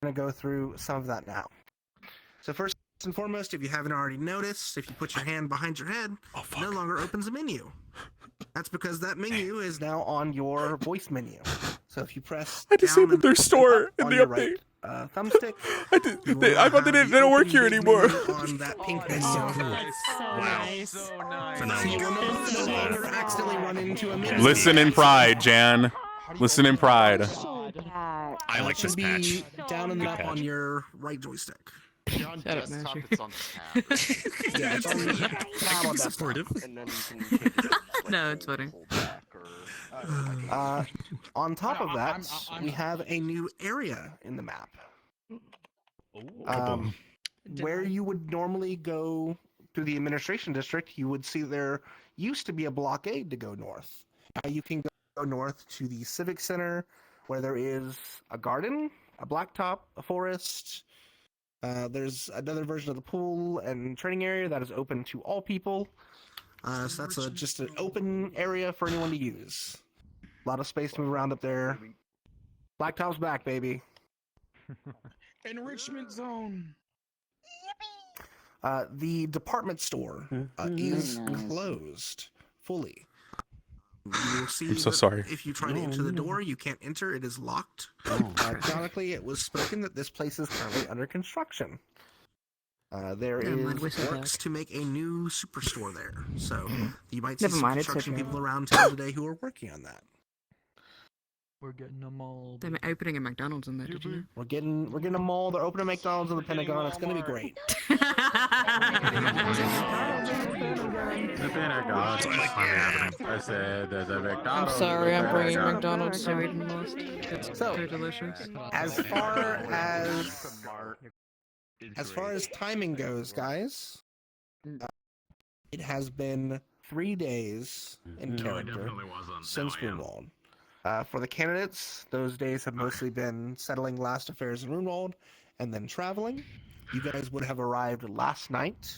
going to go through some of that now. So first and foremost, if you haven't already noticed, if you put your hand behind your head, it no longer opens a menu. That's because that menu is now on your voice menu. So if you press I disabled their store in the update. Right, thumbstick. I thought they didn't work here anymore. On that pink menu. That's so nice. So nice. So you will no longer accidentally run into a menu. Listen in pride, Jan. Listen in pride. I like this patch. Down in the map on your right joystick. On desktop, it's on the tab. Yeah, it's on Supportive. No, it's funny. On top of that, we have a new area in the map. Where you would normally go through the administration district, you would see there used to be a blockade to go north. Now you can go north to the Civic Center, where there is a garden, a blacktop, a forest. There's another version of the pool and training area that is open to all people. So that's just an open area for anyone to use. A lot of space to move around up there. Blacktop's back, baby. Enrichment zone. The department store is closed fully. You will see I'm so sorry. If you try to enter the door, you can't enter. It is locked. Chronically, it was spoken that this place is currently under construction. There is works to make a new superstore there. So you might see some construction people around town today who are working on that. We're getting them all. They're opening a McDonald's in there, did you know? We're getting a mall. They're opening a McDonald's in the Pentagon. It's gonna be great. The Pentagon. I said there's a McDonald's. I'm sorry, I'm bringing McDonald's to Eden Lost. It's so delicious. As far as timing goes, guys, it has been 3 days in character since Grunwald. For the candidates, those days have mostly been settling last affairs in Runewald and then traveling. You guys would have arrived last night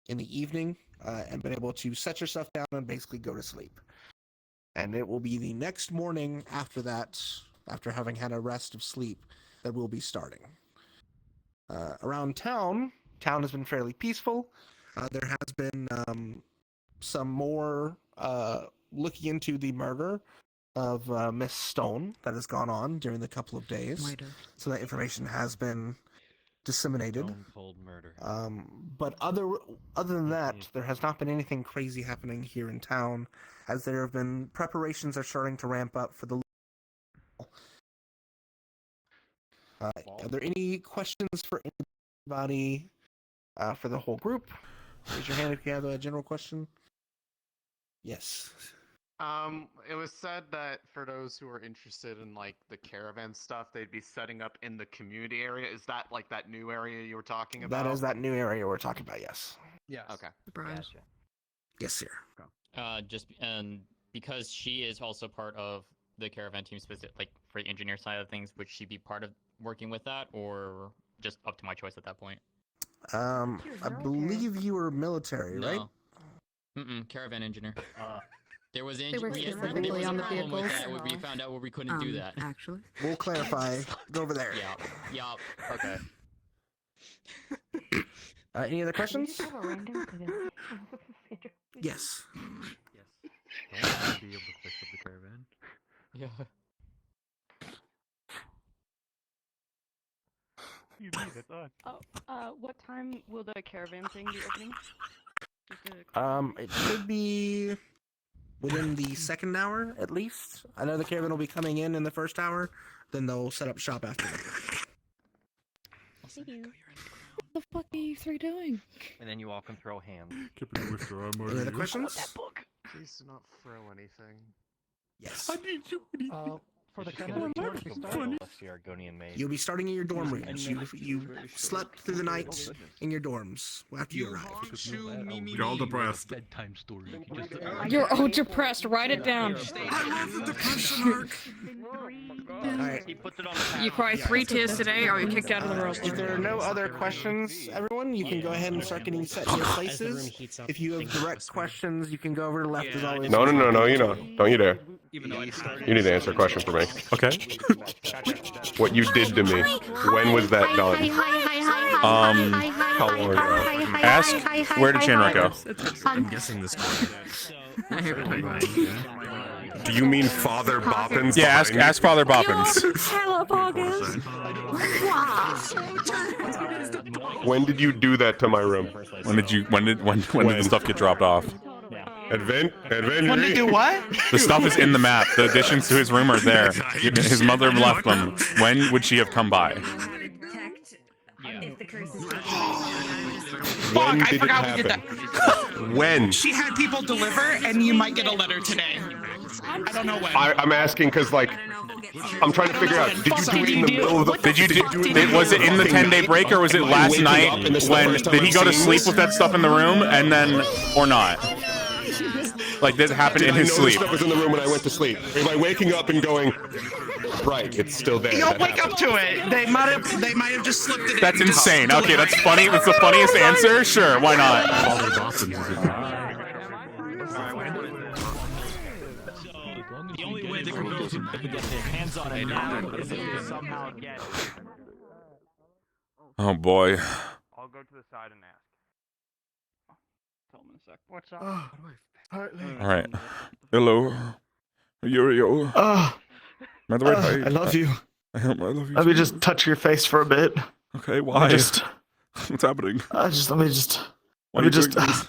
in the evening and been able to set your stuff down and basically go to sleep. And it will be the next morning after that, after having had a rest of sleep, that we'll be starting. Around town has been fairly peaceful. There has been some more looking into the murder of Miss Stone that has gone on during the couple of days. So that information has been disseminated. Cold murder. But other than that, there has not been anything crazy happening here in town, as there have been preparations are starting to ramp up for the. Are there any questions for anybody for the whole group? Raise your hand if you have a general question. Yes. It was said that for those who are interested in like the caravan stuff, they'd be setting up in the community area. Is that like that new area you were talking about? That is that new area we're talking about, yes. Yeah. Okay. Surprise. Gotcha. Yes, sir. Because she is also part of the caravan team, specific like for the engineer side of things, would she be part of working with that, or just up to my choice at that point? I believe you were military, right? Caravan engineer. There was They work specifically on the vehicles. We found out where we couldn't do that. Actually. We'll clarify. Go over there. Yeah. Okay. Any other questions? Yes. I'll be able to fix up the caravan. Yeah. You need it on. What time will the caravan thing be opening? It should be within the second hour, at least. I know the caravan will be coming in the first hour, then they'll set up shop after that. What the fuck are you three doing? And then you all can throw hands. Any other questions? Please do not throw anything. Yes. I need you. For the kind You'll be starting in your dorm rooms. You slept through the night in your dorms after you arrived. You're all depressed. Bedtime story. You're all depressed. Write it down. I love the depression arc. Alright. You cry 3 tears today, or you're kicked out of the room. If there are no other questions, everyone, you can go ahead and start getting set in your places. If you have direct questions, you can go over to the left as always. No, you don't. Don't you dare. Even though I You need to answer a question for me. Okay. What you did to me. When was that done? How long ago? Ask where did Shanra go? I'm guessing this one. Do you mean Father Boppins? Yeah, ask Father Boppins. When did you do that to my room? When did the stuff get dropped off? Advent? When to do what? The stuff is in the map. The additions to his room are there. His mother left them. When would she have come by? When I did forgot it we did happen? When? She had people deliver, and you might get a letter today. I don't know when. I'm asking because, like, I'm trying to figure out. Did you do it in the middle of the? Did you do? Was it in the 10-day break or was it last night? When did he go to sleep with that stuff in the room and then, or not? Like, did it happen in his sleep? Stuff was in the room when I went to sleep. Am I waking up and going? Right, it's still there. You'll wake up to it. They might have just slipped it in. That's insane. Okay, that's funny. That's the funniest answer. Sure, why not? The only way the girls can get their hands on it now is if they somehow get. Oh boy. I'll go to the side and ask. Tell him in a sec. What's up? All right. Hello. Yo. By the way, I love you. I love you. Let me just touch your face for a bit. Okay, why? What's happening? Let me just. Why are you doing this?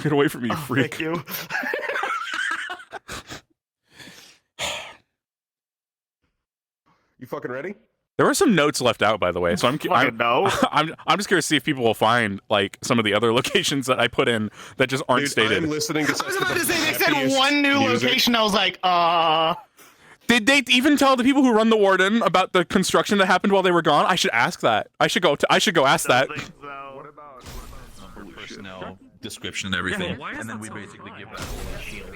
Get away from me, you freak. Thank you. You fucking ready? There were some notes left out, by the way, so I'm no. I'm just curious to see if people will find like some of the other locations that I put in that just aren't stated. I'm listening to. I was about to say they said one new location. I was like, Did they even tell the people who run the warden about the construction that happened while they were gone? I should ask that. I should go ask that. What about Personnel description and everything, and then we basically give that whole shield.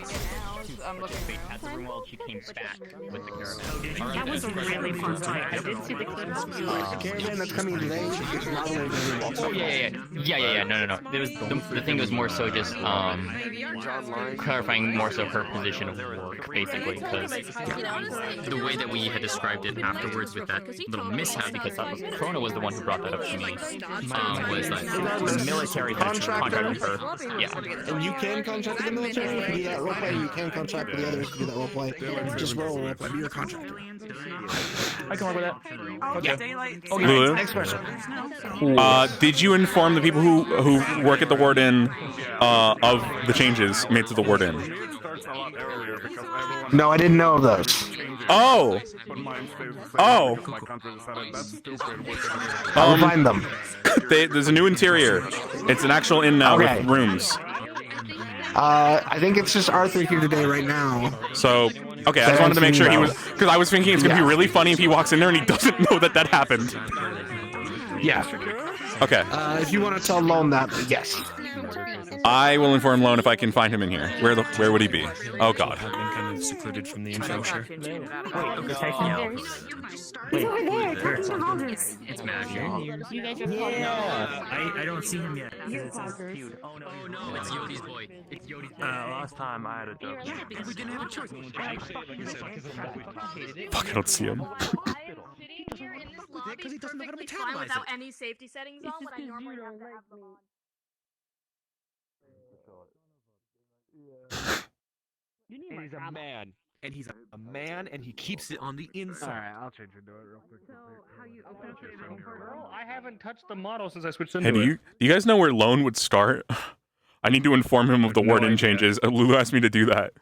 I'm looking at the room while she came back with the caravan. That was a really fun time. I did see the clips. The caravan that's coming today is not only going to Oh yeah. No. It was the thing was more so just clarifying more so her position of work, basically, because the way that we had described it afterwards with that little mishap, because that was Krona was the one who brought that up to me, was that the military had contracted her. Yeah. And you can contract with the military to do that roleplay. You can contract with the others to do that roleplay. Just roll a roleplay. Be your contractor. I can work with that. Yeah. Lulu? Next question. Did you inform the people who work at the warden of the changes made to the warden? No, I didn't know of those. Oh. I'll find them. There's a new interior. It's an actual inn now with rooms. I think it's just Arthur here today right now. So, okay, I just wanted to make sure he was, because I was thinking it's going to be really funny if he walks in there and he doesn't know that happened. Yeah. Okay. If you want to tell Lone that, yes. I will inform Lone if I can find him in here. Where would he be? Oh God. I've been kind of secluded from the info share. It's Matt. You guys are I don't see him yet. Oh no, it's Yodi's boy. It's Yodi's boy. Last time I had a joke. Yeah, because we didn't have a choice. Fuck, I don't see him. Sitting here in this lobby perfectly fine without any safety settings on when I normally have to have them on. He's a man. And he's a man, and he keeps it on the inside. Alright, I'll change your door real quick. So, how you open up your Girl, I haven't touched the model since I switched into Hey, do you guys know where Lone would start? I need to inform him of the warden changes. Lulu asked me to do that.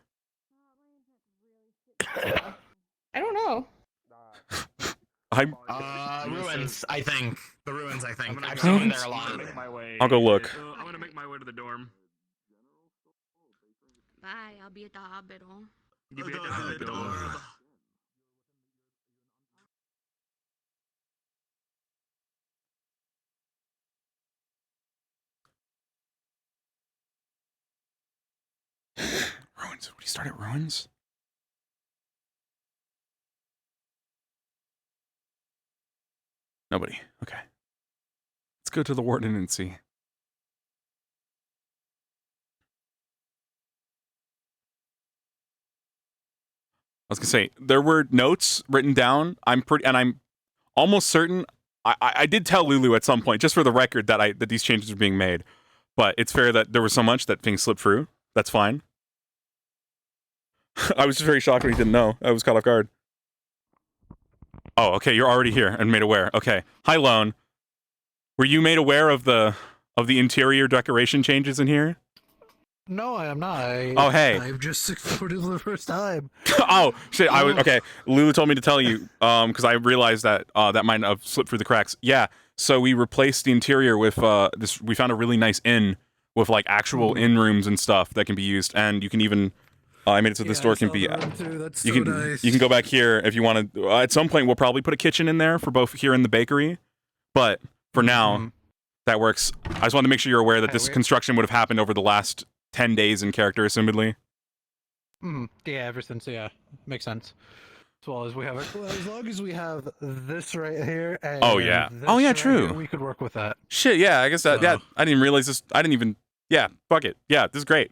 I don't know. ruins. I think the ruins. I've I've seen seen there a lot. I'll go look. I'm gonna make my way to the dorm. Bye. I'll be at the hospital. Ruins. Would he start at ruins? Nobody. Okay. Let's go to the warden and see. was gonna say there were notes written down. I'm almost certain. I did tell Lulu at some point, just for the record, that these changes are being made. But it's fair that there was so much that things slipped through. That's fine. I was just very shocked when he didn't know. I was caught off guard. Oh, okay. You're already here and made aware. Okay. Hi, Lone. Were you made aware of the interior decoration changes in here? No, I am not. Oh, hey. I've just explored it for the first time. Oh, shit. Okay. Lulu told me to tell you, because I realized that that might have slipped through the cracks. Yeah. So we replaced the interior with this. We found a really nice inn with like actual inn rooms and stuff that can be used, and you can even. I made it so this door can be. That's you so can nice. you can go back here if you want to. At some point, we'll probably put a kitchen in there for both here and the bakery, but for now, that works. I just wanted to make sure you're aware that this construction would have happened over the last 10 days in character, assumedly. Yeah, ever since, makes sense. As well as we have it. Well, as long as we have this right here. And oh yeah. this Oh yeah. right True. here, we could work with that. Shit. Yeah. I guess that. Yeah. I didn't realize this. I didn't even. Yeah. Fuck it. Yeah. This is great.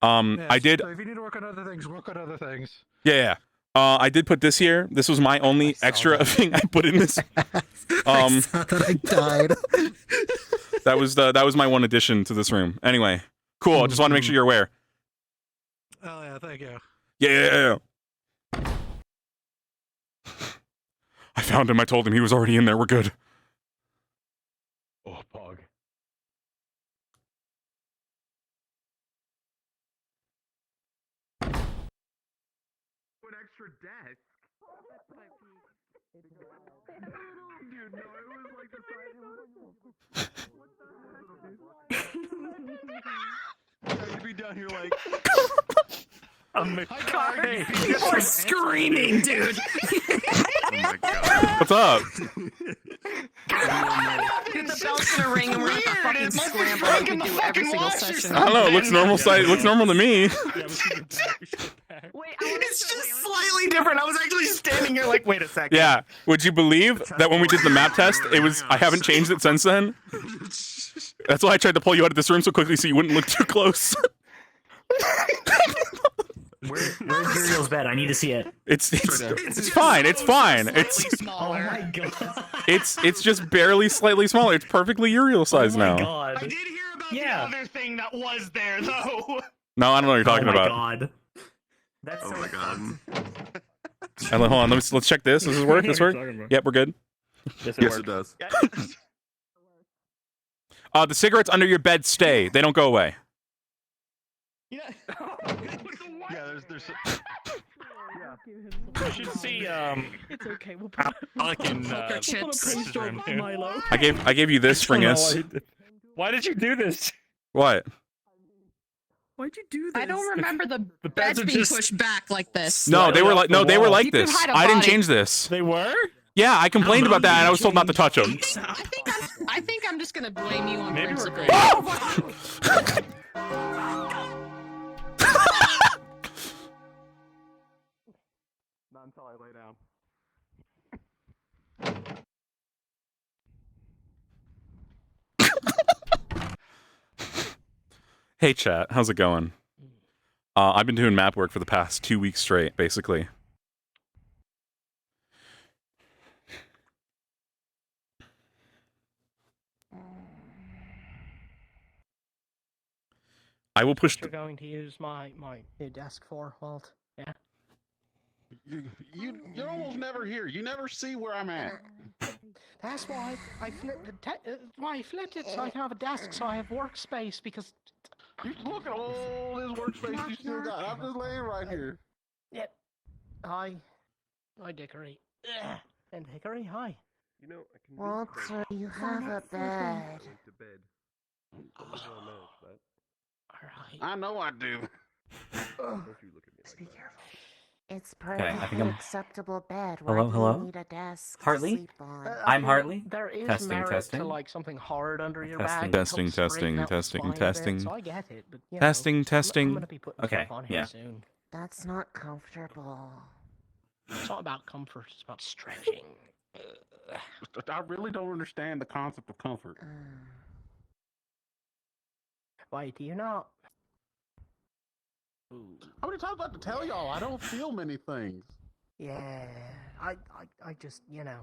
Yeah, I did. So if you need to work on other things, work on other things. Yeah. I did put this here. This was my only extra thing I put in this. I saw that I died. that was my one addition to this room. Anyway, cool. Just want to make sure you're aware. Oh yeah, thank you. Yeah. I found him. I told him he was already in there. We're good. Oh, Pog. An extra desk. Dude, no, it was like the size. You'd be down here like. Hey, you're screaming, dude. Oh my god. What's up? Dude, the bell's gonna ring and we're gonna fucking scramble like we do every single session. I don't know. It looks normal. It looks normal to me. Wait, it's just slightly different. I was actually standing here like, wait a second. Yeah. Would you believe that when we did the map test, I haven't changed it since then? That's why I tried to pull you out of this room so quickly so you wouldn't look too close. Where's Uriel's bed? I need to see it. It's fine. It's fine. Oh my god. It's just barely slightly smaller. It's perfectly Uriel size now. God. I did hear about the other thing that was there, though. No, I don't know what you're talking about. Oh my god. That's Oh my god. Hold on. Let's check this. Does this work? This work? Yep, we're good. Yes, it does. The cigarettes under your bed stay. They don't go away. Yeah. There's. You should see It's okay. We'll put fucking chips. Milo. I gave you this, Springus. Why did you do this? What? Why'd you do this? I don't remember the beds beds are being just- pushed back like this. No, they were like they were like You can this. hide a I didn't body. change this. They were? Yeah, I complained about that and I was told not to touch them. I think I'm just gonna blame you on Maybe we're principle. great. Not until I lay down. Hey chat, how's it going? I've been doing map work for the past 2 weeks straight, basically. I will push. You're going to use my new desk for, Walt. Yeah. You're almost never here. You never see where I'm at. That's why I flipped it so I can have a desk so I have workspace because. You look at all this workspace you still got. I'm just laying right here. Yep. Hi, Dickory. And Hickory, hi. You know, I can. Walter, you have a bed. To bed. Alright. I know I do. Don't you look at me Be like that. careful. It's I perfectly think I'm- acceptable bed. Hello, Why hello? do you need a desk Hartley? to sleep on? I'm Hartley. There is Testing, merit testing. to like something hard under your Testing. back. It Testing, helps straighten testing, out the testing, spine a bit, testing. So I get it, but you know, Testing, I'm testing. gonna be putting Okay, stuff on here yeah. soon. That's not comfortable. It's not about comfort. It's about stretching. I really don't understand the concept of comfort. Why do you not? How many times do I have to tell y'all? I don't feel many things. Yeah, I just, you know,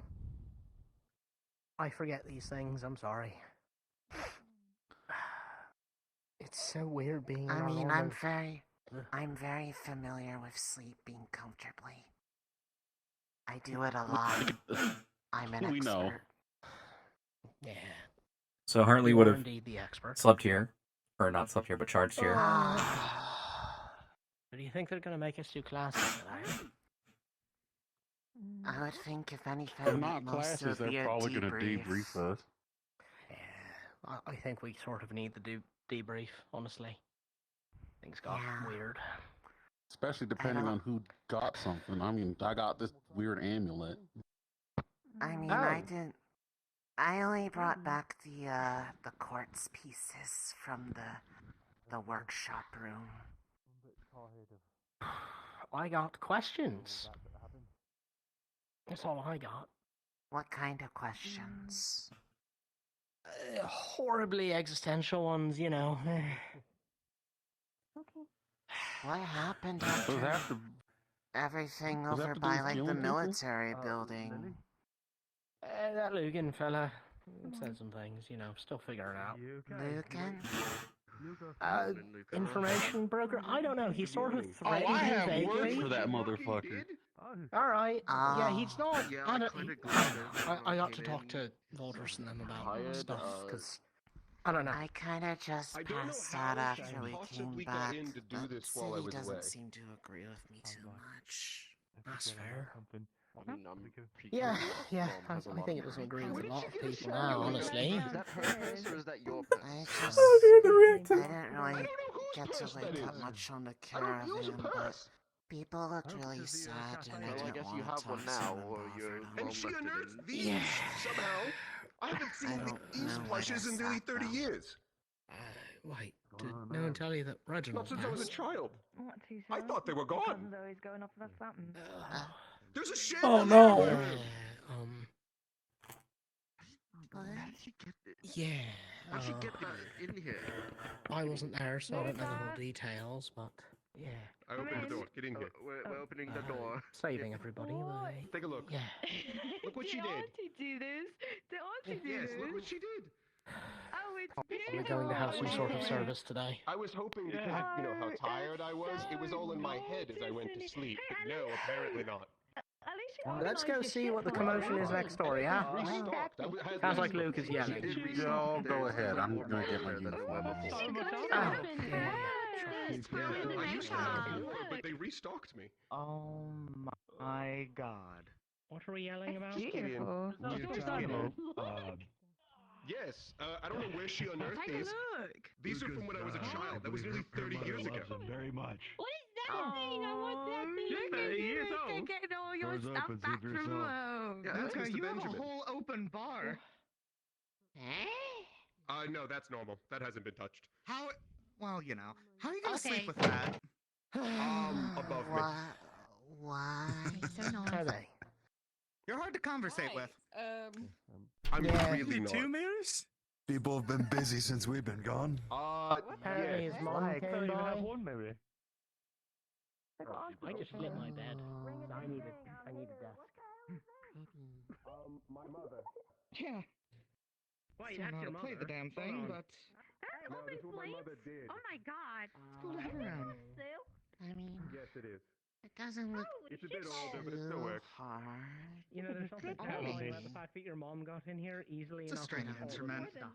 I forget these things. I'm sorry. It's so weird being. I in our mean, normal- I'm very familiar with sleeping comfortably. I do it a lot. I'm an We know. expert. Yeah. So Hartley You would are have indeed the expert. slept here, or not slept here, but charged here. Do you think they're gonna make us do classes today? I would think if anything, They're not most classes, would be they're a probably gonna debrief. debrief us. Yeah, I think we sort of need the debrief, honestly. Things got weird. Especially depending on who got something. I mean, I got this weird amulet. I mean, I didn't. I only brought back the quartz pieces from the workshop room. I got questions. That's all I got. What kind of questions? Horribly existential ones, you know. What happened Was after after everything was over after by those like the killing people? military building? That Lugan fella said some things, you know, still figuring out. Lucan? Information broker? I don't know, he sort of Oh, threatened I me have vaguely. words for that motherfucker. Alright, yeah, he's not. Yeah, I, I don't, kinda I got to talk to Voters and them about stuff, because I don't know. I kinda just passed out after we came back. The city doesn't seem to agree with me too much. That's fair. I mean, Yeah, I think it doesn't agree with a lot of people now, honestly. Is that her piss or is that your I piss? just, I didn't really get to wake up much on the caravan, but people looked really sad and I Well, I didn't guess you want have to one talk now, to them or your bothered mom them. left it in. Yeah. Somehow, I haven't seen these plushes in nearly 30 years. Wait, did no one tell you that Reginald Not since I was a passed? child. Not too I thought they were gone. Always going off of something. There's a shed. Oh no! Yeah. How'd she get that in here? I wasn't there, so I don't know the whole details, but yeah. I opened the door. Get in here. We're opening the door. Saving everybody, but Take a look. yeah. Look what she Did did. Auntie do this? Did Auntie do Yes, this? look what she did. Oh, it's We're going to have some sort of service today. I was hoping because you know how tired I was, it was all in my head as I went to sleep. But no, apparently not. At least you Let's go see what the commotion is next door, yeah? Restocked. Sounds like Luke is yelling. Y'all go ahead. I'm gonna get my uniform. I used to have more, but they restocked me. Oh my god. What are we yelling about? beautiful. Yes, I don't know where she unearthed Take a these. look. These are from when I was a child. That was nearly 30 years ago. Very much. What is that thing? I want that thing. Look at you. They're getting all your Doors stuff open, back see for from yourself. home. Yeah, that's Mr. Benjamin. open bar. No, that's normal. That hasn't been touched. How? Well, you know. How are you gonna Okay. sleep with that? Above me. Why? So nice. Are they? You're hard to conversate with. I'm Yeah. really not. Two mirrors? People have been busy since we've been gone. Apparently his mom came by. one maybe. I just lit my bed. I need a desk. My mother. Yeah. Wait, Still know how to play the damn thing, but That No, open this is what my flames? mother did. Oh my god. pull that around. I mean, Yes, it is. it doesn't look It's a bit older, but it still too works. hard. You know, there's something Oh. terrible about the fact that your mom got in here easily It's a enough. string and instrument. stuff.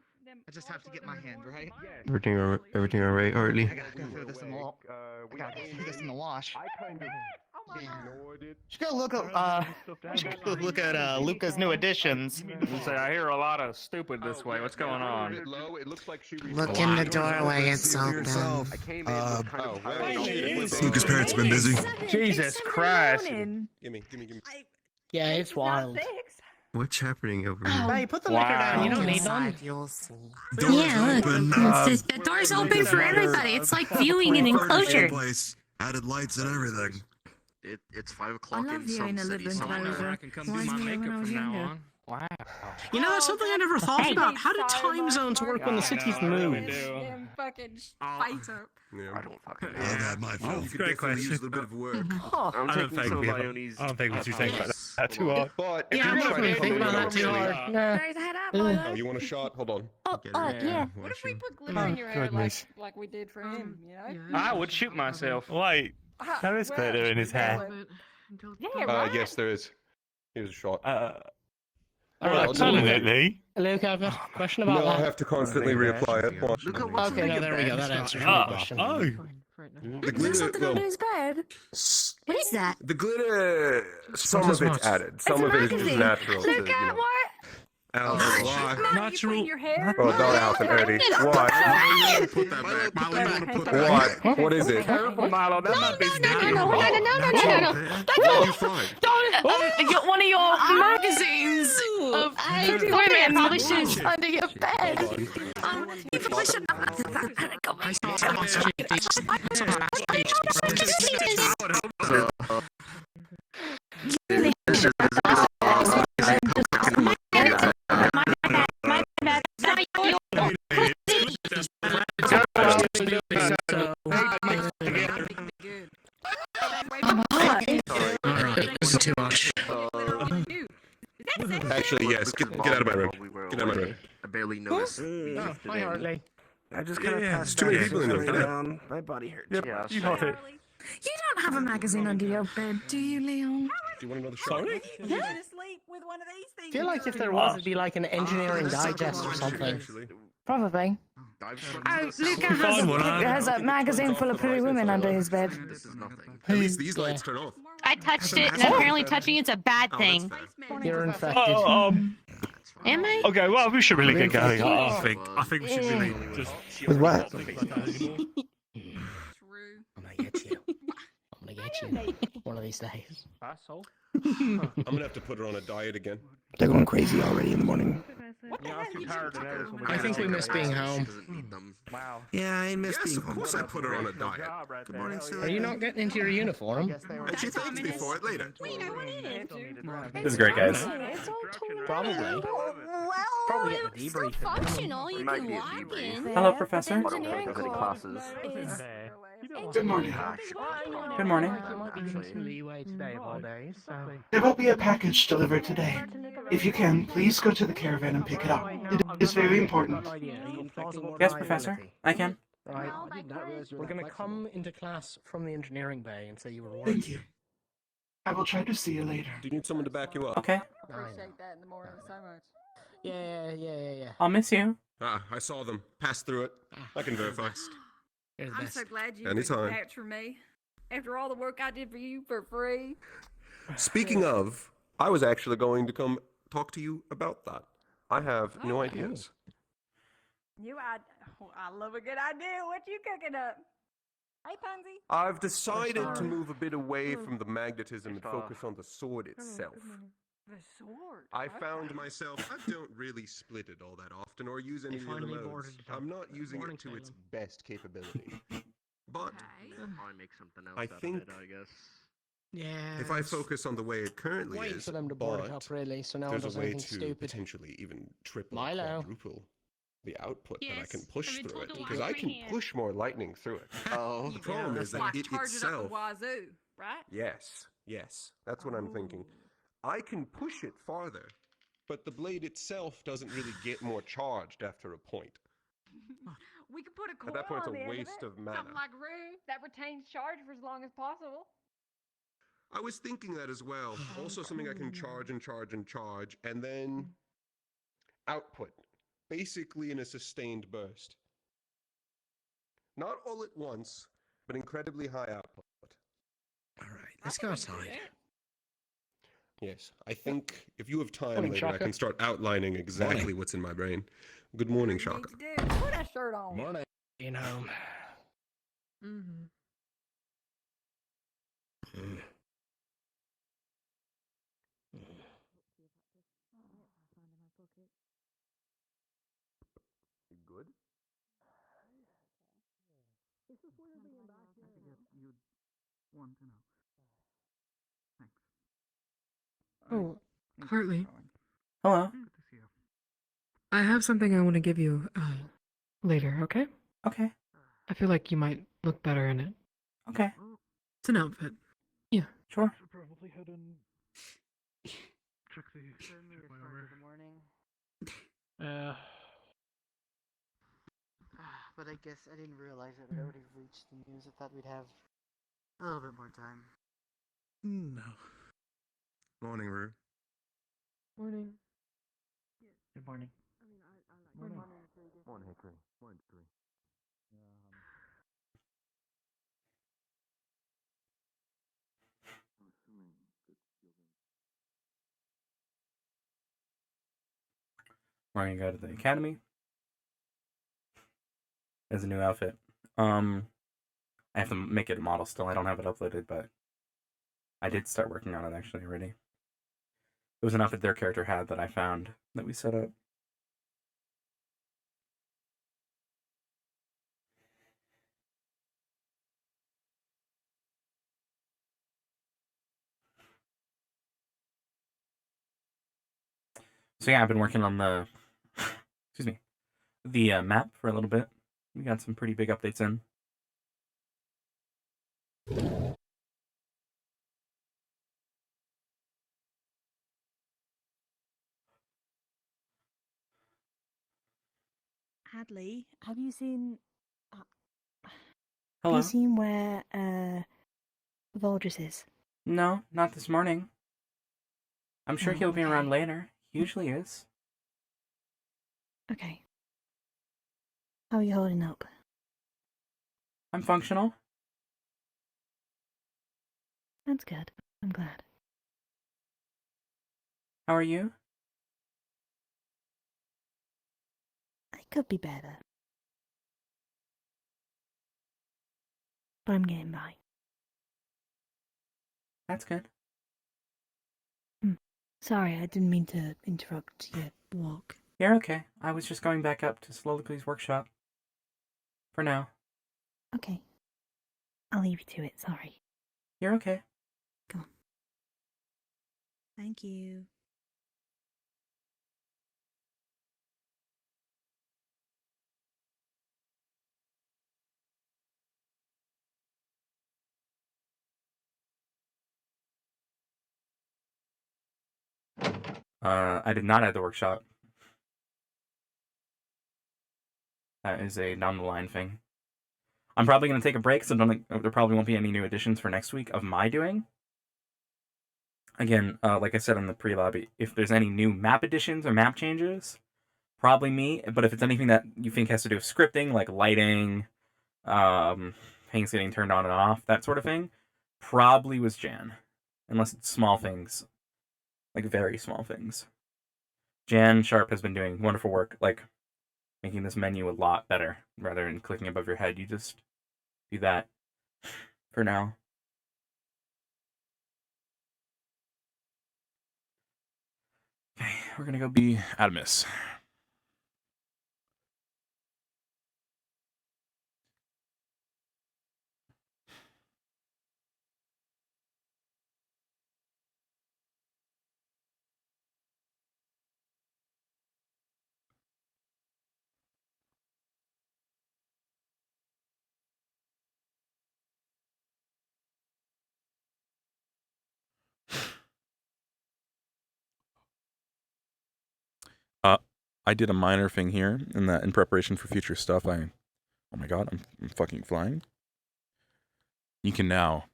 I just have to get my hand right. Everything all right, Hartley? I gotta go through this in the wash. I gotta go through this in the wash. I kind of ignored it. Just gotta look at Luca's new additions. Say, I hear a lot of stupid this way. What's going on? It low. It looks like she Look in the doorway, it's open. I came in with kind of tired. Lucas' parents been busy. Jesus Christ. Gimme. Yeah, it's wild. What's happening over here? Hey, put the liquor down. You don't need them. Inside, you'll see. Yeah, look. The door's open for everybody. It's like viewing an enclosure. Place, added lights and everything. It's 5 o'clock love in viewing some a city little somewhere. enclosure. I can come do Reminds my me of when I makeup was from now younger. on. Wow. You know, that's something I never thought Hey. about. How do time zones work when the cities move? Them fucking fight up. Yeah. I don't fucking know. Yeah, my fault. You could Great definitely use a question. little bit of work. I'm I don't taking think some of we have- Ione's I don't think we should think about Adamas. that too hard. But if Yeah, you're I'm not trying really to thinking follow about that it too actually- hard. Nah. There's a head up, Oh, you want a shot? Hold on. Yeah. What if we put glitter in your hair like we did for him, you know? I would shoot myself. Wait, there is glitter in his hair. Yeah, right. Yes, there is. Here's a shot. Alright, Permanently. Luke, I have a question about No, I that. have to constantly reapply it. Watch. Okay, no, there we go. That answers my question. The glitter, well, his bed. What is that? the glitter, some of it's added. Some of it is just natural. Look at what? Alvin, why? Natural. Your hair. Oh, not Alvin, Eddie. Why? Put that back. Milo, you want to put that back? What? What is it? Careful, Milo. That might be sticky. No. You're fine. Don't one of your magazines of pretty women probably should under your bed. You probably should Too much. Actually, yes. Get out of my room. Get out of my room. I barely noticed. Oh, hi, Hartley. I just kind of Yeah, passed there's too many out, people in so there. sorry, Get down. My body hurts. Yeah, You got it. You don't have a magazine under your bed, do you, Leon? Do you want another shot? Sorry? Sleep with one of these things. I feel like if there was, it'd be like an engineering digest or something. Actually. Probably. Oh, Luca Find one, has a magazine full of pretty women under his bed. This is nothing. At least these lights turn off. I touched it, and apparently touching it's a bad thing. You're infected. Am I? Okay, well, we should really get going. I think we should really just. With what? True. I'm gonna get you. I'm gonna get you. One of these days. Asshole. I'm gonna have to put her on a diet again. They're going crazy already in the morning. Yeah, I'm too tired of those when we I get think we older. miss being home. Wow. Yeah, I miss Yes, being of home. course I put her on a diet. Job right Good there. morning, Hell sir. Are you not getting into your uniform? And she thanks me for it later. This is great, guys. Probably. Probably get the debrief. Functional, you can walk in. Hello, Professor. Good morning. Good morning. Might be given some leeway today of all days, so. There will be a package delivered today. If you can, please go to the caravan and pick it up. It is very important. Yes, Professor. I can. Right. We're gonna come into class from the engineering bay and say you were warned. Thank you. I will try to see you later. Do you need someone to back you up? Okay. Appreciate that in the morning so much. Yeah. I'll miss you. Ah, I saw them. Pass through it. I can verify. You're the I'm best. so glad you Anytime. did that for me. After all the work I did for you for free. Speaking of, I was actually going to come talk to you about that. I have no ideas. I love a good idea. What you cooking up? Hey, Pansy. I've decided to move a bit away from the magnetism and focus on the sword itself. The sword. I found myself, I don't really split it all that often or use any of the finally modes. boarded the I'm not using morning it to its Salem. best capability. But I make something else I out think of it, I guess. Yeah. if I focus on the way it currently Waiting is, for them to board it but up, really, so no one there's does a way anything to stupid. potentially even triple, Milo. quadruple the output that I can Yes, push I've been through told it to because watch I my can hand. push more lightning through it. Oh. The problem is that Like it charge it up itself. the wazoo, right? Yes, that's what I'm thinking. I can push it farther, but the blade itself doesn't really get more charged after a point. We could put a coil At that point, it's on a the end waste of of it. mana. Something like Rue that retains charge for as long as possible. I was thinking that as well. Also, something I can charge and charge and charge, and then output, basically in a sustained burst. Not all at once, but incredibly high output. All right, let's go outside. Yes, I think if you have time Morning, later, I Shaka. can start outlining exactly what's in my brain. Good morning, Shaka. Put that shirt on. Morning. You know. Mm-hmm. Good? Oh, Hartley. Hello. I have something I want to give you later, okay? Okay. I feel like you might look better in it. Okay. It's an outfit. Yeah. Sure. Probably head and check my over. But I guess I didn't realize it would already reached the news. I thought we'd have a little bit more time. No. Morning, Rue. Morning. Good morning. Morning, Hickory. Morning, Hickory. We're gonna go to the academy. As a new outfit. I have to make it a model still. I don't have it uploaded, but I did start working on it actually already. It was an outfit their character had that I found that we set up. So yeah, I've been working on the, excuse me, the map for a little bit. We got some pretty big updates in. Hadley, have you seen? Hello. Have you seen where Voldris is? No, not this morning. I'm sure Oh, he'll be around okay. later. He usually is. Okay. How are you holding up? I'm functional. That's good. I'm glad. How are you? I could be better. But I'm getting by. That's good. Sorry, I didn't mean to interrupt your walk. You're okay. I was just going back up to Soliloquy's workshop. For now. Okay. I'll leave you to it, sorry. You're okay. Go on. Thank you. I did not add the workshop. That is a down the line thing. I'm probably going to take a break, so there probably won't be any new additions for next week of my doing. Again, like I said in the pre-lobby, if there's any new map additions or map changes, probably me. But if it's anything that you think has to do with scripting, like lighting, things getting turned on and off, that sort of thing, probably was Jan. Unless it's small things. Like very small things. Jan Sharp has been doing wonderful work, like making this menu a lot better. Rather than clicking above your head, you just do that for now. Okay, we're gonna go be Adamas. I did a minor thing here in that in preparation for future stuff. Oh my god, I'm fucking flying. You can now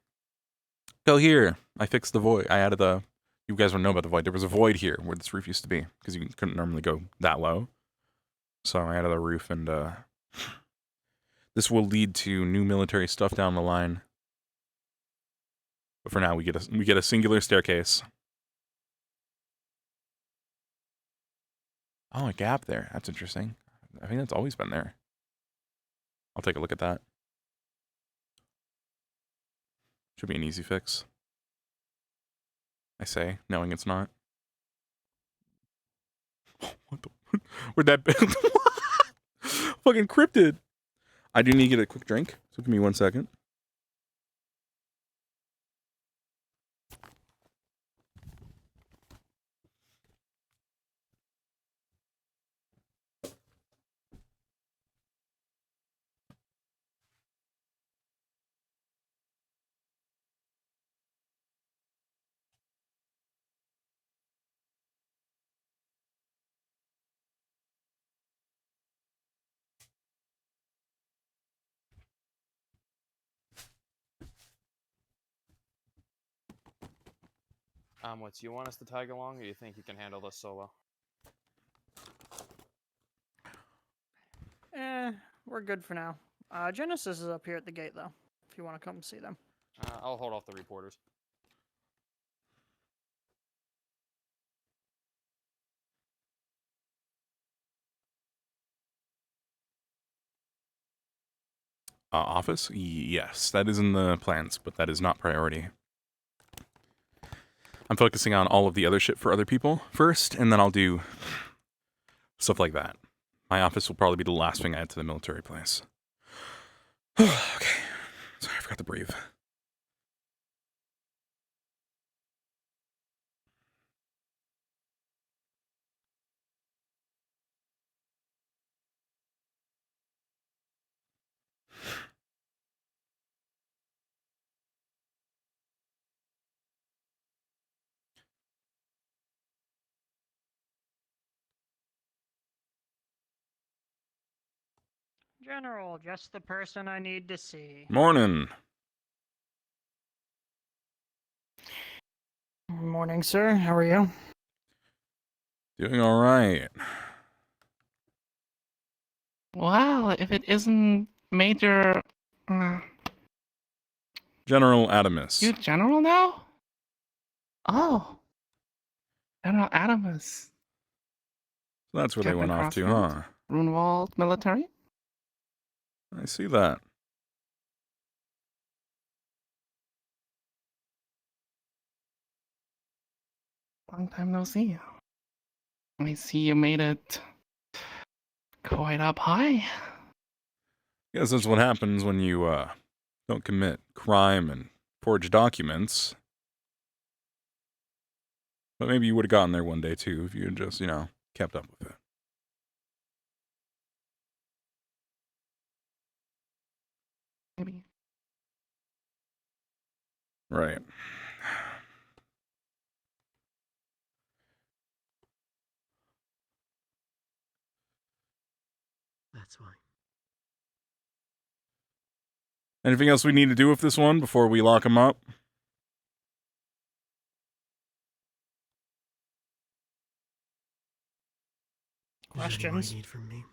go here. I fixed the void. I added the. You guys don't know about the void. There was a void here where this roof used to be because you couldn't normally go that low. So I added a roof, and this will lead to new military stuff down the line. But for now, we get a singular staircase. Oh, a gap there. That's interesting. I think that's always been there. I'll take a look at that. Should be an easy fix. I say, knowing it's not. What the? Where'd that be? Fucking cryptid. I do need to get a quick drink, so give me 1 second. What, do you want us to tag along, or you think you can handle this solo? We're good for now. Genesis is up here at the gate, though, if you want to come see them. I'll hold off the reporters. Office? Yes, that is in the plans, but that is not priority. I'm focusing on all of the other shit for other people first, and then I'll do stuff like that. My office will probably be the last thing I add to the military place. Okay. Sorry, I forgot to breathe. General, just the person I need to see. Morning. Morning, sir. How are you? Doing all right. Wow, if it isn't Major... General Adamas. You General now? Oh. General Adamas. That's where they went off to, huh? Runewald military? I see that. Long time no see. I see you made it quite up high. Guess that's what happens when you, don't commit crime and forge documents. But maybe you would have gotten there one day, too, if you had just, kept up with it. Maybe. Right. That's why. Anything else we need to do with this one before we lock him up? Questions? Need from me?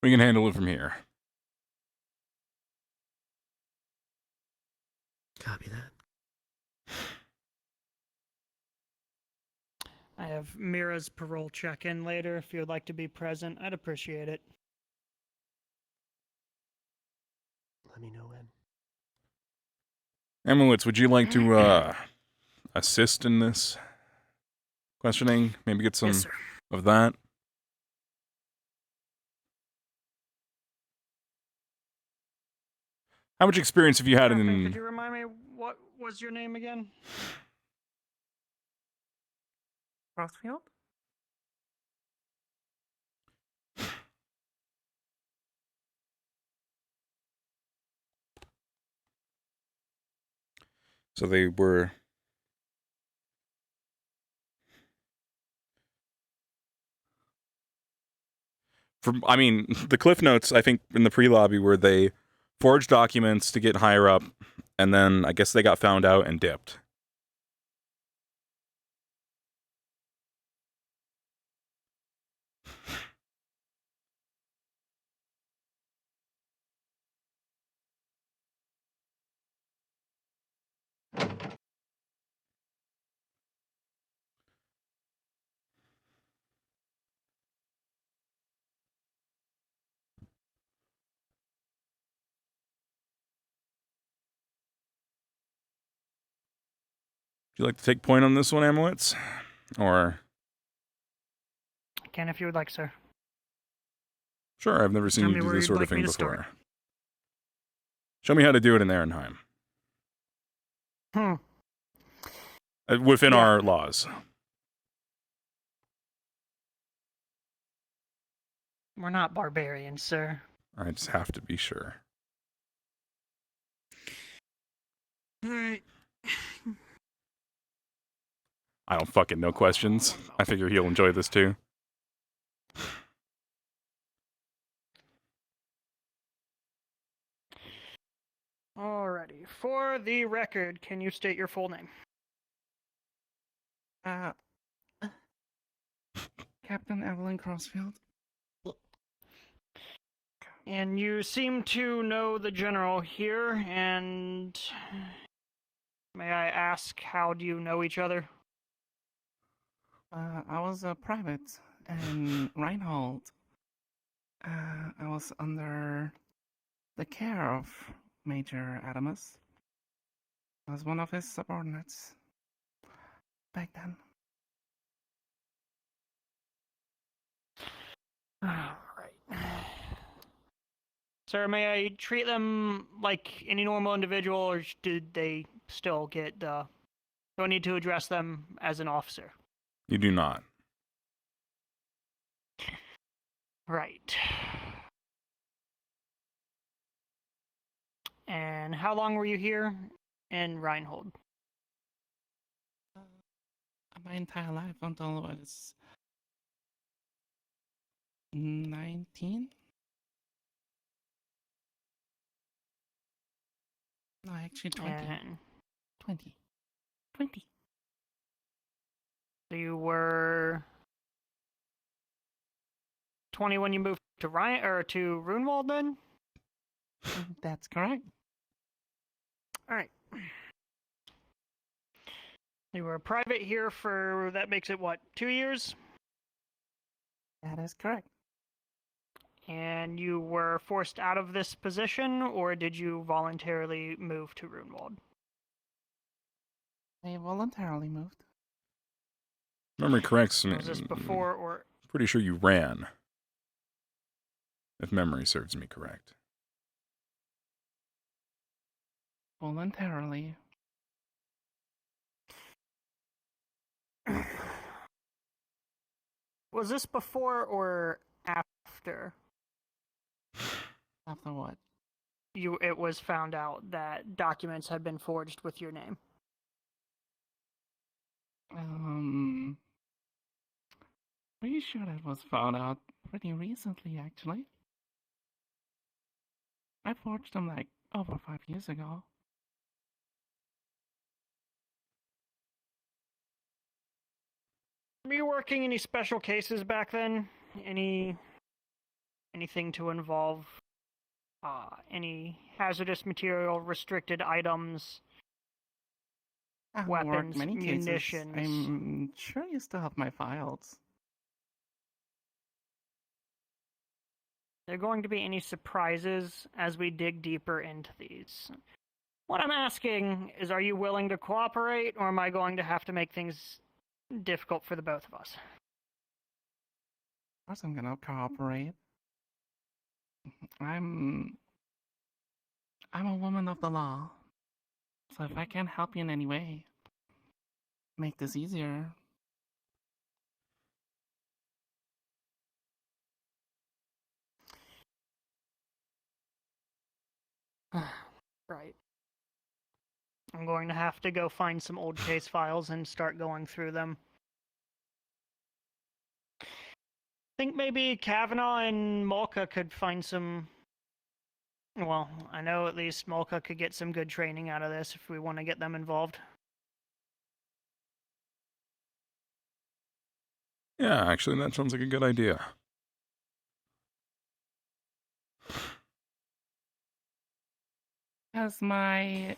We can handle it from here. Copy that. I have Mira's parole check-in later. If you'd like to be present, I'd appreciate it. Let me know when. Emilitz, would you like to, assist in this questioning? Maybe get some of that? How much experience have you had Captain, in... could you remind me, what was your name again? Crossfield? So they were... the Cliff Notes, I think, in the pre-lobby were they forged documents to get higher up, and then I guess they got found out and dipped. Would you like to take point on this one, Amowitz? Or... I can if you would like, sir. Sure, I've never seen Tell you me do where this you'd sort of like me thing to start. before. Show me how to do it in Ehrenheim. Within our laws. We're not barbarians, sir. I just have to be sure. Alright. I don't fucking know questions. I figure he'll enjoy this too. for the record, can you state your full name? Captain Evelyn Crossfield. And you seem to know the general here, and may I ask, how do you know each other? I was a private in Reinhold. I was under the care of Major Adamas. I was one of his subordinates back then. Alright. Sir, may I treat them like any normal individual, or did they still get, do I need to address them as an officer? You do not. Right. And how long were you here in Reinhold? My entire life until I was 19? No, actually 20. And 20. 20. So you were 20 when you moved to to Runewald then? That's correct. Alright. You were a private here for, that makes it what, 2 years? That is correct. And you were forced out of this position, or did you voluntarily move to Runewald? I voluntarily moved. Memory corrects me. Was this before or... Pretty sure you ran. If memory serves me correct. Voluntarily. Was this before or after? After what? It was found out that documents had been forged with your name. Pretty sure that was found out pretty recently, actually. I forged them like over 5 years ago. Were you working any special cases back then? Anything to involve any hazardous material, restricted items, weapons, many munitions? Cases. I'm sure you still have my files. Are there going to be any surprises as we dig deeper into these? What I'm asking is, are you willing to cooperate, or am I going to have to make things difficult for the both of us? Of course I'm gonna cooperate. I'm a woman of the law. So if I can help you in any way, make this easier. Right. I'm going to have to go find some old case files and start going through them. I think maybe Kavanaugh and Molka could find some... Well, I know at least Molka could get some good training out of this if we want to get them involved. Yeah, actually, that sounds like a good idea. As my...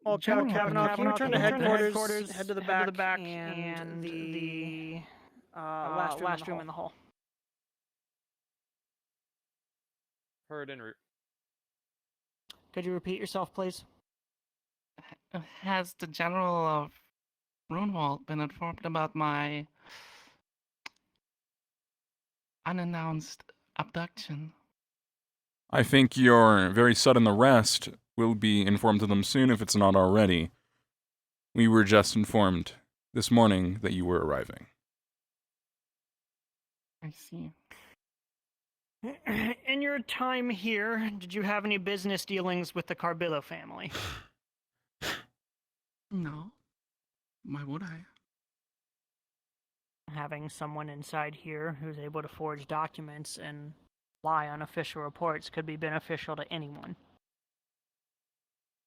Well, Kavanaugh, can you return to headquarters, head to the back, and the last room in the hall. Heard en route. Could you repeat yourself, please? Has the General of Runewald been informed about my unannounced abduction? I think your very sudden arrest will be informed to them soon if it's not already. We were just informed this morning that you were arriving. I see. In your time here, did you have any business dealings with the Carbillo family? No. Why would I? Having someone inside here who's able to forge documents and lie on official reports could be beneficial to anyone.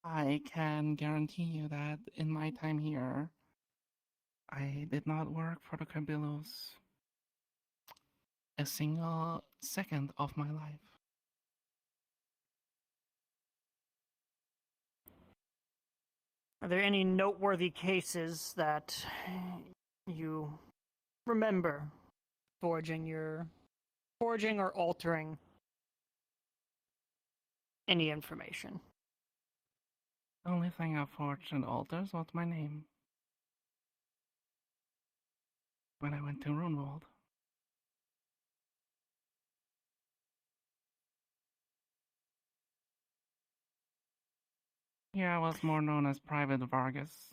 I can guarantee you that in my time here, I did not work for the Cabillos a single second of my life. Are there any noteworthy cases that you remember forging or altering any information? The only thing I forged and altered was my name. When I went to Runewald. Here I was more known as Private Vargas.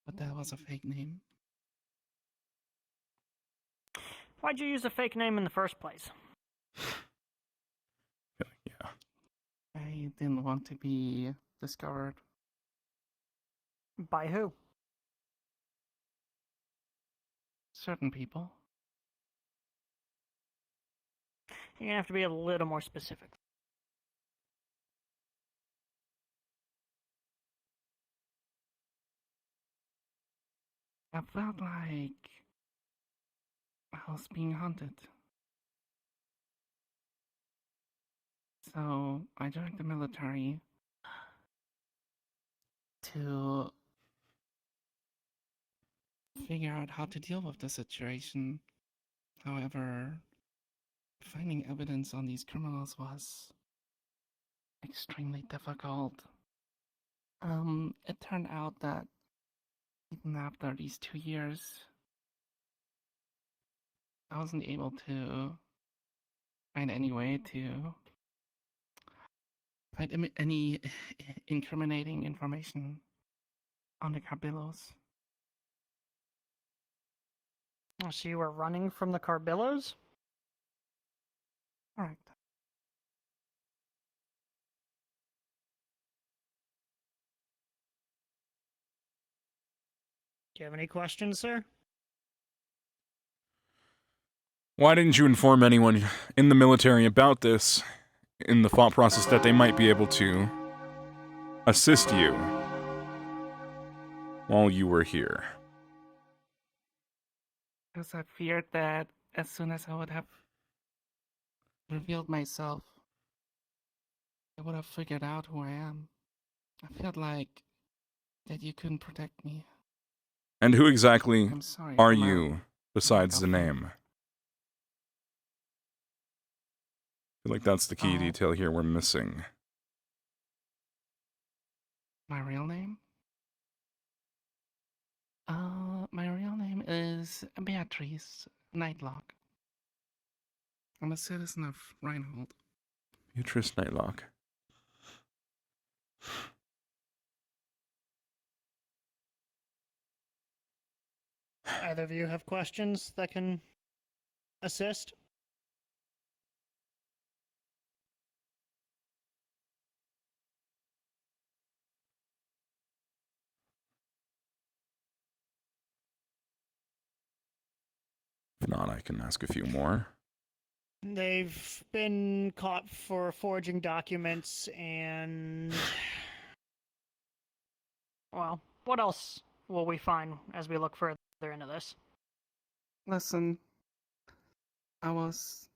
But that was a fake name. Why'd you use a fake name in the first place? Yeah. I didn't want to be discovered. By who? Certain people. You're gonna have to be a little more specific. I felt like I was being hunted. So I joined the military to figure out how to deal with the situation. However, finding evidence on these criminals was extremely difficult. It turned out that even after these 2 years, I wasn't able to find any way to find any incriminating information on the Cabillos. So you were running from the Carbillos? Correct. Do you have any questions, sir? Why didn't you inform anyone in the military about this in the thought process that they might be able to assist you while you were here? Because I feared that as soon as I would have revealed myself, I would have figured out who I am. I felt like that you couldn't protect me. And who exactly I'm sorry are for my- you besides the name? I feel like that's the key detail here we're missing. My real name? My real name is Beatrice Nightlock. I'm a citizen of Reinhold. Beatrice Nightlock. Either of you have questions that can assist? If not, I can ask a few more. They've been caught for forging documents and... Well, what else will we find as we look further into this? Listen, I was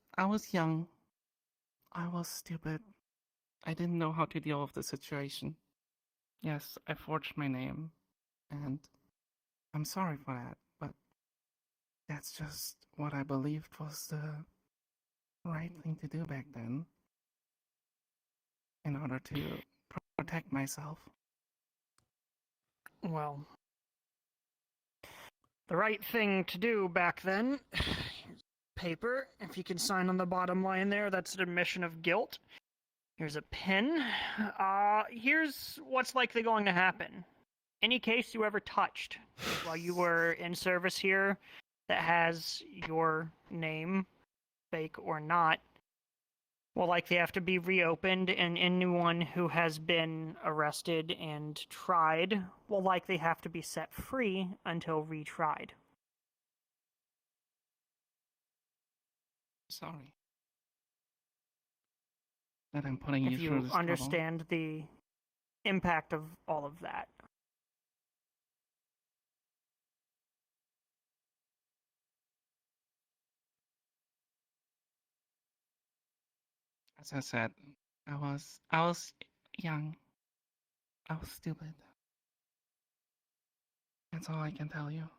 young. I was stupid. I didn't know how to deal with the situation. Yes, I forged my name, and I'm sorry for that, but that's just what I believed was the right thing to do back then in order to protect myself. Well, the right thing to do back then, paper, if you can sign on the bottom line there, that's an admission of guilt. Here's a pen. Here's what's likely going to happen. Any case you ever touched while you were in service here that has your name, fake or not, will likely have to be reopened, and anyone who has been arrested and tried will likely have to be set free until retried. Sorry. that I'm putting if you you through this trouble. understand the impact of all of that. As I said, I was young. I was stupid. That's all I can tell you.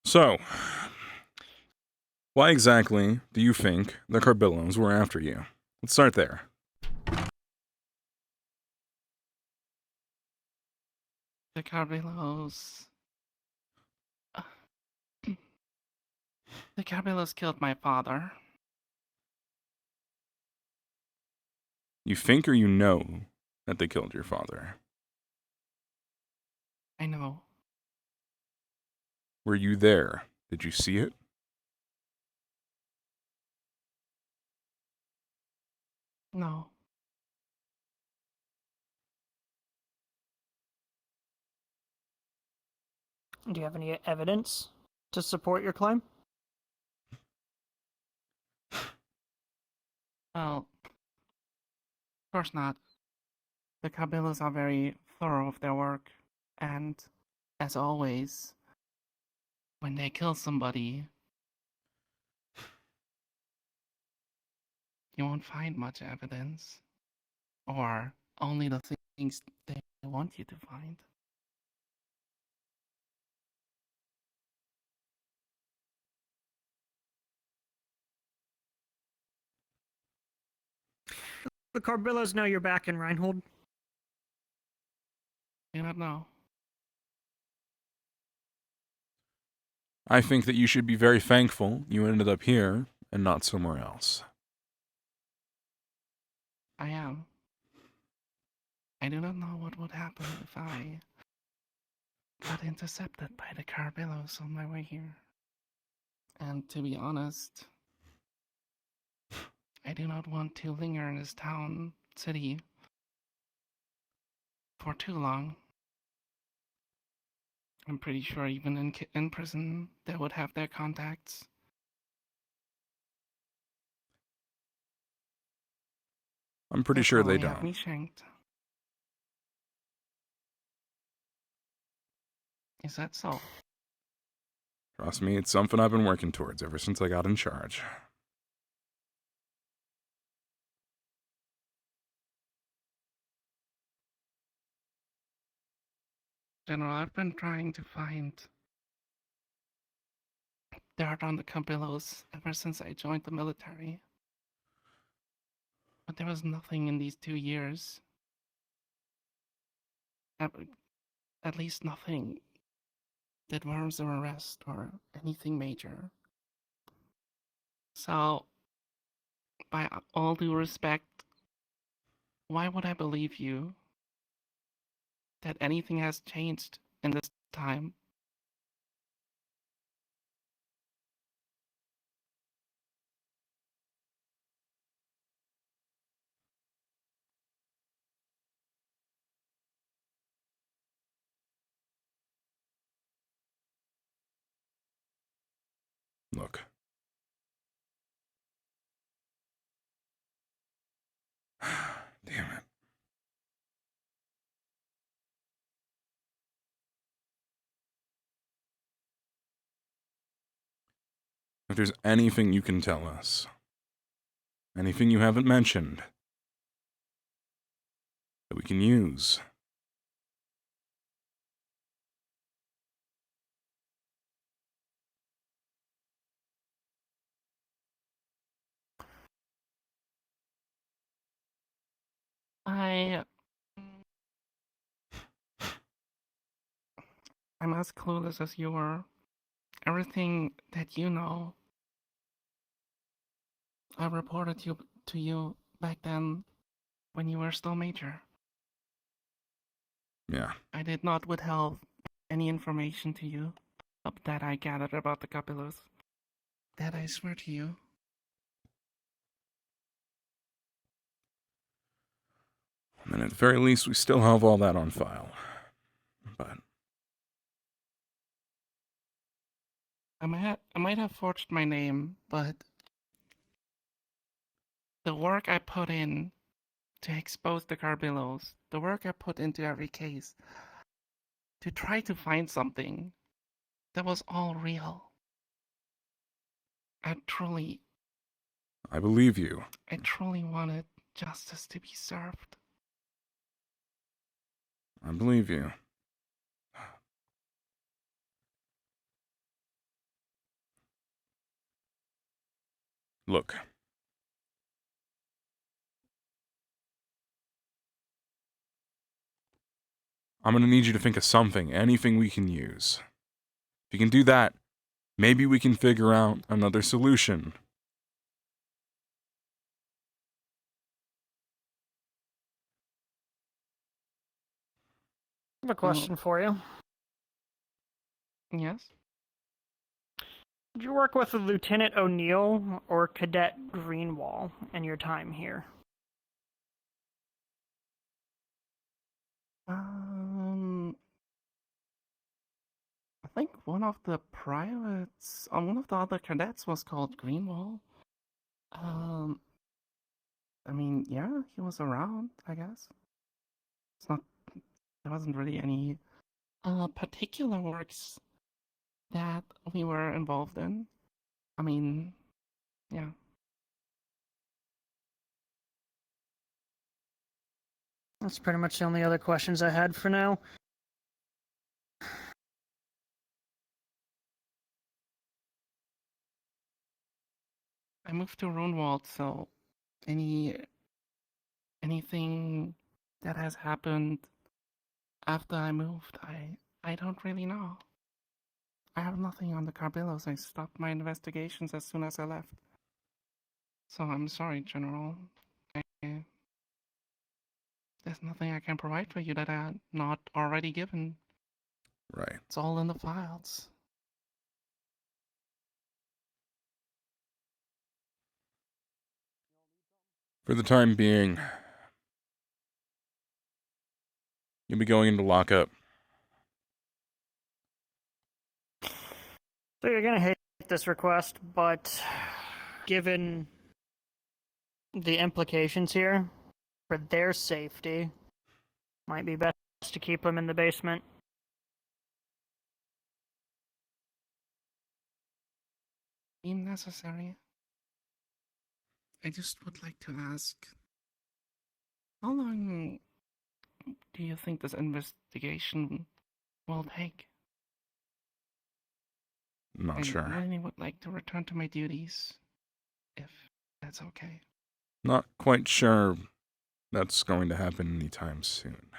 So, why exactly do you think the Carbillos were after you? Let's start there. The Carbillos. The Carbillos killed my father. You think or you know that they killed your father? I know. Were you there? Did you see it? No. Do you have any evidence to support your claim? Well, of course not. The Carbillos are very thorough with their work, and as always, when they kill somebody, you won't find much evidence, or only the things they want you to find. The Carbillos know you're back in Reinhold. I don't know. I think that you should be very thankful you ended up here and not somewhere else. I am. I do not know what would happen if I got intercepted by the Carbillos on my way here. And to be honest, I do not want to linger in this city, for too long. I'm pretty sure even in prison, they would have their contacts. I'm pretty sure they Have me don't. shanked. Is that so? Trust me, it's something I've been working towards ever since I got in charge. General, I've been trying to find dirt on the Campillos ever since I joined the military. But there was nothing in these 2 years. At least nothing that warrants an arrest or anything major. So, by all due respect, why would I believe you that anything has changed in this time? Look. Damn it. If there's anything you can tell us, anything you haven't mentioned, that we can use. I'm as clueless as you are. Everything that you know, I reported to you back then when you were still major. Yeah. I did not withhold any information to you that I gathered about the Capillos. That I swear to you. And at the very least, we still have all that on file. But I might have forged my name, but the work I put in to expose the Carbillos, the work I put into every case, to try to find something that was all real. I truly believe you. I truly wanted justice to be served. I believe you. Look. I'm gonna need you to think of something, anything we can use. If you can do that, maybe we can figure out another solution. I have a question for you. Yes? Did you work with Lieutenant O'Neill or Cadet Greenwall in your time here? I think one of the privates, one of the other cadets was called Greenwall. I mean, yeah, he was around, I guess. There wasn't really any particular works that we were involved in. I mean, yeah. That's pretty much the only other questions I had for now. I moved to Runewald, so anything that has happened after I moved, I don't really know. I have nothing on the Carbillos. I stopped my investigations as soon as I left. So I'm sorry, General. There's nothing I can provide for you that I'm not already given. Right. It's all in the files. For the time being, you'll be going into lockup. So you're gonna hate this request, but given the implications here, for their safety, might be best to keep them in the basement. Deemed necessary. I just would like to ask, how long do you think this investigation will take? Not sure. I really would like to return to my duties, if that's okay. Not quite sure that's going to happen anytime soon.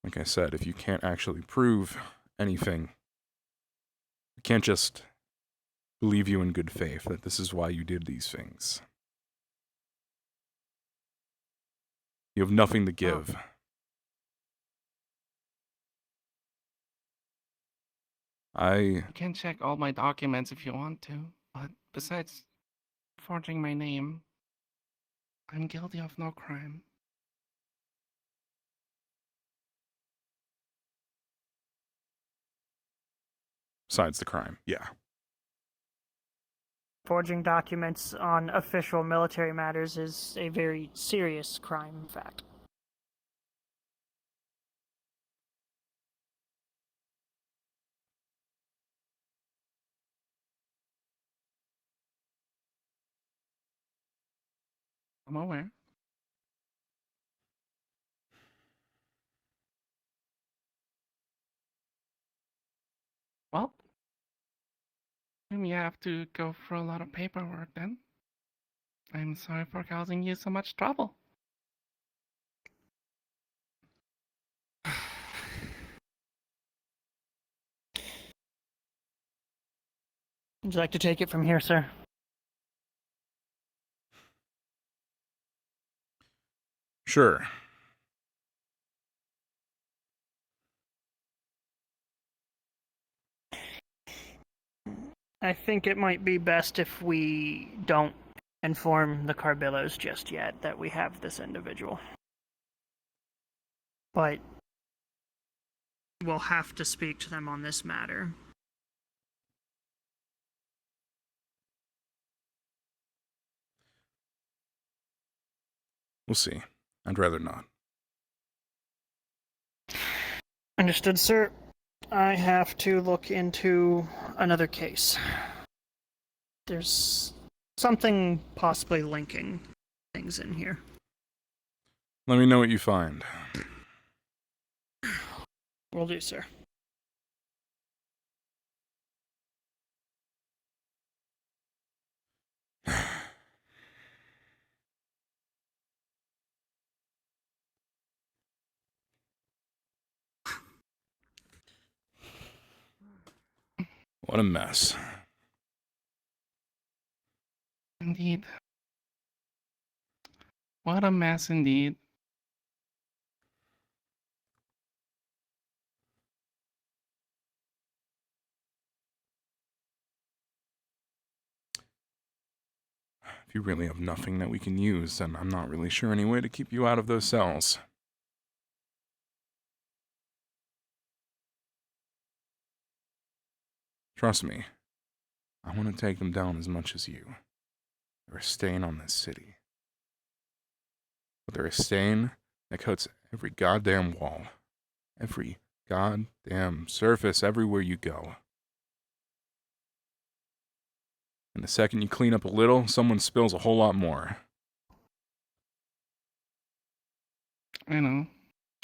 Like I said, if you can't actually prove anything, we can't just believe you in good faith that this is why you did these things. You have nothing to give. You can check all my documents if you want to, but besides forging my name, I'm guilty of no crime. Besides the crime, yeah. Forging documents on official military matters is a very serious crime, in fact. I'm aware. Well, you have to go through a lot of paperwork then. I'm sorry for causing you so much trouble. Would you like to take it from here, sir? Sure. I think it might be best if we don't inform the Carbillos just yet that we have this individual. But we'll have to speak to them on this matter. We'll see. I'd rather not. Understood, sir. I have to look into another case. There's something possibly linking things in here. Let me know what you find. Will do, sir. What a mess. Indeed. What a mess indeed. If you really have nothing that we can use, then I'm not really sure any way to keep you out of those cells. Trust me, I want to take them down as much as you. They're a stain on this city. But they're a stain that coats every goddamn wall. Every goddamn surface everywhere you go. And the second you clean up a little, someone spills a whole lot more. I know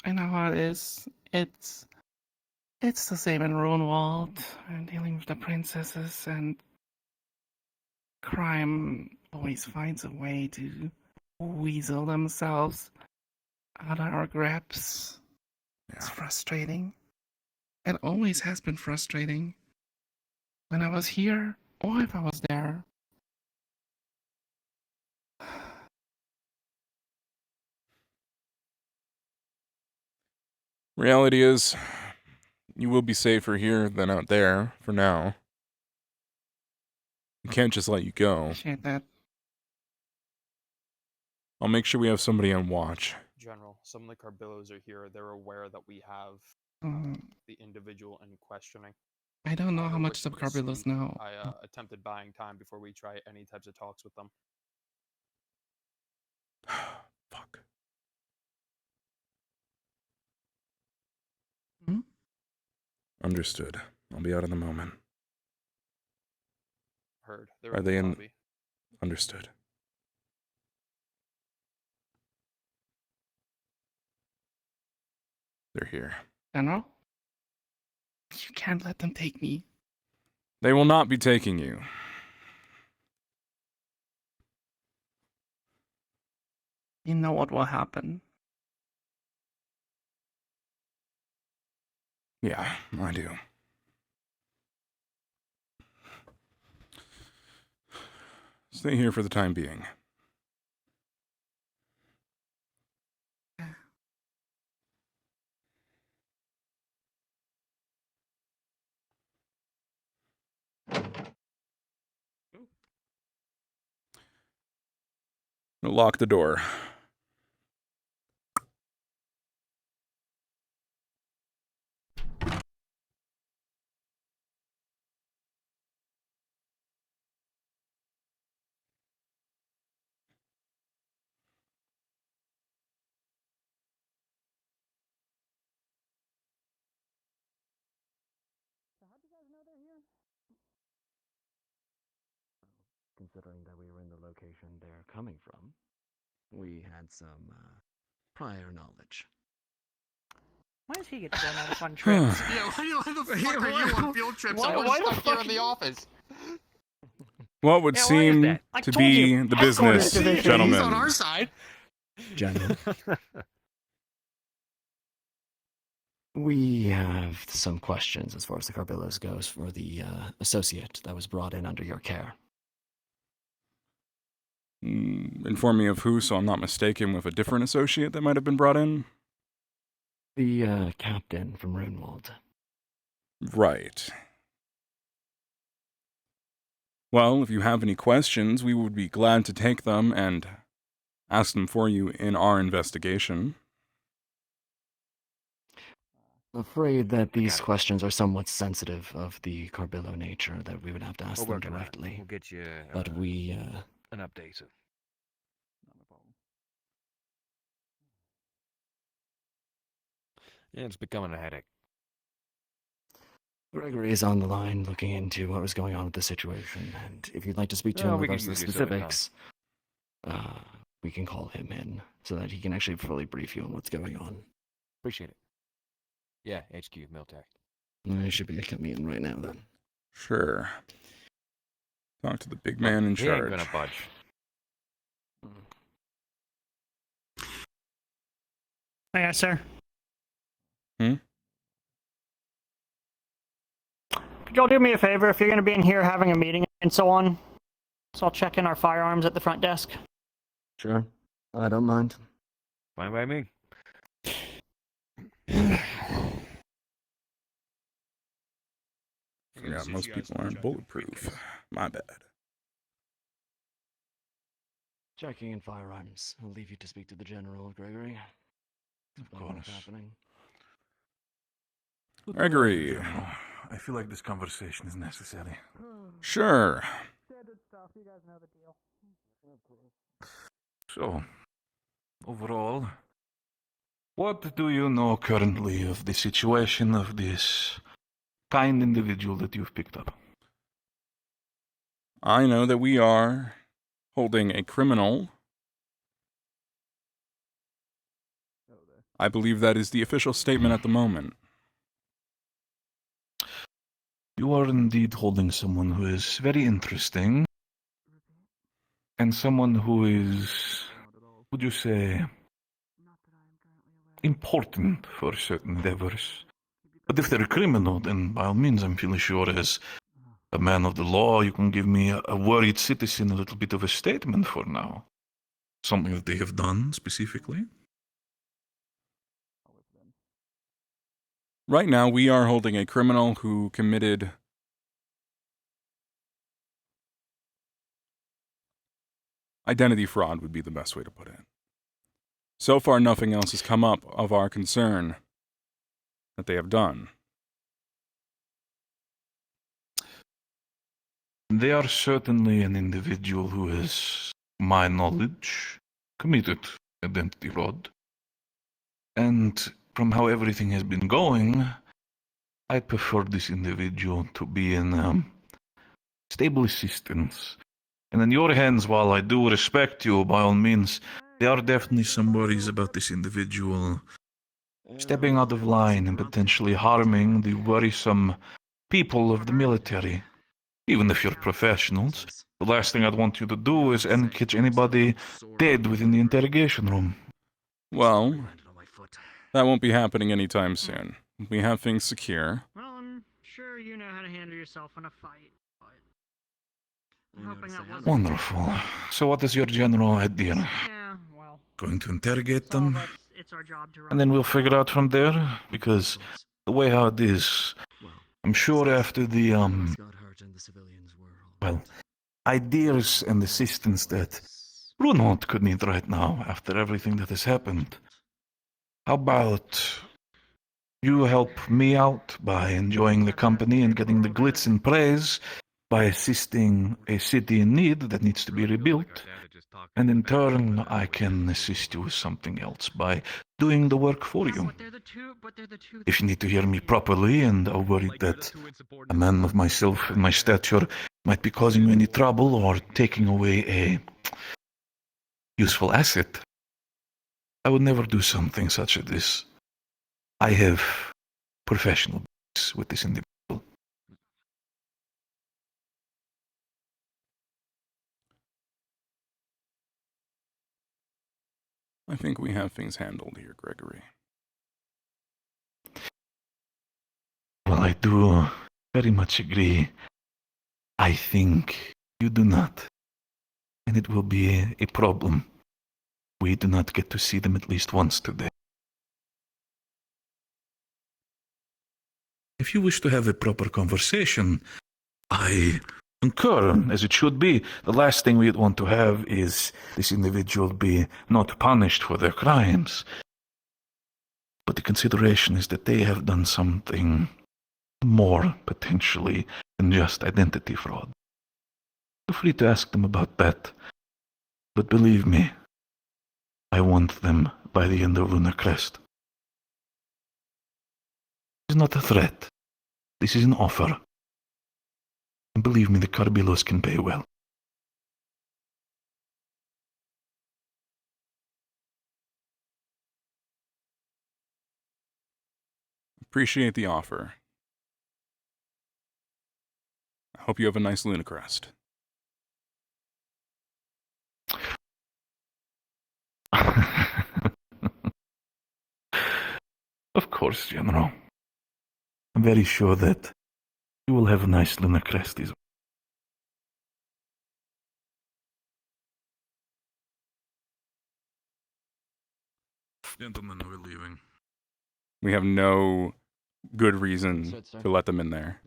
how it is. It's the same in Runewald. I'm dealing with the princesses, and crime always finds a way to weasel themselves out of our grips. Yeah. It's frustrating. It always has been frustrating. When I was here, or if I was there. Reality is, you will be safer here than out there, for now. We can't just let you go. Appreciate that. I'll make sure we have somebody on watch. General, some of the Carbillos are here. They're aware that we have the individual in questioning. I don't know how much the Carbillos know. I attempted buying time before we try any types of talks with them. Fuck. Hmm? Understood. I'll be out in a moment. Heard. They're Are in they the in? lobby. Understood. They're here. General? You can't let them take me. They will not be taking you. You know what will happen. Yeah, I do. Stay here for the time being. Lock the door. Considering that we were in the location they're coming from, we had some prior knowledge. Why does he get to go on all the fun trips? Yeah, why the fuck are you on field trips? Why- I'm why the stuck here fuck in the office. What would Yeah, why is seem that? I to told be you. the Escort business, division. gentlemen? He's on our side. General. We have some questions as far as the Carbillos goes for the associate that was brought in under your care. Inform me of who, so I'm not mistaken with a different associate that might have been brought in? The captain from Runewald. Right. Well, if you have any questions, we would be glad to take them and ask them for you in our investigation. Afraid that these questions are somewhat sensitive of the Carbillo nature, that we would have to ask them working on it. directly. We'll get you But we an update soon. Yeah, it's becoming a headache. Gregory is on the line looking into what was going on with the situation, and if you'd like to speak to him we about could the use your service, specifics, we can call him in so that he can actually fully brief you on what's going on. Appreciate it. Yeah, HQ, military. He should be coming in right now, then. Sure. Talk to the big man in He charge. ain't gonna budge. Yes, sir. Hmm? Could y'all do me a favor if you're going to be in here having a meeting and so on? So I'll check in our firearms at the front desk. Sure. I don't mind. Fine by me. Yeah, most people aren't bulletproof. My bad. Checking in firearms. I'll leave you to speak to the general, Gregory. Of course. Happening. Gregory. I feel like this conversation is necessary. Sure. So, overall, what do you know currently of the situation of this kind individual that you've picked up? I know that we are holding a criminal. I believe that is the official statement at the moment. You are indeed holding someone who is very interesting, and someone who is, would you say, important for certain endeavors. But if they're a criminal, then by all means, I'm feeling sure as a man of the law, you can give me a worried citizen a little bit of a statement for now. Something that they have done specifically. Right now, we are holding a criminal who committed identity fraud would be the best way to put it. So far, nothing else has come up of our concern that they have done. They are certainly an individual who has, my knowledge, committed identity fraud. And from how everything has been going, I prefer this individual to be in stable assistance. And in your hands, while I do respect you, by all means, there are definitely some worries about this individual stepping out of line and potentially harming the worrisome people of the military. Even if you're professionals, the last thing I'd want you to do is catch anybody dead within the interrogation room. Well, that won't be happening anytime soon. We have things secure. Well, I'm sure you know how to handle yourself in a fight, but I'm hoping that wasn't... Wonderful. So what is your general idea? Yeah, well... Going to interrogate them? It's our job to run. And then we'll figure out from there? Because the way how it is, I'm sure after the, well, ideas and assistance that Brunhilde could need right now after everything that has happened. How about you help me out by enjoying the company and getting the glitz and praise by assisting a city in need that needs to be rebuilt, and in turn I can assist you with something else by doing the work for you. If you need to hear me properly and are worried that a man of myself and my stature might be causing you any trouble or taking away a useful asset, I would never do something such as this. I have professional business with this individual. I think we have things handled here, Gregory. Well, I do very much agree. I think you do not. And it will be a problem. We do not get to see them at least once today. If you wish to have a proper conversation, I concur, as it should be. The last thing we'd want to have is this individual be not punished for their crimes. But the consideration is that they have done something more, potentially, than just identity fraud. Feel free to ask them about that. But believe me, I want them by the end of Lunar Crest. This is not a threat. This is an offer. And believe me, the Carbillos can pay well. Appreciate the offer. I hope you have a nice Luna Crest. Of course, General. I'm very sure that you will have a nice Luna Crest as well. Gentlemen, we're leaving. We have no good reason to let them in there.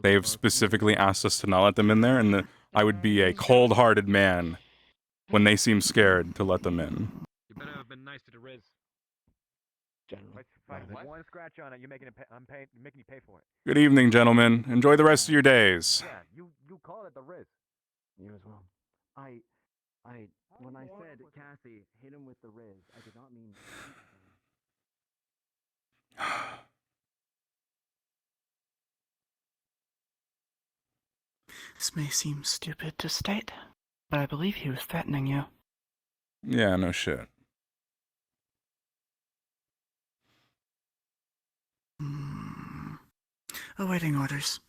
They've specifically asked us to not let them in there, and I would be a cold-hearted man when they seem scared to let them in. You better have been nice to the Riz. One scratch on it, you're making you're making me pay for it. Good evening, gentlemen. Enjoy the rest of your days. Yeah, you call it the Riz. You as well. When I said Cassie hit him with the Riz, I did not mean. This may seem stupid to state, but I believe he was threatening you. Yeah, no shit. Awaiting orders.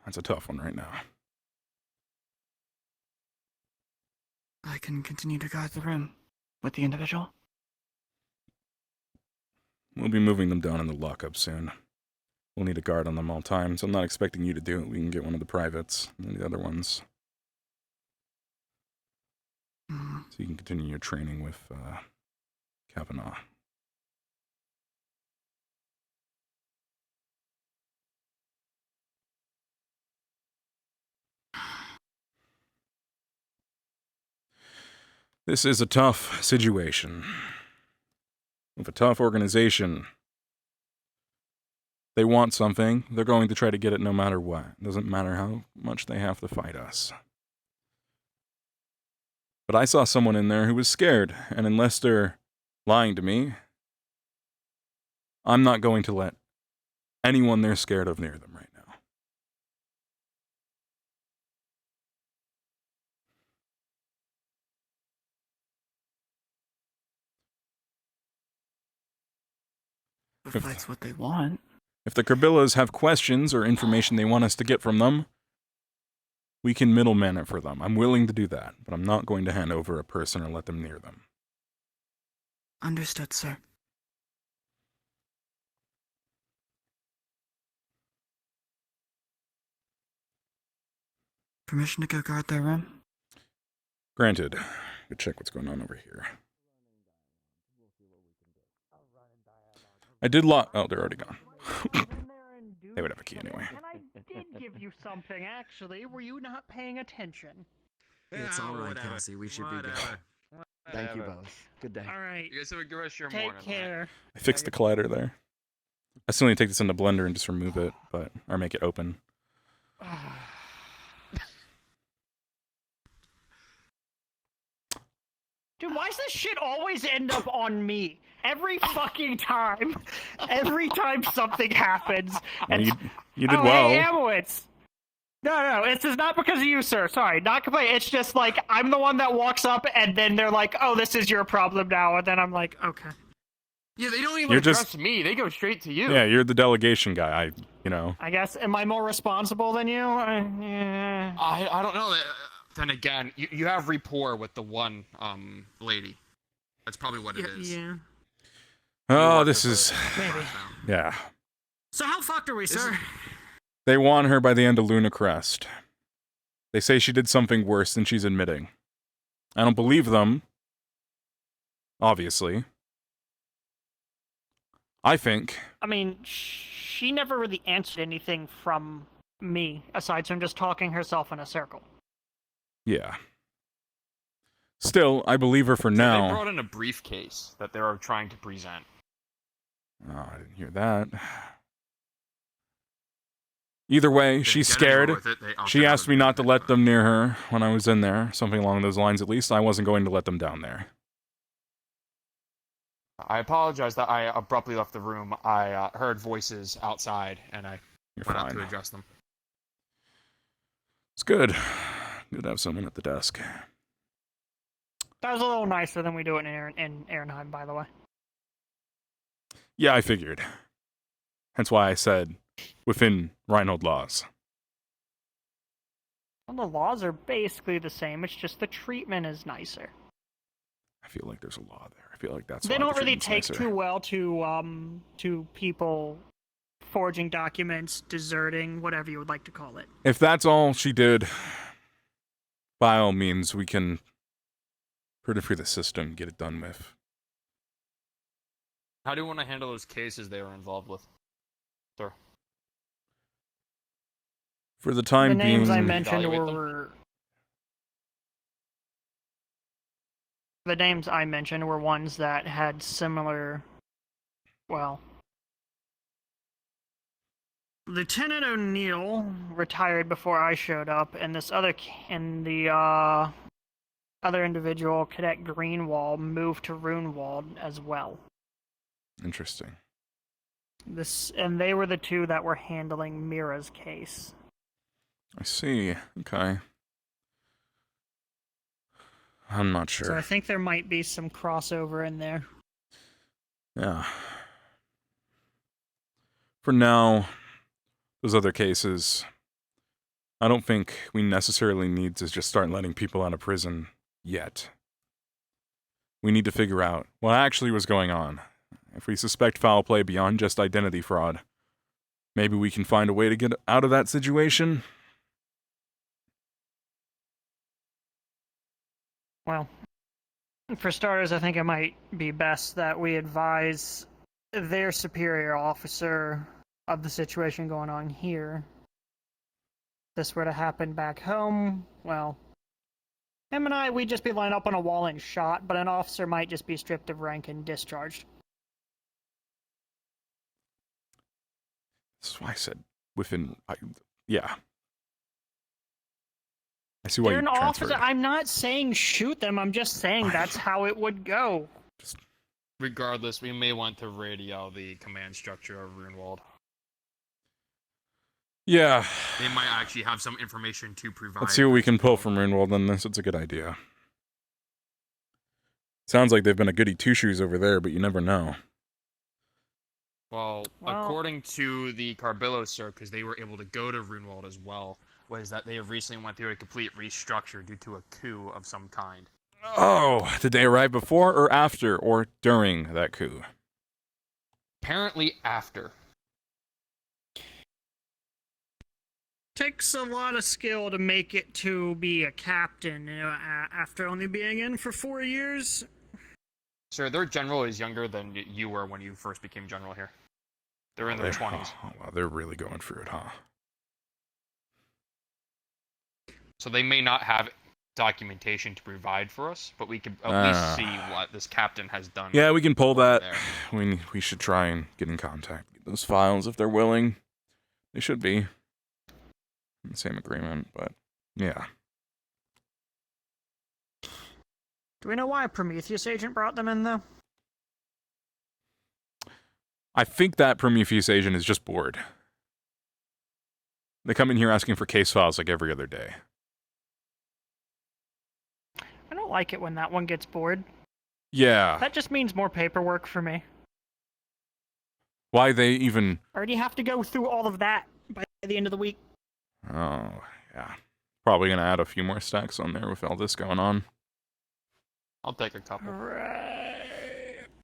That's a tough one right now. I can continue to guard the room with the individual. We'll be moving them down in the lockup soon. We'll need a guard on them all times. I'm not expecting you to do it. We can get one of the privates and the other ones. So you can continue your training with Kavanaugh. This is a tough situation. With a tough organization. They want something, they're going to try to get it no matter what. It doesn't matter how much they have to fight us. But I saw someone in there who was scared, and unless they're lying to me, I'm not going to let anyone they're scared of near them right now. If that's what they want. If the Carbillos have questions or information they want us to get from them, we can middleman it for them. I'm willing to do that, but I'm not going to hand over a person or let them near them. Understood, sir. Permission to go guard their room? Granted. Go check what's going on over here. I did lock... Oh, they're already gone. They would have a key anyway. And I did give you something, actually. Were you not paying attention? It's all right, Cassie. We should be good. Thank you both. Good day. All right. You guys have a good rest of your Take morning. care. I fixed the collider there. I still need to take this into Blender and just remove it, or make it open. Dude, why does this shit always end up on me? Every fucking time. Every time something happens. And you did oh, well. Hey, Amowitz. No, it's not because of you, sir. Sorry, not complaining. It's just like, I'm the one that walks up and then they're like, oh, this is your problem now. And then I'm like, okay. Yeah, they don't even You're address just- me. They go straight to you. Yeah, you're the delegation guy. I guess, am I more responsible than you? Yeah. I don't know. Then again, you have rapport with the one lady. That's probably what it is. Yeah. Oh, this is... Maybe. Yeah. So how fucked are we, sir? They want her by the end of Luna Crest. They say she did something worse than she's admitting. I don't believe them. Obviously. I think... I mean, she never really answered anything from me, aside from just talking herself in a circle. Yeah. Still, I believe her for now. They brought in a briefcase that they were trying to present. Oh, I didn't hear that. Either way, she's get anywhere scared. with it, they opted She out asked of me not to let them near her when I was in there, something along those lines at least. I wasn't going to let them down there. I apologize that I abruptly left the room. I heard voices outside, and I went out to address them. It's good. Good to have someone at the desk. That was a little nicer than we do it in Ehrenheim, by the way. Yeah, I figured. Hence why I said within Reinhold laws. Well, the laws are basically the same. It's just the treatment is nicer. I feel like there's a law there. I feel like that's They why don't the really treatment's take nicer. too well to people forging documents, deserting, whatever you would like to call it. If that's all she did, by all means, we can put it through the system, get it done with. How do you want to handle those cases they were involved with, sir? For the time The names being, I mentioned were the names I mentioned were ones that had similar, well, Lieutenant O'Neill retired before I showed up, and this other and the other individual, Cadet Greenwald, moved to Runewald as well. Interesting. And they were the two that were handling Mira's case. I see. Okay. I'm not sure. So I think there might be some crossover in there. Yeah. For now, those other cases, I don't think we necessarily need to just start letting people out of prison yet. We need to figure out what actually was going on. If we suspect foul play beyond just identity fraud, maybe we can find a way to get out of that situation. Well, for starters, I think it might be best that we advise their superior officer of the situation going on here. If this were to happen back home, well, him and I, we'd just be lined up on a wall and shot, but an officer might just be stripped of rank and discharged. That's why I said within, yeah. I see why They're you an transferred. officer. I'm not saying shoot them, I'm just saying that's how it would go. Regardless, we may want to radio the command structure of Runewald. Yeah. They might actually have some information to provide. Let's see what we can pull from Runewald on this. It's a good idea. Sounds like they've been a goody two-shoes over there, but you never know. Well, according to the Carbillo, sir, because they were able to go to Runewald as well, was that they have recently went through a complete restructure due to a coup of some kind. Oh, did they arrive before or after or during that coup? Apparently after. Takes a lot of skill to make it to be a captain, after only being in for 4 years. Sir, their general is younger than you were when you first became general here. They're in their 20s. Oh, wow, they're really going through it, huh? So they may not have documentation to provide for us, but we could at least see what this captain has done. Yeah, we can pull that. There. We should try and get in contact. Get those files if they're willing. They should be. In the same agreement, but yeah. Do we know why a Prometheus agent brought them in, though? I think that Prometheus agent is just bored. They come in here asking for case files like every other day. I don't like it when that one gets bored. Yeah. That just means more paperwork for me. Why they even... I already have to go through all of that by the end of the week. Oh, yeah. Probably gonna add a few more stacks on there with all this going on. I'll take a couple.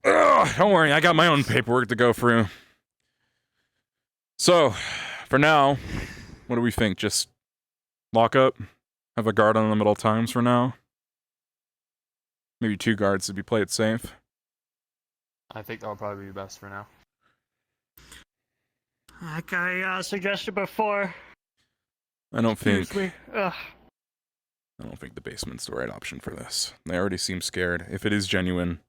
Ugh, don't worry, I got my own paperwork to go through. So, for now, what do we think? Just lock up? Have a guard on them at all times for now? Maybe 2 guards to play it safe? I think that'll probably be best for now. Like I suggested before. I don't think... Seriously, ugh. I don't think the basement's the right option for this. They already seem scared. If it is genuine...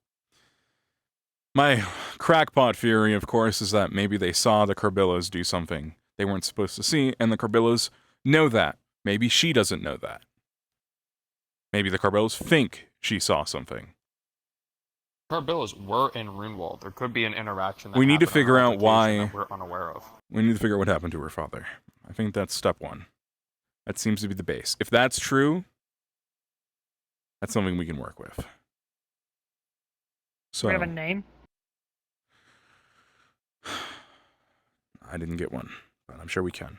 My crackpot theory, of course, is that maybe they saw the Carbillos do something they weren't supposed to see, and the Carbillos know that. Maybe she doesn't know that. Maybe the Carbillos think she saw something. Carbillos were in Runewald. There could be an interaction that We need to happened on figure her out location why. that we're unaware of. We need to figure out what happened to her father. I think that's step one. That seems to be the base. If that's true, that's something we can work with. So we have a name? I didn't get one, but I'm sure we can.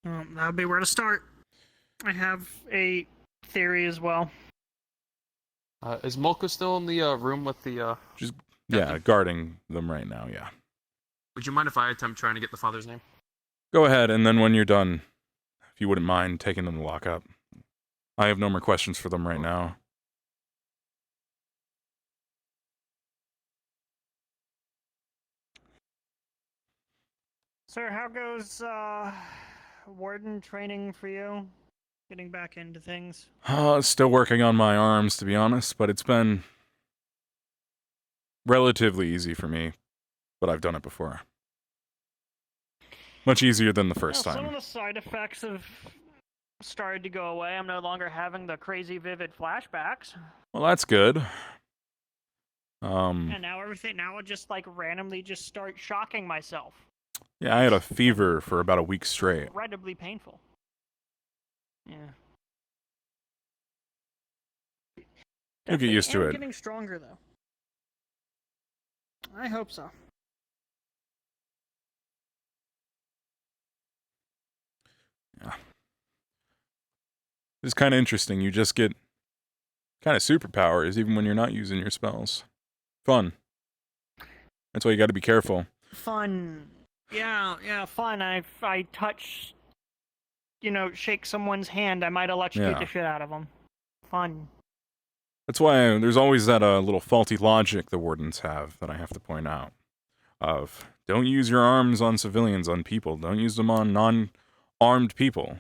That would be where to start. I have a theory as well. Is Molka still in the room with the... Yeah, guarding them right now, yeah. Would you mind if I attempt trying to get the father's name? Go ahead, and then when you're done, if you wouldn't mind taking them to lockup. I have no more questions for them right now. Sir, how goes warden training for you? Getting back into things? Still working on my arms, to be honest, but it's been relatively easy for me. But I've done it before. Much easier than the first Some time. of the side effects have started to go away. I'm no longer having the crazy vivid flashbacks. Well, that's good. And now now I just like randomly just start shocking myself. Yeah, I had a fever for about a week straight. Incredibly painful. Yeah. You'll get used to am it. Getting stronger though. I hope so. Yeah. It's kind of interesting. You just get kind of superpowers even when you're not using your spells. Fun. That's why you got to be careful. Fun. Yeah, fun. I touch, shake someone's hand, I might electrocute the shit out of them. Fun. That's why there's always that little faulty logic the wardens have that I have to point out. Of, don't use your arms on civilians, on people. Don't use them on non-armed people.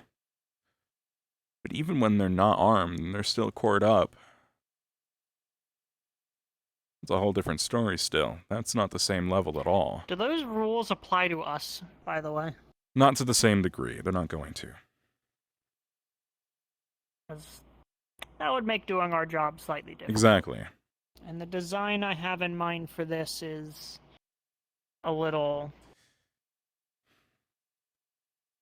But even when they're not armed, they're still cored up. It's a whole different story still. That's not the same level at all. Do those rules apply to us, by the way? Not to the same degree. They're not going to. 'Cause that would make doing our job slightly different. Exactly. And the design I have in mind for this is a little...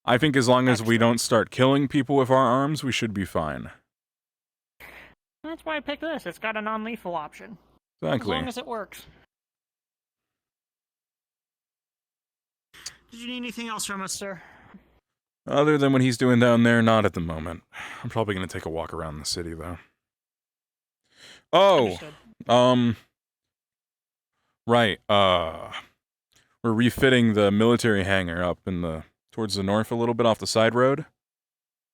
I think as long as we don't start killing people with our arms, we should be fine. That's why I picked this. It's got a non-lethal option. Exactly. As long as it works. Did you need anything else from us, sir? Other than what he's doing down there, not at the moment. I'm probably going to take a walk around the city, though. Oh! Understood. Right, we're refitting the military hangar up in towards the north a little bit off the side road,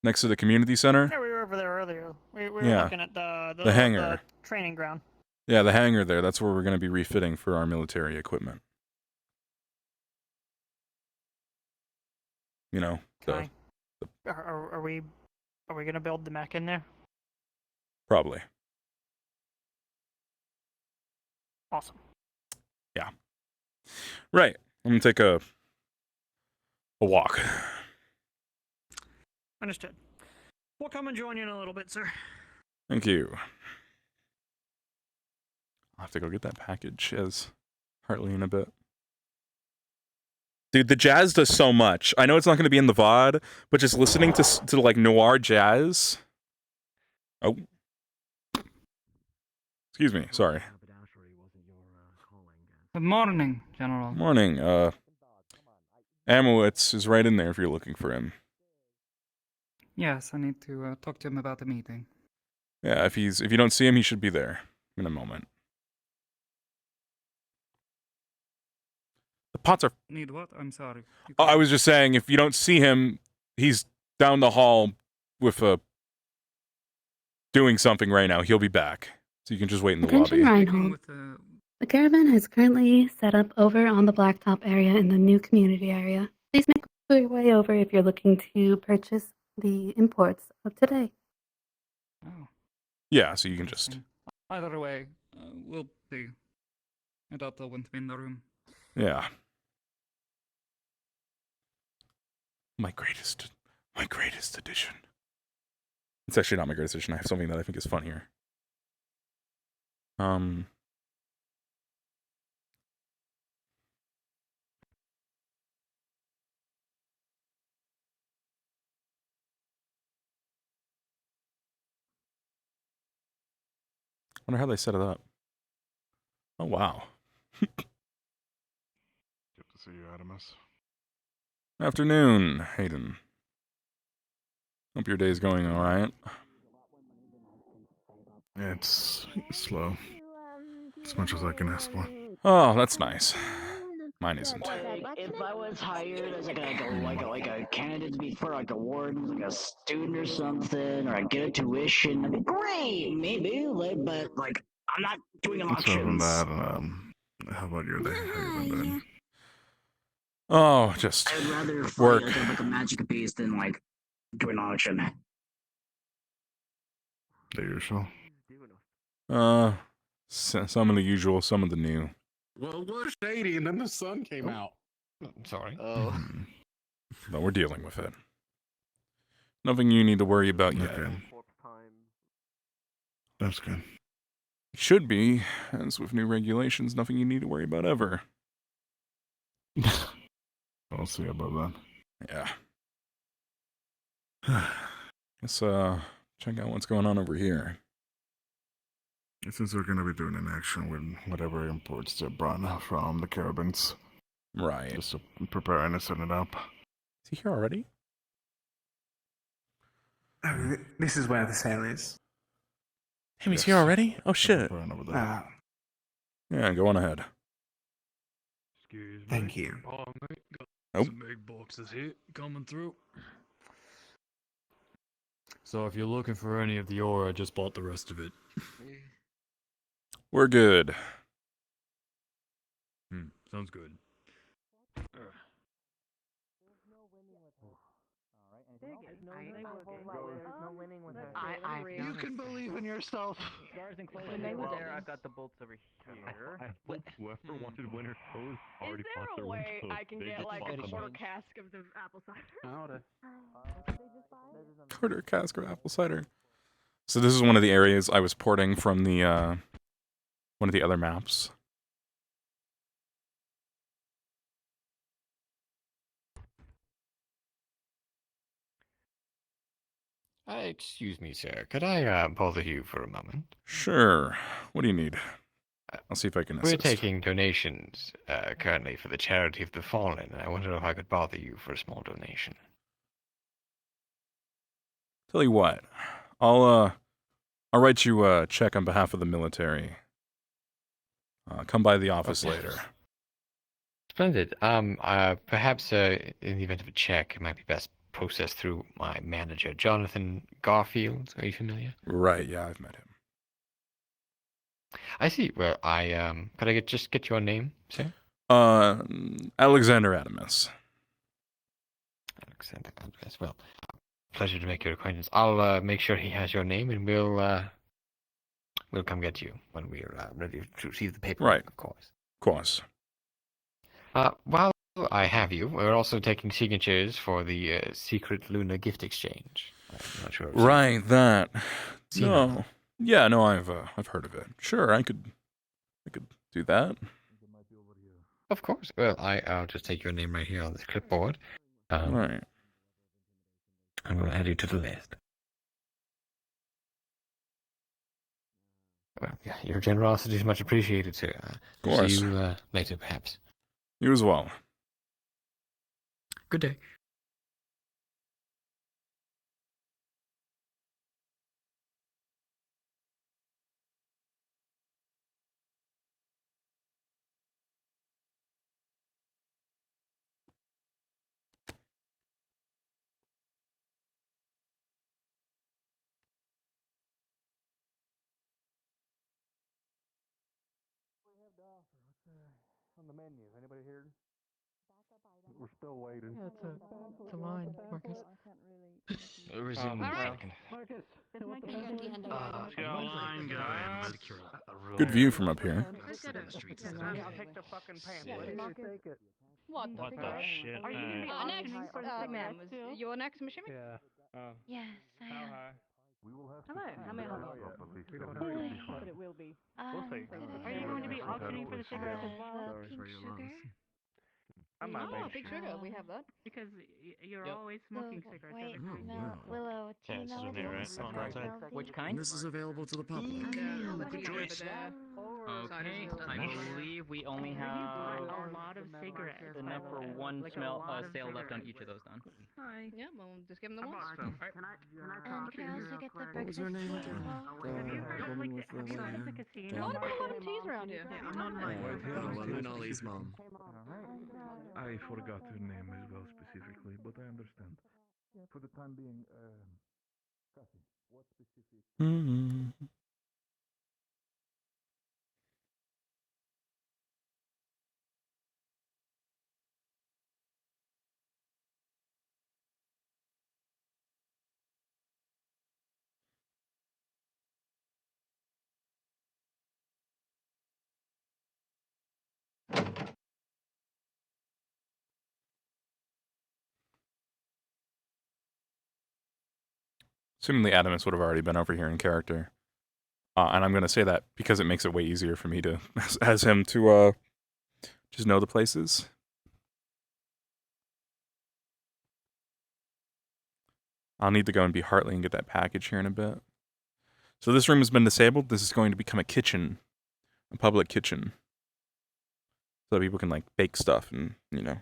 next to the community center. Yeah, we were over there earlier. We were Yeah. looking at The hangar. the training ground. Yeah, the hangar there, that's where we're going to be refitting for our military equipment. You know, Okay. Are we gonna build the mech in there? probably. Awesome. Yeah. Right. I'm going to take a walk. Understood. We'll come and join you in a little bit, sir. Thank you. I'll have to go get that package as Hartley in a bit. Dude, the jazz does so much. I know it's not going to be in the VOD, but just listening to like noir jazz. Oh. Excuse me, sorry. Good morning, General. Morning. Amowitz is right in there if you're looking for him. Yes, I need to talk to him about the meeting. Yeah, if you don't see him, he should be there in a moment. The pots are... Need what? I'm sorry. Oh, I was just saying, if you don't see him, he's down the hall with doing something right now. He'll be back. So you can just wait in the Attention, lobby. Reinhold. The caravan is currently set up over on the blacktop area in the new community area. Please make your way over if you're looking to purchase the imports of today. Oh. Yeah, so you can just... Either way, we'll see. I doubt they'll want me in the room. Yeah. My greatest addition. It's actually not my greatest addition. I have something that I think is funnier. Wonder how they set it up. Oh wow. Good to see you, Adamas. Afternoon, Hayden. Hope your day's going all right. It's slow. As much as I can ask for. Oh, that's nice. Mine isn't. If I was hired as like a candidate to be for like a warden, like a student or something, or I get a tuition, that'd be great, maybe. But like, I'm not doing Aside from elections. that, how about your day? How you been doing? Oh, just I'd rather fight work. like a magic beast than like do an auction. The usual. Some of the usual, some of the new. Well, we're shady, and then the sun came out. Sorry. Oh. But we're dealing with it. Nothing you need to worry about yet. Okay. That's good. It should be, as with new regulations, nothing you need to worry about ever. I'll see about Yeah. Let's check out what's going on over here. that. Since we're gonna be doing an action with whatever imports they're brought from the caravans. Right. Just preparing to set it up. Is he here already? This is where the sale is. Hey, he's here already? Oh shit. Ah, Yeah, go on ahead. Excuse me. Thank you. Oh, mate, got Nope. some big boxes here coming through. So if you're looking for any of the ore, I just bought the rest of it. We're good. Sounds good. You can believe in yourself. When they were there, I've got the bolts over here. Whoever wanted winter toes Is there a way I can get like a quarter cask of the apple cider? Quarter cask of apple cider. So this is one of the areas I was porting from the one of the other maps. Excuse me, sir. Could I bother you for a moment? Sure. What do you need? I'll see if I can We're assist. taking donations currently for the charity of the fallen, and I wonder if I could bother you for a small donation. Tell you what, I'll write you a check on behalf of the military. Come by the office later. Splendid. Perhaps in the event of a check, it might be best processed through my manager, Jonathan Garfield. Are you familiar? Right. Yeah, I've met him. I see. Well, could I just get your name, sir? Alexander Adamas. Alexander Adamas. Well, pleasure to make your acquaintance. I'll make sure he has your name, and we'll come get you when we're ready to receive the paperwork. Right. Of course. Of course. While I have you, we're also taking signatures for the secret lunar gift exchange. I'm not sure. Right. That. Seen No. that? Yeah. No. I've heard of it. Sure. I could do that. Of course. Well, I'll just take your name right here on this clipboard. Right. And we'll add you to the list. Well, yeah, your generosity is much appreciated, sir. Of course. See you later, perhaps. You as well. Good day. On the menu, anybody here? We're still waiting. Yeah, it's a line, Marcus. Resume in a second. Marcus, Good view from up here. I'll take the fucking pamphlet. Take it. What the shit? Are you gonna be next, next, ma'am? You're next, Mr. Shimmy? Yeah. Oh. Yes, I am. We will have Hello, how may I help you? But it will be. Are you going to be auctioning for the cigarettes as well? Pink sugar? I'm not Oh, pink sugar, we have that. Because you're Yep. always smoking cigarettes. Wait, every no, time. Willow, do you know what Which kind? This is available to the public. Choice. Okay, I believe we only have a lot of cigarettes. enough for one sale left on each of those done. Hi. Yeah, well, just give them the ones. Can I Can I also get the What was her name again? woman with the A lot of people having teas around here. Ollie's mom. I forgot her name as well specifically, but I understand. For the time being, Cassie, what specific... Assuming the Adamas would have already been over here in character. And I'm going to say that because it makes it way easier for me to, as him, to just know the places. I'll need to go and be Hartley and get that package here in a bit. So this room has been disabled. This is going to become a kitchen. A public kitchen. So that people can, like, bake stuff and, you know.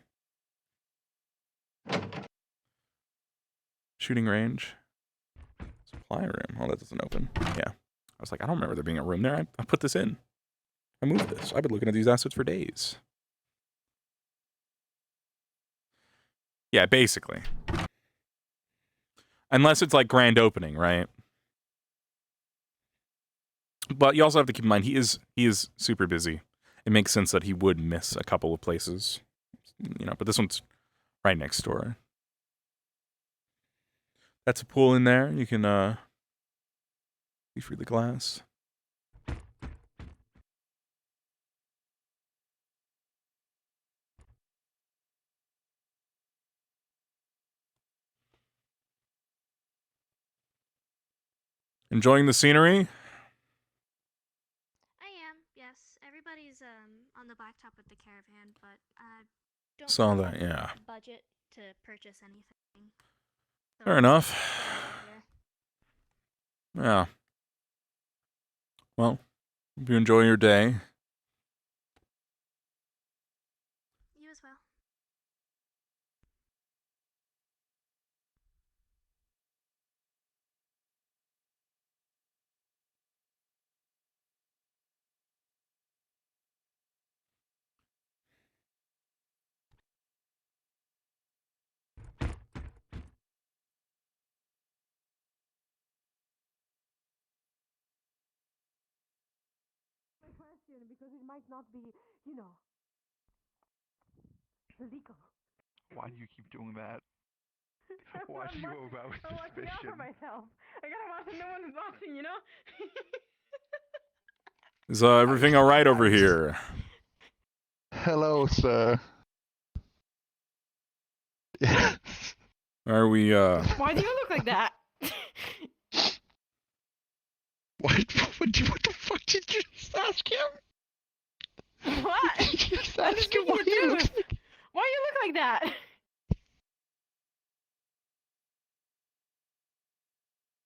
Shooting range. Supply room. Oh, that doesn't open. Yeah. I was like, I don't remember there being a room there. I put this in. I moved this. I've been looking at these assets for days. Yeah, basically. Unless it's like grand opening, right? But you also have to keep in mind, he is super busy. It makes sense that he would miss a couple of places. You know, but this one's right next door. That's a pool in there. You can be free the glass. Enjoying the scenery? I am, yes. Everybody's on the blacktop with the caravan, but don't Saw have that, a yeah. budget to purchase anything. So Fair enough. Yeah. Well, hope you enjoy your day. You as well. Because it might not be, you know, legal. Why do you keep doing that? Why do you about I'm watching out for myself. I gotta watch and no one's watching, you know? Is everything all right over here? Hello, sir. Are we, Why do you look like that? What the fuck did you just ask him? What? Just ask him why you look Why you look like that?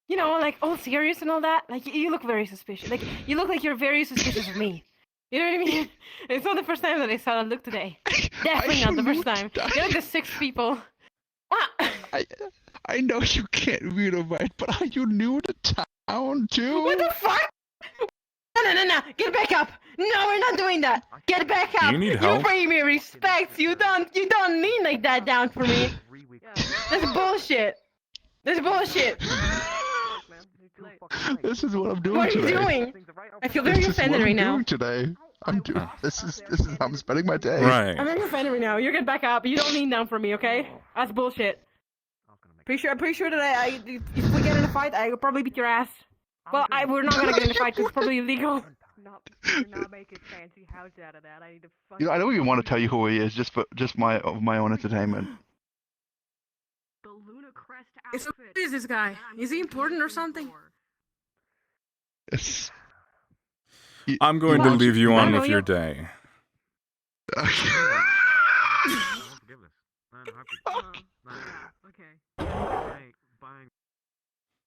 You know, like all serious and all that. Like you look very suspicious. Like you look like you're very suspicious of me. You know what I mean? It's not the first time that I saw that look today. Definitely not the first time. You're like the sixth people. What? I know you can't read or write, but are you new to town too? What the fuck? No. Get back up. No, we're not doing that. Get back up. You need help? You pay me respect. You don't lean like that down for me. That's bullshit. That's bullshit. This is what I'm doing What are you today. doing? I feel very offended right now. Today. I'm doing this is how I'm spending my day. Right. I'm very offended right now. You get back up. You don't lean down for me, okay? That's bullshit. I'm pretty sure that if we get in a fight, I will probably beat your ass. Well, we're not gonna get in a fight because it's probably illegal. You're not making fancy house out of that. I need to fucking. You know, I don't even want to tell you who he is, just for my own entertainment. The Luna Crest So who is this guy? Is he important or something? It's. I'm going to leave you on with your day.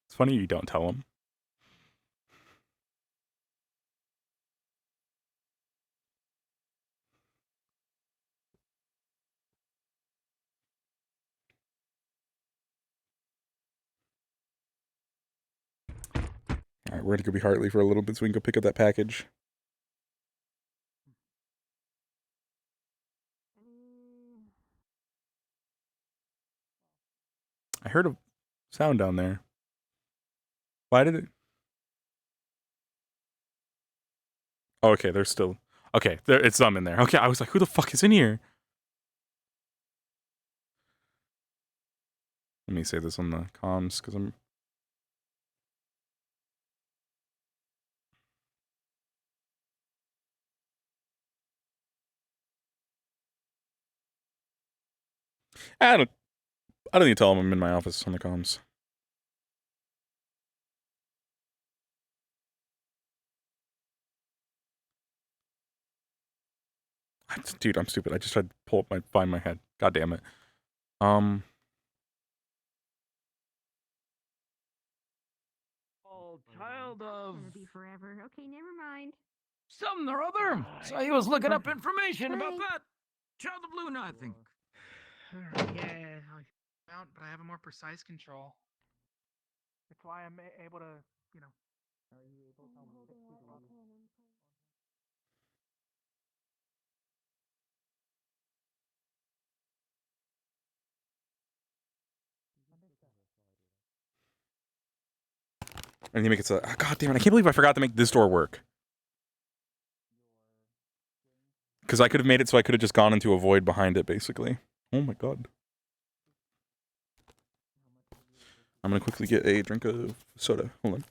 It's funny you don't tell him. All right, we're gonna go be Hartley for a little bit so we can go pick up that package. I heard a sound down there. Why did it? Oh, okay, there's still. Okay, it's some in there. Okay, I was like, who the fuck is in here? Let me say this on the comms because I'm. I don't need to tell him I'm in my office on the comms. Dude, I'm stupid. I just tried to find my head. God damn it. Child of Gonna be forever. Okay, never mind. something or other. So he was looking up information about that. Child of Luna, I think. Yeah, I found, but I have a more precise control. That's why I'm able to, you know. Are you able to tell me? I need to make it so. Oh, God damn it! I can't believe I forgot to make this door work. Because I could have made it so I could have just gone into a void behind it, basically. Oh my god. I'm gonna quickly get a drink of soda. Hold on.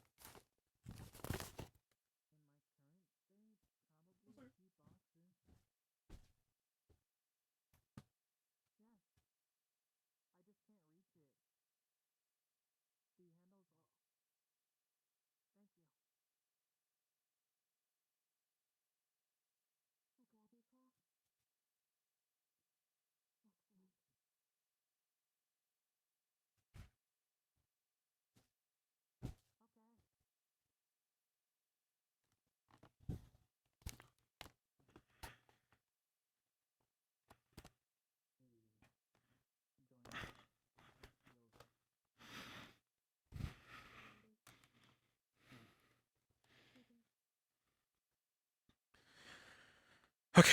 Okay.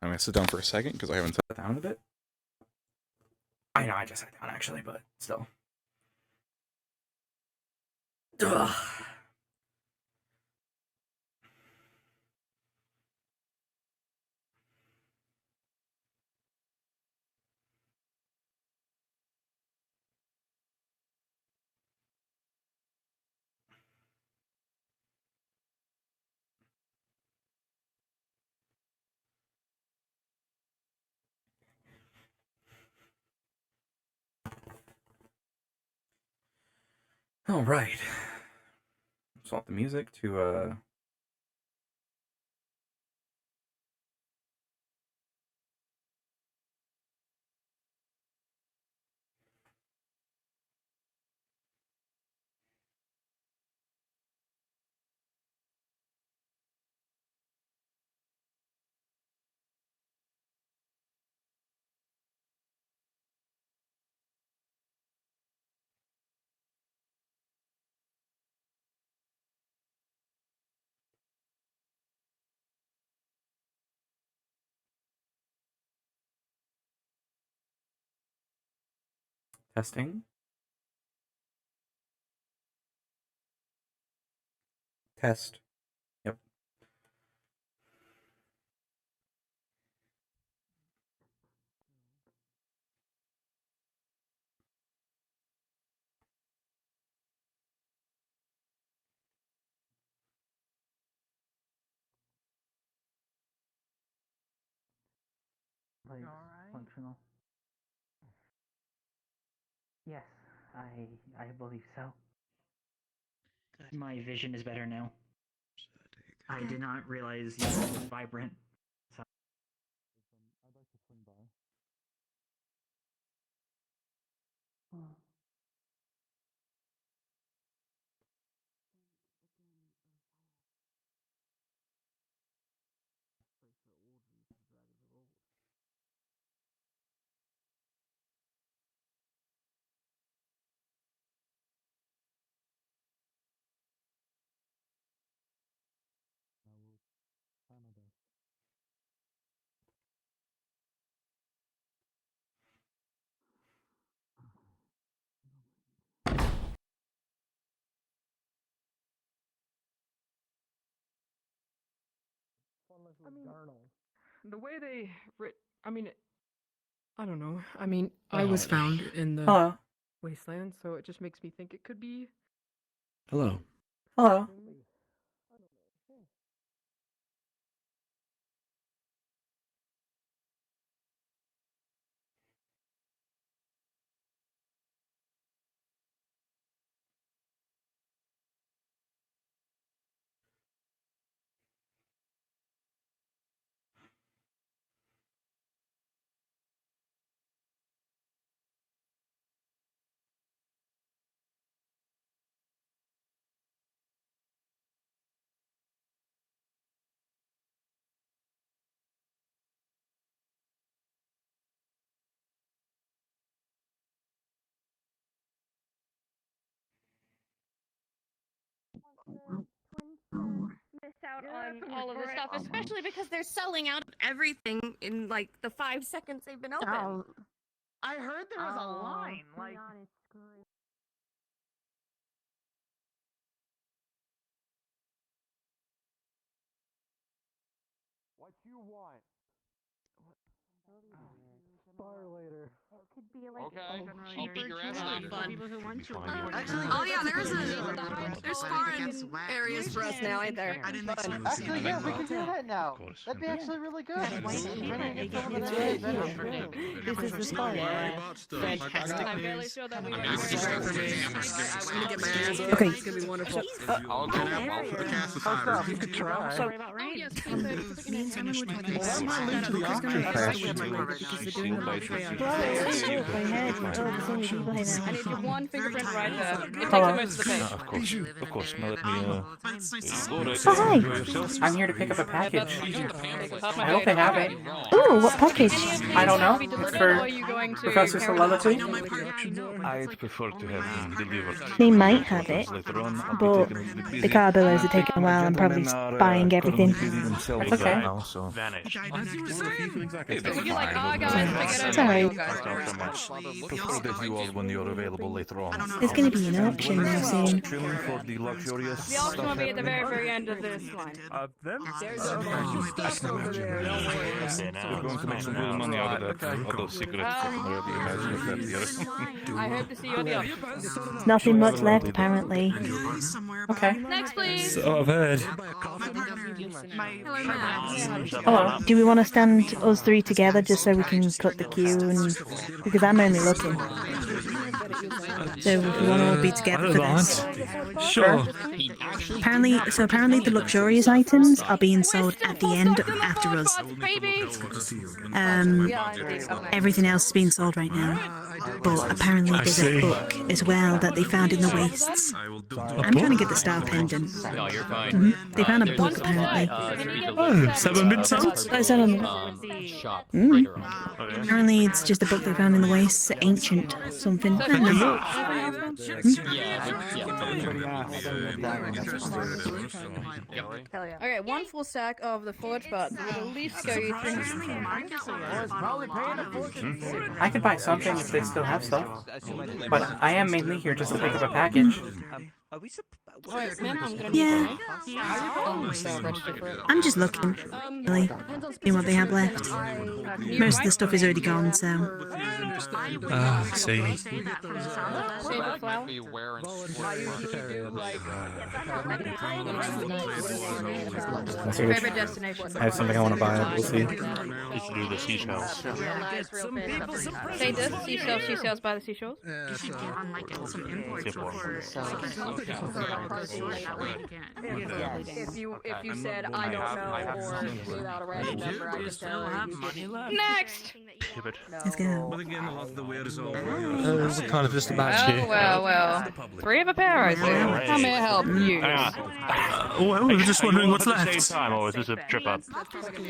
I'm gonna sit down for a second because I haven't sat down a bit. I know I just sat down actually, but still. Ugh. All right. Swap the music to testing. Test. Yep. eyes functional? Yes, I believe so. My vision is better now. I did not realize you was vibrant. So. I'd like to swing by. I mean, the way they I mean, I don't know. I mean, I was found in the Hello. wasteland, so it just makes me think it could be. Hello. Hello. Miss out on all of this stuff, especially because they're selling out everything in like the 5 seconds they've been open. I heard there was a line. Like. What you want? Spar later. It could be like Okay, I'll beat your ass later. people who want to. Oh yeah, there's foreign areas for us now, ain't there? Actually, yeah, we can do that now. That'd be actually really good. This is the spot. Fantastic. I'm fairly sure that we were I'm gonna get my ass. Okay. It's gonna be wonderful. I'll go for the cast of fire. You could try. So, me and Simon were talking Well, I'm not linked to the Octave And if you have one fingerprint right there, it takes Hello. up most of the page. Of course. Now let me. Oh, hi. I'm here to pick up a package. I I hope they have it. Ooh, what package? I don't know. It's for Professor Soliloquy. I'd prefer to have them delivered. They might have it, Later on, I'll but be taking a bit the car bills are taking a while. I'm probably buying everything. That's okay. Now, so. Vanish. You're like, oh guys, I get Sorry. it. Prefer that you all when you're available later on. There's going to be an auction now soon. Chilling for the luxurious The auction will stuff be at the happening. very end of this line. There's You're going to make some real money out of that, all those cigarettes. I can already imagine if that's the I hope to see you at the auction. There's nothing much left, apparently. Okay. Next, please. So I've heard. Hello, Matt. Hello. Do we want to stand us three together just so we can cut the queue? And because I'm only looking. So if we want to all be together for this. Sure. Apparently the luxurious items are being sold at the end after us. Everything else is being sold right now. But apparently there's a book as well that they found in the wastes. I'm trying to get the star pendant. No, you're fine. They found a book apparently. Oh, 7 been sold? Oh, is that on? Shop. Apparently it's just a book they found in the wastes, ancient something. I don't know. Okay, one full stack of the forge parts will at least go you through. I could buy something if they still have stuff. But I am mainly here just to pick up a package. Alright, ma'am, I'm gonna Yeah. need to register for it. I'm just looking, really, seeing what they have left. Most of the stuff is already gone, so. Ah, I see. Let's see which- Favorite destination? I have something I want to buy. We'll see. We should do the seashells. Say this, seashells by the seashores. If you said I don't know or without a random number, I can tell you. Next! Let's go. But again, a lot of the wares are over. Kind of just a match here. Well. Three of a pair, I see. How may I help you? Well, we were just wondering what's left. Or is this a trip up?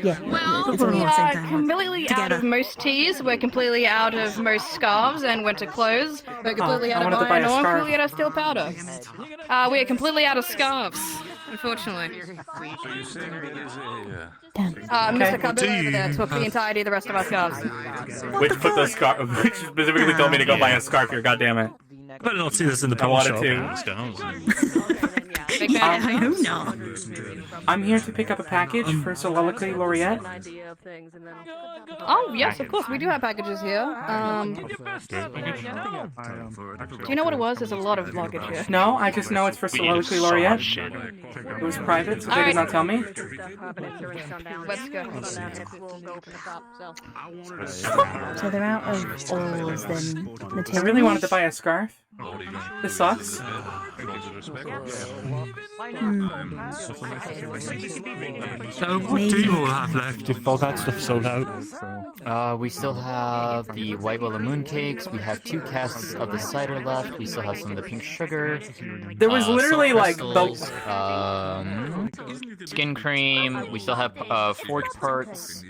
Yeah. Well, It's all we at the same are time. completely out of most teas, we're completely out of most scarves and winter clothes, we're completely I out of wanted to buy iron a ore, scarf. completely out of steel powder. We are completely out of scarves, unfortunately. So you're saying there is a... Mr. Cupboard over there took the entirety of the rest of our scarves. Which put the scarf? Which specifically told me to go buy a scarf here. God damn it! Better not see this in the I pawn wanted shop. to. Big man. I hope not. I'm here to pick up a package for Soliloquy Laureate. Oh, yes, of course, we do have packages here. Do you know what it was? There's a lot of luggage here. No, I just know it's for Soliloquy Laureate. It was private, so they did not tell me. Let's go. So they're out of oils then materials. I really wanted to buy a scarf. This sucks. So what do you all have left if all that stuff's sold out? We still have the White Willow Mooncakes. We have 2 casks of the cider left. We still have some of the pink sugar. There was literally some like crystals, skin cream. We still have forge parts.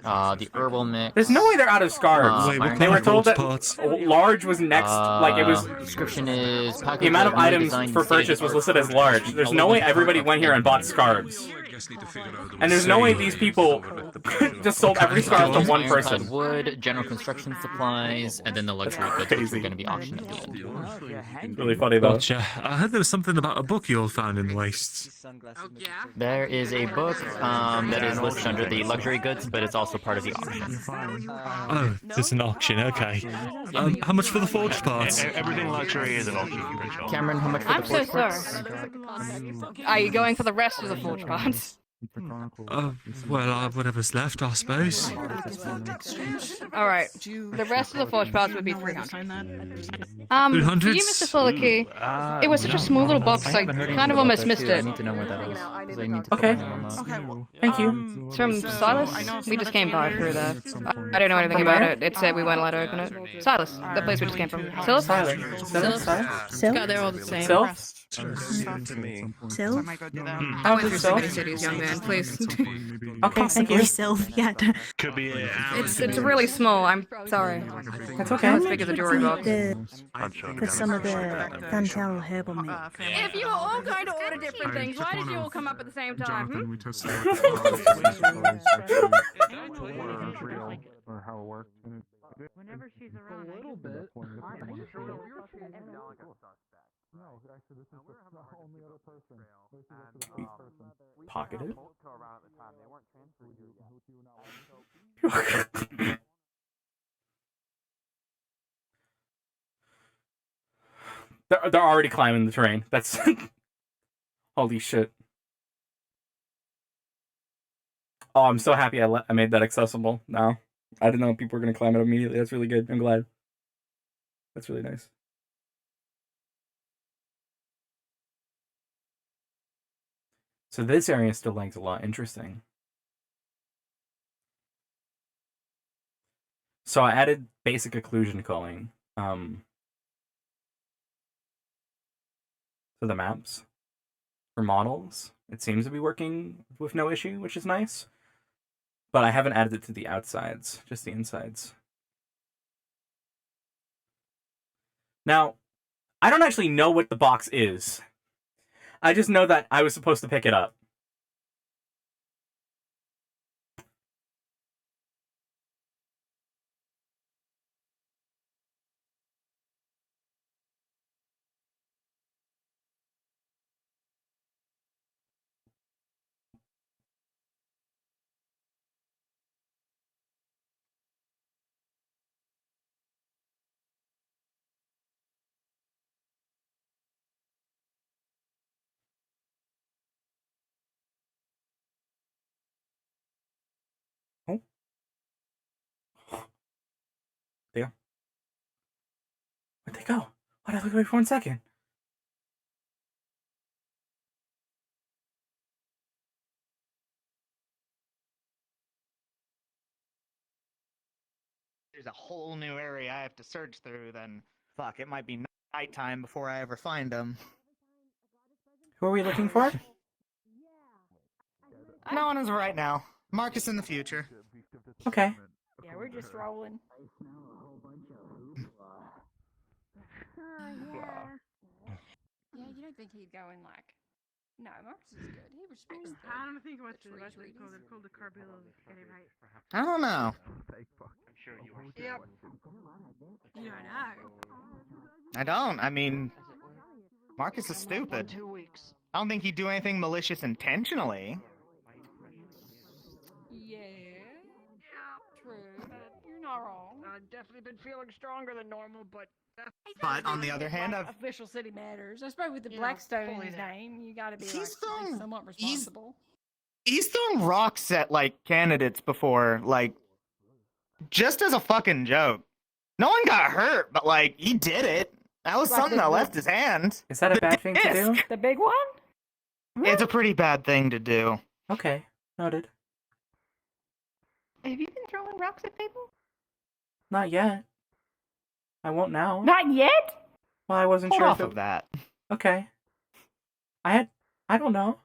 The herbal mix. There's no way they're out of scarves. They were told that large was next. Like it was. Description is The amount of items for purchase was listed as large. There's no way everybody went here and bought scarves. And there's no way these people just sold every scarf to one person. Wood, general construction supplies, and then the luxury goods which are going to be auctioned at the end. Really funny though. Gotcha. I heard there was something about a book you all found in the wastes. There is a book that is listed under the luxury goods, but it's also part of the auction. Oh, it's an auction, okay. How much for the forged parts? Everything luxury is an auction. Cameron, how much for I'm the so forged parts? sorry. Are you going for the rest of the forge parts? Well, whatever's left, I suppose. Alright, the rest of the forge parts would be 300. For you, 300? Mr. Soliloquy, it was such a small little box, I kind of almost missed it. I need to know where that is. 'cause I need to Okay. put them on that. Thank you. It's from Silas? We just came by through there. I don't know anything about it. It said we weren't allowed to open it. Silas, the place we just came from. Silas? Silas? Sil? God, they're all the same. Sil? Sil? I went through so many cities, young man, please. Okay, thank Possibly you. Sil, yeah. Could be it. It's really small, I'm sorry. That's okay. How as big as a jewelry box. For some of the Fantel herbal mix. If you were all going to order different things, why did you all come up at the same time? Jonathan, we tested or how it works. Whenever she's around, A little bit. No, actually, this is the only other person. This is the first person. Pocketed. They're already climbing the train. That's holy shit. Oh, I'm so happy I made that accessible now. I didn't know people were gonna climb it immediately. That's really good. I'm glad. That's really nice. So this area still lags a lot. Interesting. So I added basic occlusion culling to the maps for models. It seems to be working with no issue, which is nice. But I haven't added it to the outsides, just the insides. Now, I don't actually know what the box is. I just know that I was supposed to pick it up. Where'd they go? Why'd I look away for 1 second? There's a whole new area I have to search through, then fuck, it might be nighttime before I ever find them. Who are we looking for? No one is right now. Marcus in the future. Okay. Yeah, we're just rolling. Yeah, you don't think he'd go in like. No, Marcus is good. He respects the. I don't think what the to trees what they call readings. it called the Carbillo escape, right? I don't know. I'm sure you are. Yep. You don't know. I don't. I mean, Marcus is stupid. I don't think he'd do anything malicious intentionally. Yeah. True. You're not wrong. I've definitely been feeling stronger than normal, but. But on the other hand, I've official city matters. I suppose with the You know, Blackstone in fully his there. name, you got to be He's like at least thrown- somewhat responsible. He's thrown rocks at like candidates before, like just as a fucking joke. No one got hurt, but like he did it. That was Like something the- that left his hand. Is that a bad thing to do? The big one? It's a pretty bad thing to do. Okay, noted. Have you been throwing rocks at people? Not yet. I won't now. Not yet? Well, I wasn't Hold sure off if it... of that. Okay. I don't know.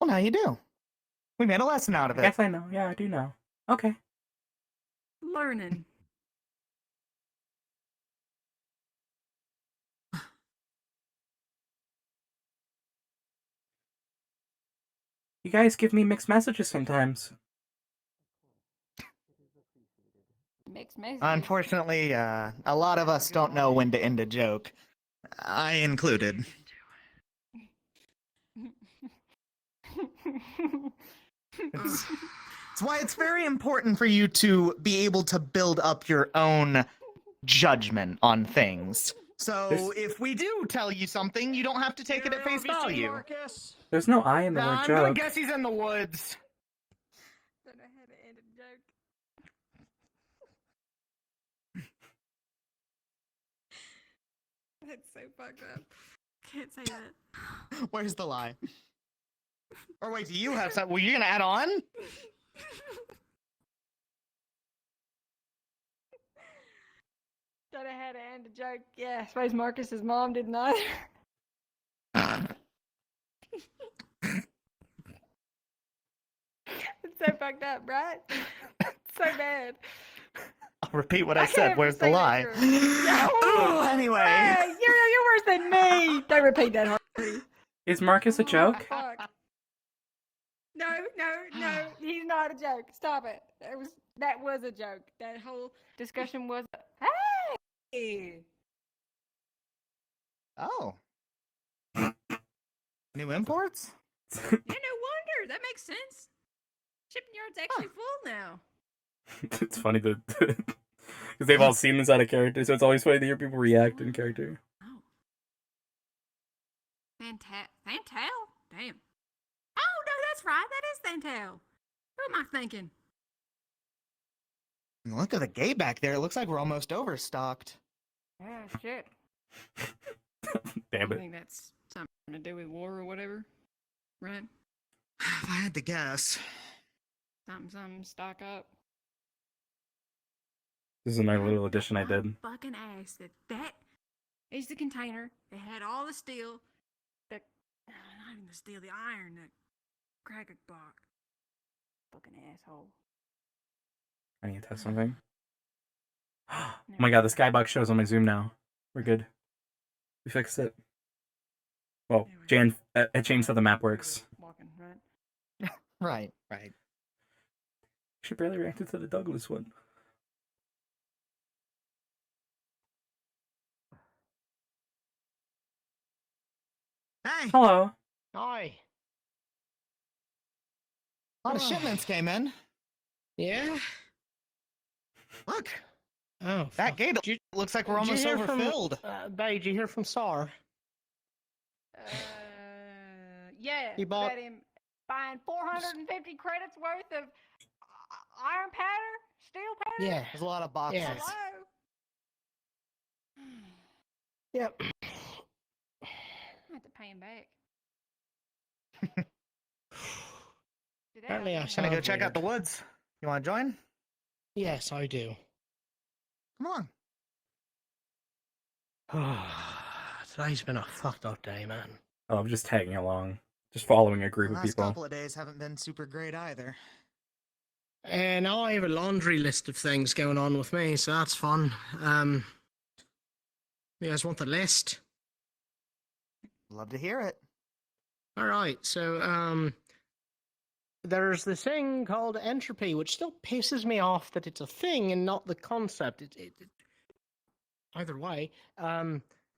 Well, now you do. We made a lesson out of I it. guess I know. Yeah, I do know. Okay. Learning. You guys give me mixed messages sometimes. Mixed messages. Unfortunately, a lot of us don't know when to end a joke. I included. It's why it's very important for you to be able to build up your own judgment on things. So if we do tell you something, you don't have to take it at face value. There's no I in the word I'm joke. gonna guess he's in the woods. Don't know how to end a joke. That's so fucked up. Can't say that. Where's the lie? Or wait, do you have something? Were you gonna add on? Don't know how to end a joke. Yeah, I suppose Marcus's mom didn't either. It's so fucked up, right? It's so bad. I'll repeat what I can't said. even Where's the say that lie? true. Ooh, anyway. Hey, you're worse than me. Don't repeat that, Hartley. Is Marcus a joke? Fuck. No, he's not a joke. Stop it. That was a joke. That whole discussion was. Hey. Oh. New imports? Yeah, no wonder. That makes sense. Shipping yard's actually full now. It's funny that because they've all seen this out of character, so it's always funny to hear people react in character. Fantail? Damn. Oh, no, that's right. That is Fantail. Who am I thinking? Look at the gate back there. It looks like we're almost overstocked. Yeah, shit. Damn I it. think that's something to do with war or whatever. Right? If I had to guess. Something, stock up. This is a nice little addition I did. Fucking ass that is the container. It had all the steel. Not even the steel, the iron, that cracker box. Fucking asshole. I need to test something. Oh my god, the skybox shows on my Zoom now. We're good. We fixed it. Well, Jan changed how the map works. Walking, right? Right. She barely reacted to the Douglas one. Hey. Hello. Hi. A lot of shipments came in. Yeah? Look. Oh. That gate looks like we're Did you almost hear from- overfilled. Babe, did you hear from Sar? Yeah. He bought- About him buying 450 credits worth of iron powder, steel powder. Yeah. There's a lot of boxes. Yeah. Hello. Yep. I have to pay him back. Apparently I Gonna sound go check out weird. the woods. You want to join? Yes, I do. Come on. Today's been a fucked up day, man. Oh, I'm just tagging along. Just following a The group of last people. couple of days haven't been super great either. And now I have a laundry list of things going on with me, so that's fun. You guys want the list? Love to hear it. All right, so there's this thing called entropy, which still pisses me off that it's a thing and not the concept. Either way,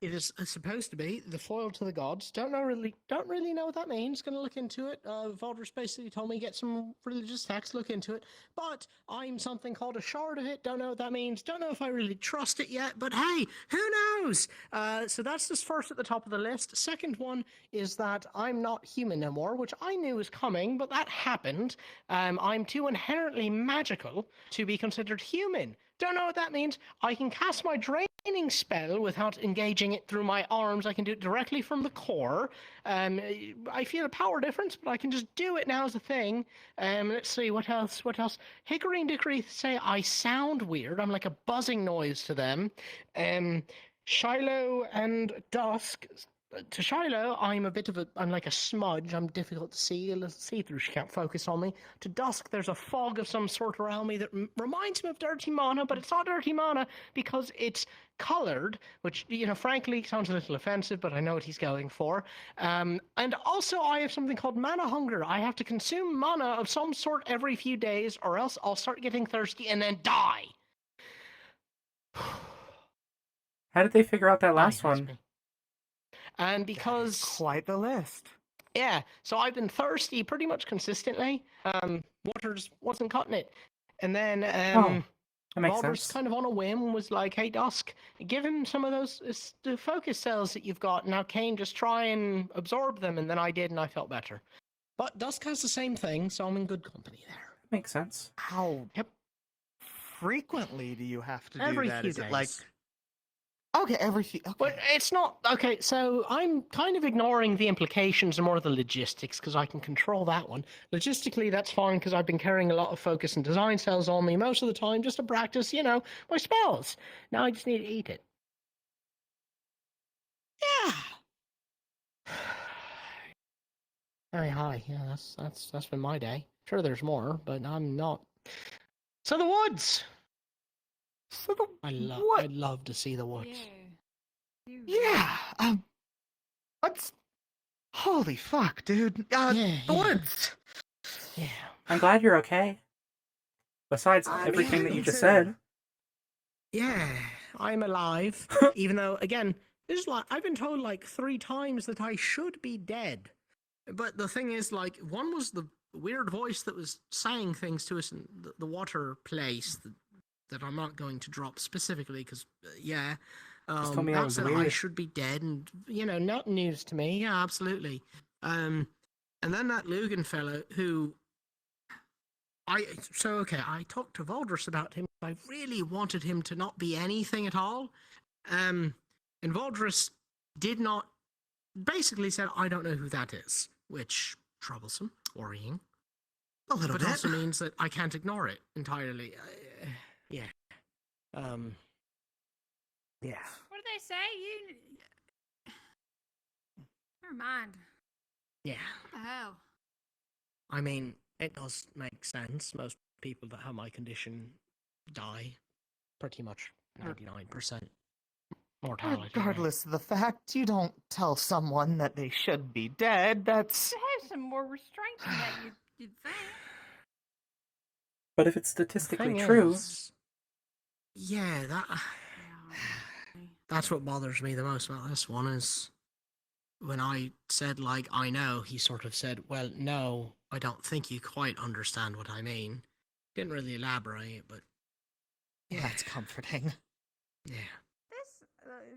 it is supposed to be the foil to the gods. Don't really know what that means. Gonna look into it. Valdris basically told me get some religious text, look into it. But I'm something called a shard of it. Don't know what that means. Don't know if I really trust it yet. But hey, who knows? So that's just first at the top of the list. Second one is that I'm not human no more, which I knew was coming, but that happened. I'm too inherently magical to be considered human. Don't know what that means. I can cast my draining spell without engaging it through my arms. I can do it directly from the core. I feel a power difference, but I can just do it now as a thing. Let's see, what else? Hickory and Dickory say I sound weird. I'm like a buzzing noise to them. Shiloh and Dusk. To Shiloh, I'm like a smudge. I'm difficult to see through. She can't focus on me. To Dusk, there's a fog of some sort around me that reminds me of dirty mana, but it's not dirty mana because it's colored, which, frankly, sounds a little offensive, but I know what he's going for. And also, I have something called mana hunger. I have to consume mana of some sort every few days, or else I'll start getting thirsty and then die. How did they figure out that last one? And because quite the list. Yeah, so I've been thirsty pretty much consistently. Water just wasn't cutting it. And then that makes Baldur's sense. kind of on a whim was like, hey Dusk, give him some of those the focus cells that you've got. Now Kane, just try and absorb them. And then I did and I felt better. But Dusk has the same thing, so I'm in good company there. Makes sense. How frequently do you have to do Every that? few Is days. it like okay, every few? Okay. But it's not okay. So I'm kind of ignoring the implications and more the logistics because I can control that one. Logistically, that's fine because I've been carrying a lot of focus and design cells on me most of the time just to practice, my spells. Now I just need to eat it. Yeah. Very high. Yeah, that's been my day. Sure, there's more, but I'm not. So the woods. I'd love to see the woods. Yeah. What's? Holy fuck, dude. The woods. Yeah. I'm glad you're okay. Besides everything that you just said. Yeah, I'm alive. Even though, again, this is like I've been told like 3 times that I should be dead. But the thing is, like, one was the weird voice that was saying things to us in the water place that I'm not going to drop specifically because, yeah. Just told me that was said weird. I should be dead and, not news to me. Yeah, absolutely. And then that Lugan fellow who I talked to Valdris about him. I really wanted him to not be anything at all. And Valdris did not, basically said, I don't know who that is, which troublesome, worrying. A little but bit. also means that I can't ignore it entirely. Yeah. Yeah. What did they say? Never mind. Yeah. What the hell? I mean, it does make sense. Most people that have my condition die. Pretty much 99% mortality. Regardless of the fact, you don't tell someone that they should be dead. That's. To have some more restraint than that, you'd think. But if it's statistically thing true. Yeah, that's what bothers me the most about this one is when I said, like, I know, he sort of said, well, no, I don't think you quite understand what I mean. Didn't really elaborate, but yeah. That's comforting. Yeah.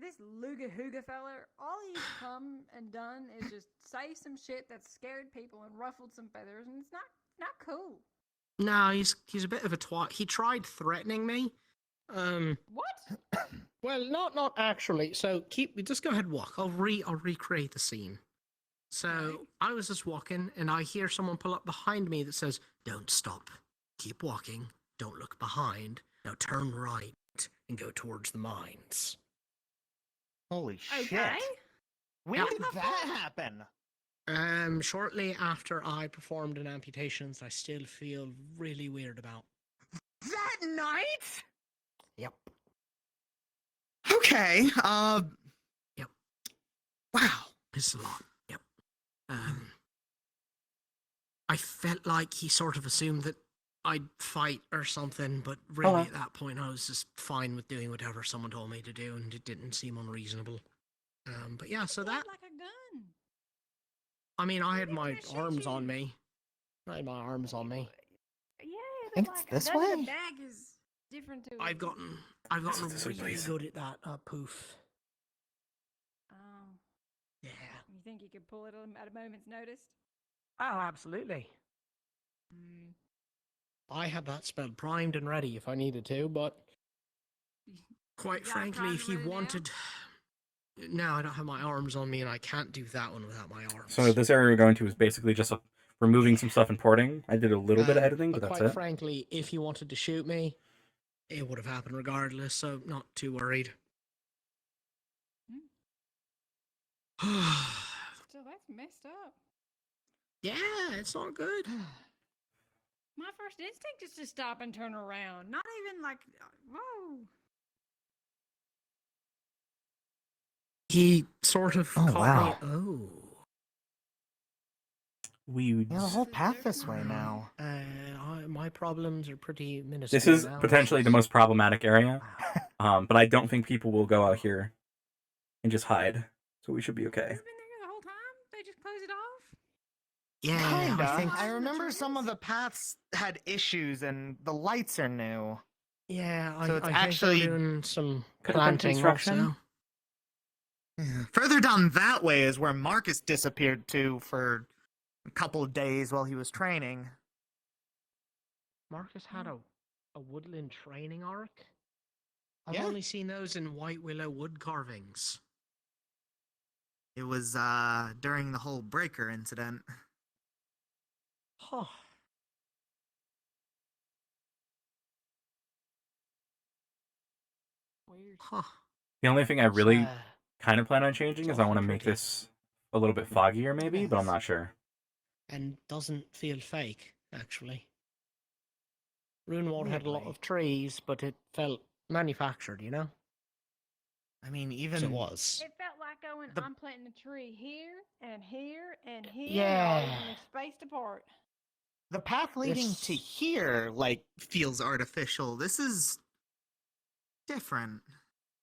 This Luga Hooga fella, all he's come and done is just say some shit that scared people and ruffled some feathers, and it's not cool. No, he's a bit of a twat. He tried threatening me. What? Well, not actually. So just go ahead and walk. I'll recreate the scene. So I was just walking, and I hear someone pull up behind me that says, "Don't stop. Keep walking. Don't look behind. Now turn right and go towards the mines." Holy shit! Okay. When did that happen? Shortly after I performed an amputation that I still feel really weird about. That night? Yep. Okay. Yep. Wow. It's a lot. Yep. I felt like he sort of assumed that I'd fight or something, but really at that point I was just fine with doing whatever someone told me to do, and it didn't seem unreasonable. But yeah, so that. Like a gun. I mean, I had my arms on me. I had my arms on me. Yeah, think it's this way? The bag is different to. I've gotten really good at that poof. Oh. Yeah. You think you could pull it at a moment's notice? Oh, absolutely. I had that spell primed and ready if I needed to, but quite frankly, if you wanted. No, I don't have my arms on me, and I can't do that one without my arms. So this area we're going to is basically just removing some stuff and porting. I did a little bit of editing, but that's quite it. frankly, if you wanted to shoot me, it would have happened regardless, so not too worried. Still, that's messed up. Yeah, it's not good. My first instinct is to stop and turn around. Not even like, whoa. He sort of caught me. Oh. Yeah, the whole path this way now. My problems are pretty minuscule. This is now. potentially the most problematic area, but I don't think people will go out here and just hide, so we should be okay. The whole time? They just close it off? Yeah, Kinda. I remember some of the paths had issues, and the lights are new. Yeah, So it's I actually think they're doing some Could have been planting construction. also. Yeah. Further down that way is where Marcus disappeared to for a couple of days while he was training. Marcus had a woodland training arc? I've Yeah. only seen those in white willow wood carvings. It was during the whole breaker incident. Huh. Weird. Huh. The only thing I really kind of plan on changing is I want to make this a little bit foggier, maybe, but I'm not sure. And doesn't feel fake, actually. Runewald had a lot of trees, but it felt manufactured, you know? I mean, even it was. It felt like going, I'm planting a tree here and here and here. Yeah. And all of them spaced apart. the path leading to here like feels artificial. This is different.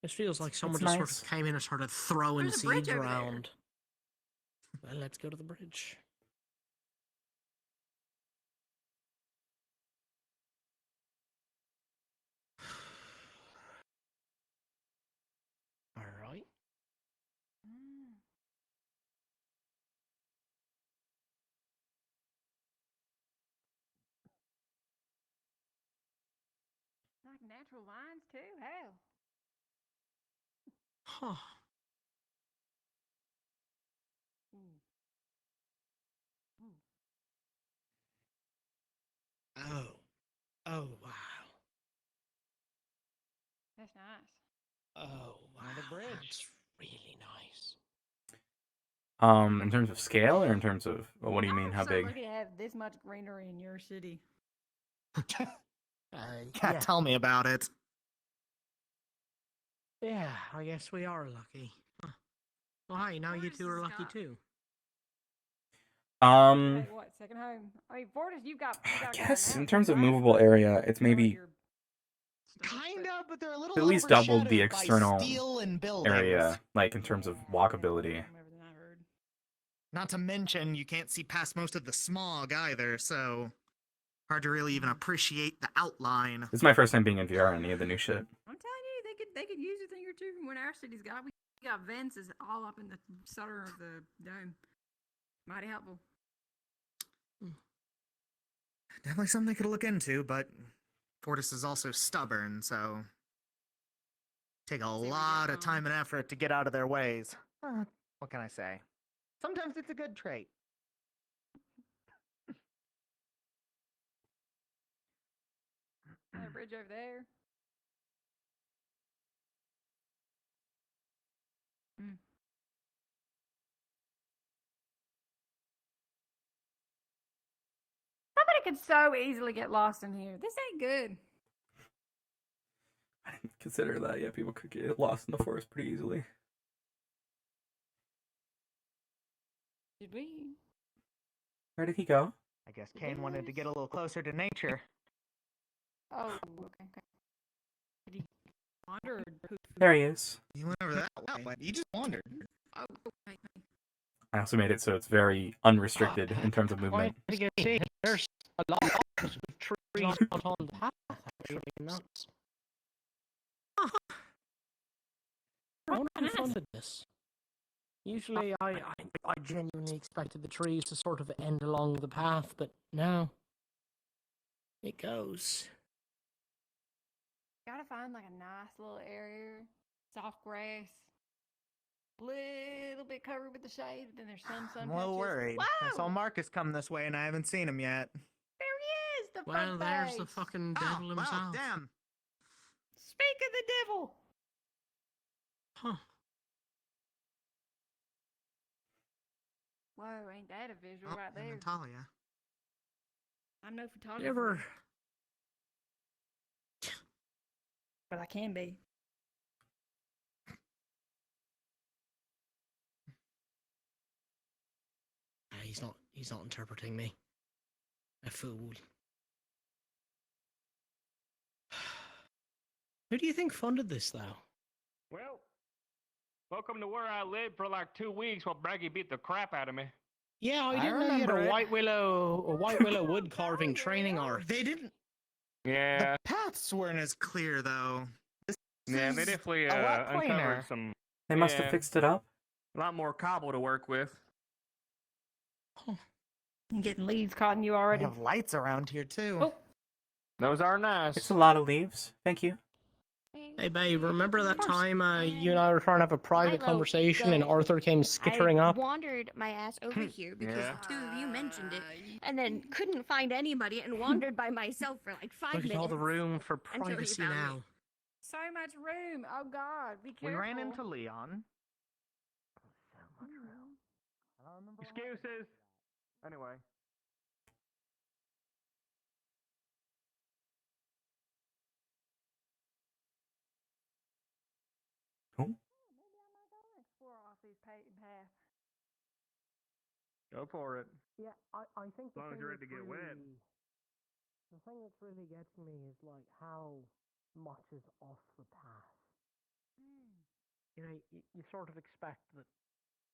This feels like someone It's just nice. sort of came in and started throwing There's a bridge seeds over there. around. Well, let's go to the bridge. All right. Like natural lines too. Hell. Huh. Oh. Oh, wow. That's nice. Oh, wow. The bridge. That's really nice. In terms of scale, or in terms of what do you mean? How so big? lucky to have this much greenery in your city. Can't tell me about it. Yeah, I guess we are lucky. Huh. Well, hey, now you two are lucky too. Hey, what? Second home? I mean, Fortis, you've got. I guess in terms of movable area, it's maybe Kinda, but they're a little at least doubled the overshadowed by external steel and buildings. area, like in terms of walkability. Not to mention, you can't see past most of the smog either, so hard to really even appreciate the outline. This is my first time being in VR on any of the new shit. I'm telling you, they could use a thing or two from what our city's got. We got vents is all up in the center of the dome. Mighty helpful. Definitely something they could look into, but Fortis is also stubborn, so Take a lot of time and effort to get out of their ways. What can I say? Sometimes it's a good trait. That bridge over there. Somebody could so easily get lost in here. This ain't good. I didn't consider that. Yeah, people could get lost in the forest pretty easily. Did we? Where did he go? I guess Kane wanted to get a little closer to nature. Oh, okay. Did he wander or poop? There he is. He went over that way. He just wandered. Oh, okay. I also made it so it's very unrestricted in terms of movement. Why do you see? There's a lot of trees out on the path. Actually, nuts. I wonder who funded this. Usually, I genuinely expected the trees to sort of end along the path, but no. It goes. Gotta find like a nice little area, soft grass, little bit covered with the shade. Then there's some I'm a little worried. I saw Marcus come this way and I haven't seen him yet. There he is, the Well, there's the face. fucking devil himself. Wow, damn. Speak of the devil. Huh. Whoa, ain't that a visual right there? Natalia. I'm no photographer. You ever... But I can be. He's not interpreting me. A fool. Who do you think funded this, though? Well, welcome to where I lived for like 2 weeks while Braggy beat the crap out of me. Yeah, I didn't know you had a white willow wood carving training arc. They didn't. Yeah. The paths weren't as clear though. Yeah, they definitely a lot uncovered plainer. some. They must have fixed it up. A lot more cobble to work with. I'm getting leaves caught in you We already. have lights around here too. Oh. Those are nice. It's a lot of leaves. Thank you. Hey, babe, remember that time you and I were trying to have a private conversation and Arthur came skittering I up? wandered my ass over here because Yeah. the two of you mentioned it, and then couldn't find anybody and wandered by myself for like 5 Look minutes. at all the room for until you privacy found me. now. So much room. Oh God, be careful. We ran into Leon. Excuses. Anyway. Explore off these paths. Go for it. Yeah, I think As long as you're ready to get wet. The thing that's really getting me is like how much is off the path. You know, you sort of expect that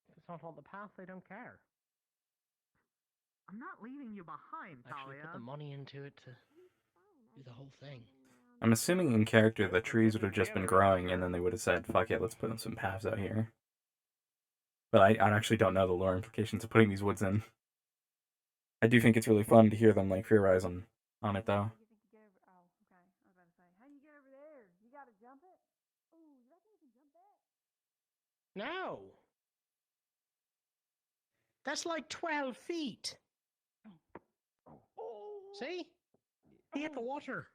if it's not on the path, they don't care. I'm not leaving you behind, Actually Talia. put the money into it to do the whole thing. I'm assuming in character the trees would have just been growing and then they would have said, fuck it, let's put in some paths out here. But I actually don't know the lore implications of putting these woods in. I do think it's really fun to hear them like theorize on it though. Oh, okay. I was about to say, how you get over there? You gotta jump it? Ooh, you reckon you can jump that? No! That's like 12 feet. See? He hit the water.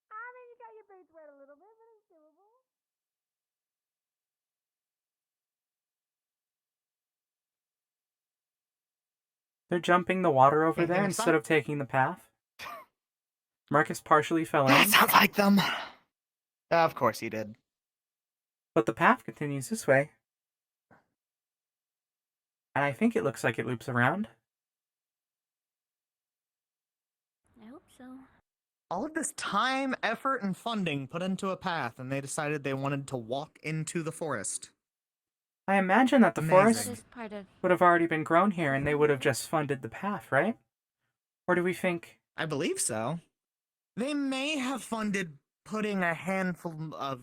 I mean, you got your boots wet a little bit, but it's doable. They're jumping the water over Anything there in instead sight? of taking the path. Marcus partially fell That in, sounds like them. Of course he did. but the path continues this way. And I think it looks like it loops around. I hope so. All of this time, effort, and funding put into a path, and they decided they wanted to walk into the forest. I imagine that the Amazing. forest That is part of. would have already been grown here and they would have just funded the path, right? Or do we think... I believe so. They may have funded putting a handful of...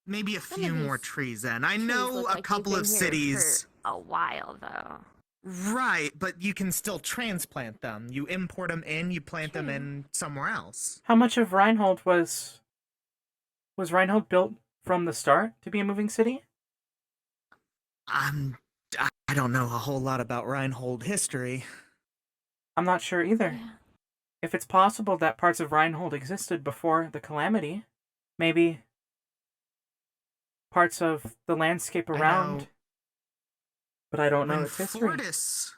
maybe a Some few of more these trees in. I trees know look a like they've couple been of here cities... for a while, though. Right, but you can still transplant them. You import them in, you plant them in somewhere else. How much of Reinhold was Was Reinhold built from the start to be a moving city? I don't know a whole lot about Reinhold history. I'm not sure either. If it's possible that parts of Reinhold existed before the calamity, maybe parts of the landscape around. But I don't know its history. When Fortis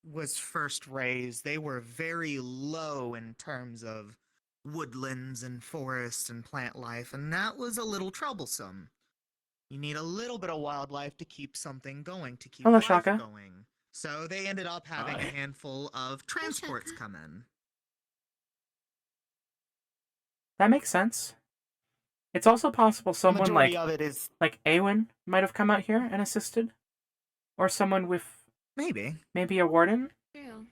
was first raised, they were very low in terms of woodlands and forests and plant life, and that was a little troublesome. You need a little bit of wildlife to keep something going, to keep Hello, life Shaka. going. So they ended up having a handful of transports come in. That makes sense. It's also possible someone Majority of it is like Awen might have come out here and assisted. Or someone with maybe a warden? True.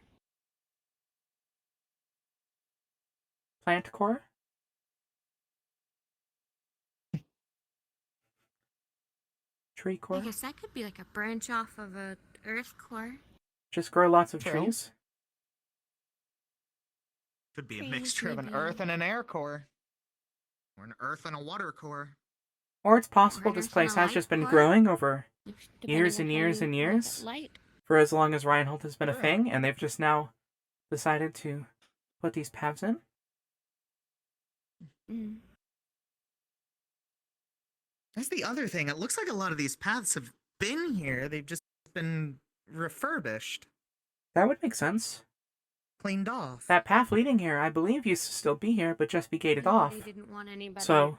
Plant core? Tree core? I guess that could be like a branch off of a earth core. Just grow lots of True. trees? Could be a Trees, mixture of an maybe. earth and an air core. Or an earth and a water core. Or it's possible Or this an place has light just been core? growing over Depending years on and how years you and look at years. light. For as long as Reinhold has been a thing, and they've just now decided to put these paths in. That's the other thing. It looks like a lot of these paths have been here. They've just been refurbished. That would make sense. Cleaned off. That path leading here, I believe, used to still be here, but just be gated Maybe off. They didn't want anybody So,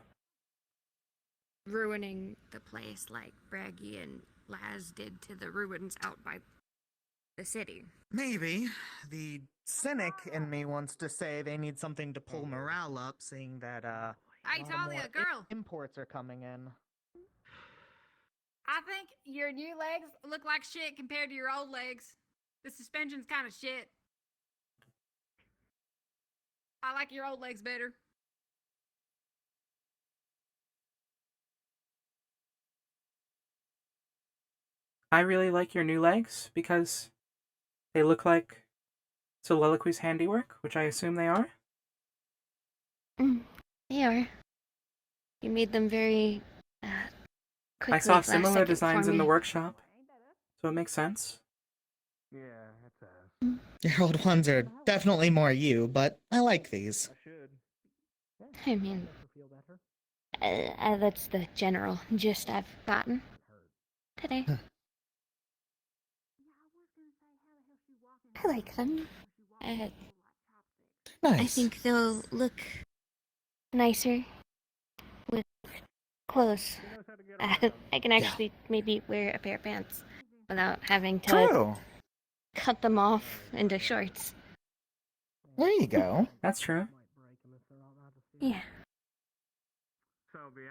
ruining the place like Braggy and Laz did to the ruins out by the city. Maybe. The cynic in me wants to say they need something to pull morale up, seeing that, Hey, Talia, girl. imports are coming in. I think your new legs look like shit compared to your old legs. The suspension's kind of shit. I like your old legs better. I really like your new legs because they look like Soliloquy's handiwork, which I assume they are. They are. You made them very quickly. I saw last similar second designs for in the me. workshop, so it makes sense. Yeah, that's ass. Your old ones are definitely more you, but I like these. I mean, that's the general gist I've gotten today. I like them. I Nice. think they'll look nicer with clothes. I can actually maybe wear a pair of pants without having to True. cut them off into shorts. There you go. That's true. Yeah. So the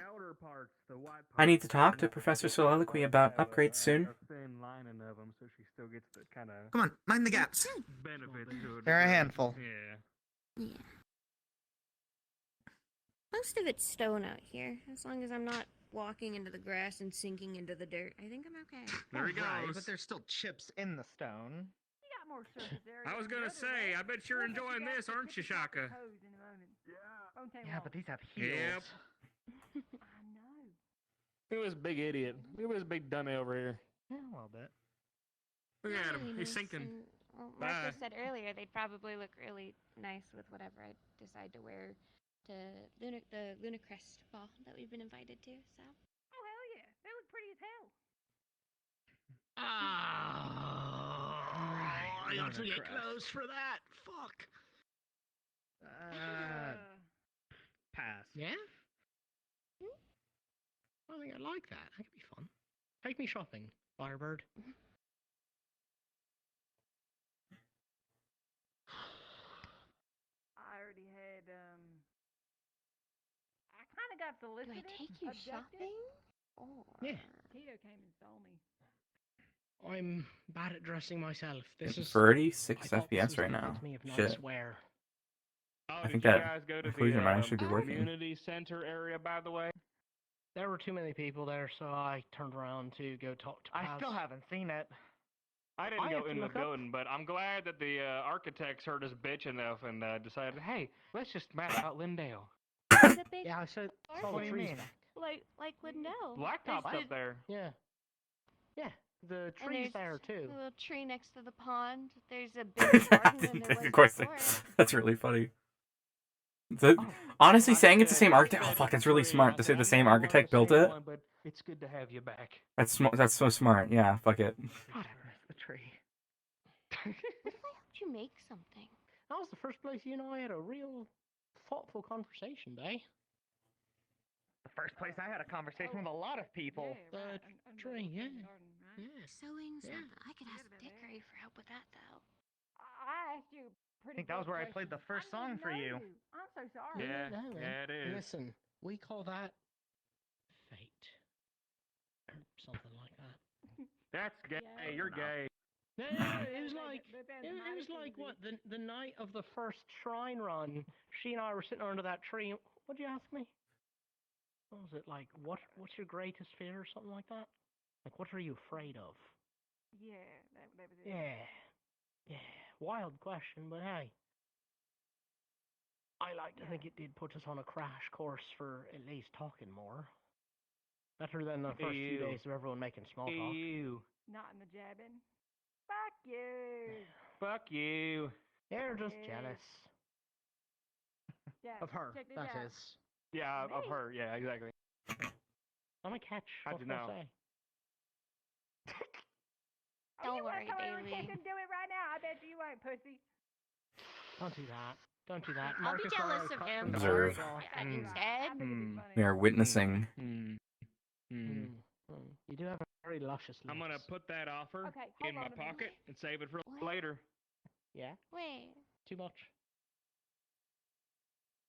outer parts, the white parts, I need to talk to Professor Soliloquy about upgrades soon. a thin lining of them, so she still gets the kind of Come on, mind the gaps. benefits to it. They're a handful. Yeah. Yeah. Most of it's stone out here. As long as I'm not walking into the grass and sinking into the dirt, I think I'm okay. There he Right, goes. but there's still chips in the stone. You got more surface area. I was gonna say, I bet you're enjoying this, aren't you, Shaka? Yeah, but these have heels. Yep. I know. Look at this big idiot. Look at this big dummy over here. Yeah, a little bit. Look at him. Really He's nice, sinking. and, well, Bye. like I said earlier, they'd probably look really nice with whatever I decide to wear to the Lunacrest ball that we've been invited to. So. Oh, hell yeah. They look pretty as hell. I got to get close for that. Fuck. Pass. Yeah? I think I like that. That could be fun. Take me shopping, Firebird. I already had, I kind of got solicited. Do I take you abducted. shopping? Or... Yeah. Tito came and stole me. I'm bad at dressing myself. This is 36 I thought this FPS was right the now. epitome of Shit. nice wear. Oh, I did think you that guys go to conclusion the might actually be working. community center area, by the way? There were too many people there, so I turned around to go talk to I Paz. still haven't seen it. I didn't I go have to in the look up. building, but I'm glad that the architects heard us bitch enough and decided, hey, let's just map out Lindale. The big Yeah, I saw What the do you trees mean? back. like Lindell. Blacktop's There's up there. Yeah. Yeah, the And trees there's there too. a little tree next to the pond. There's a big garden, and there was Of course, before it. that's really funny. Honestly, saying it's the same architect. Oh fuck, that's really smart to say the same architect built it. But it's good to have you back. That's so smart. Yeah, fuck it. Whatever, the tree. What if I helped you make something? That was the first place you and I had a real thoughtful conversation, Day. The first place I had a conversation with a lot of people. The tree, yeah. Sewing something. I could ask Dickory for help with that, though. I asked you. I think that was where I played the first song for you. I'm so sorry. Yeah, No, man. yeah, it is. Listen, we call that fate. Or something like that. That's gay. You're gay. No, it was like it was like what the night of the first shrine run. She and I were sitting under that tree. What'd you ask me? What was it like? What's your greatest fear or something like that? Like what are you afraid of? Yeah, that was it. Yeah. Wild question, but hey. I like to think it did put us on a crash course for at least talking more. Better than the first few days of everyone making small talk. Ew. Not in the jabbing. Fuck you. Fuck you. You're just jealous. Yeah, Of her, check this that out. is. Yeah, of her. Yeah, exactly. I'm a catch. How'd What you can I know? say? Don't worry, Bailey. baby. Do it right now. I bet you won't, pussy. Don't do that. Don't do that. I'll be Marcus and I jealous are of cut him. from the Observe. same cloth. Yeah, instead. We are witnessing. You do have a very luscious lips. I'm gonna put that offer Okay, in hold my on a minute. pocket and save it for What? later. Yeah? Wait. Too much?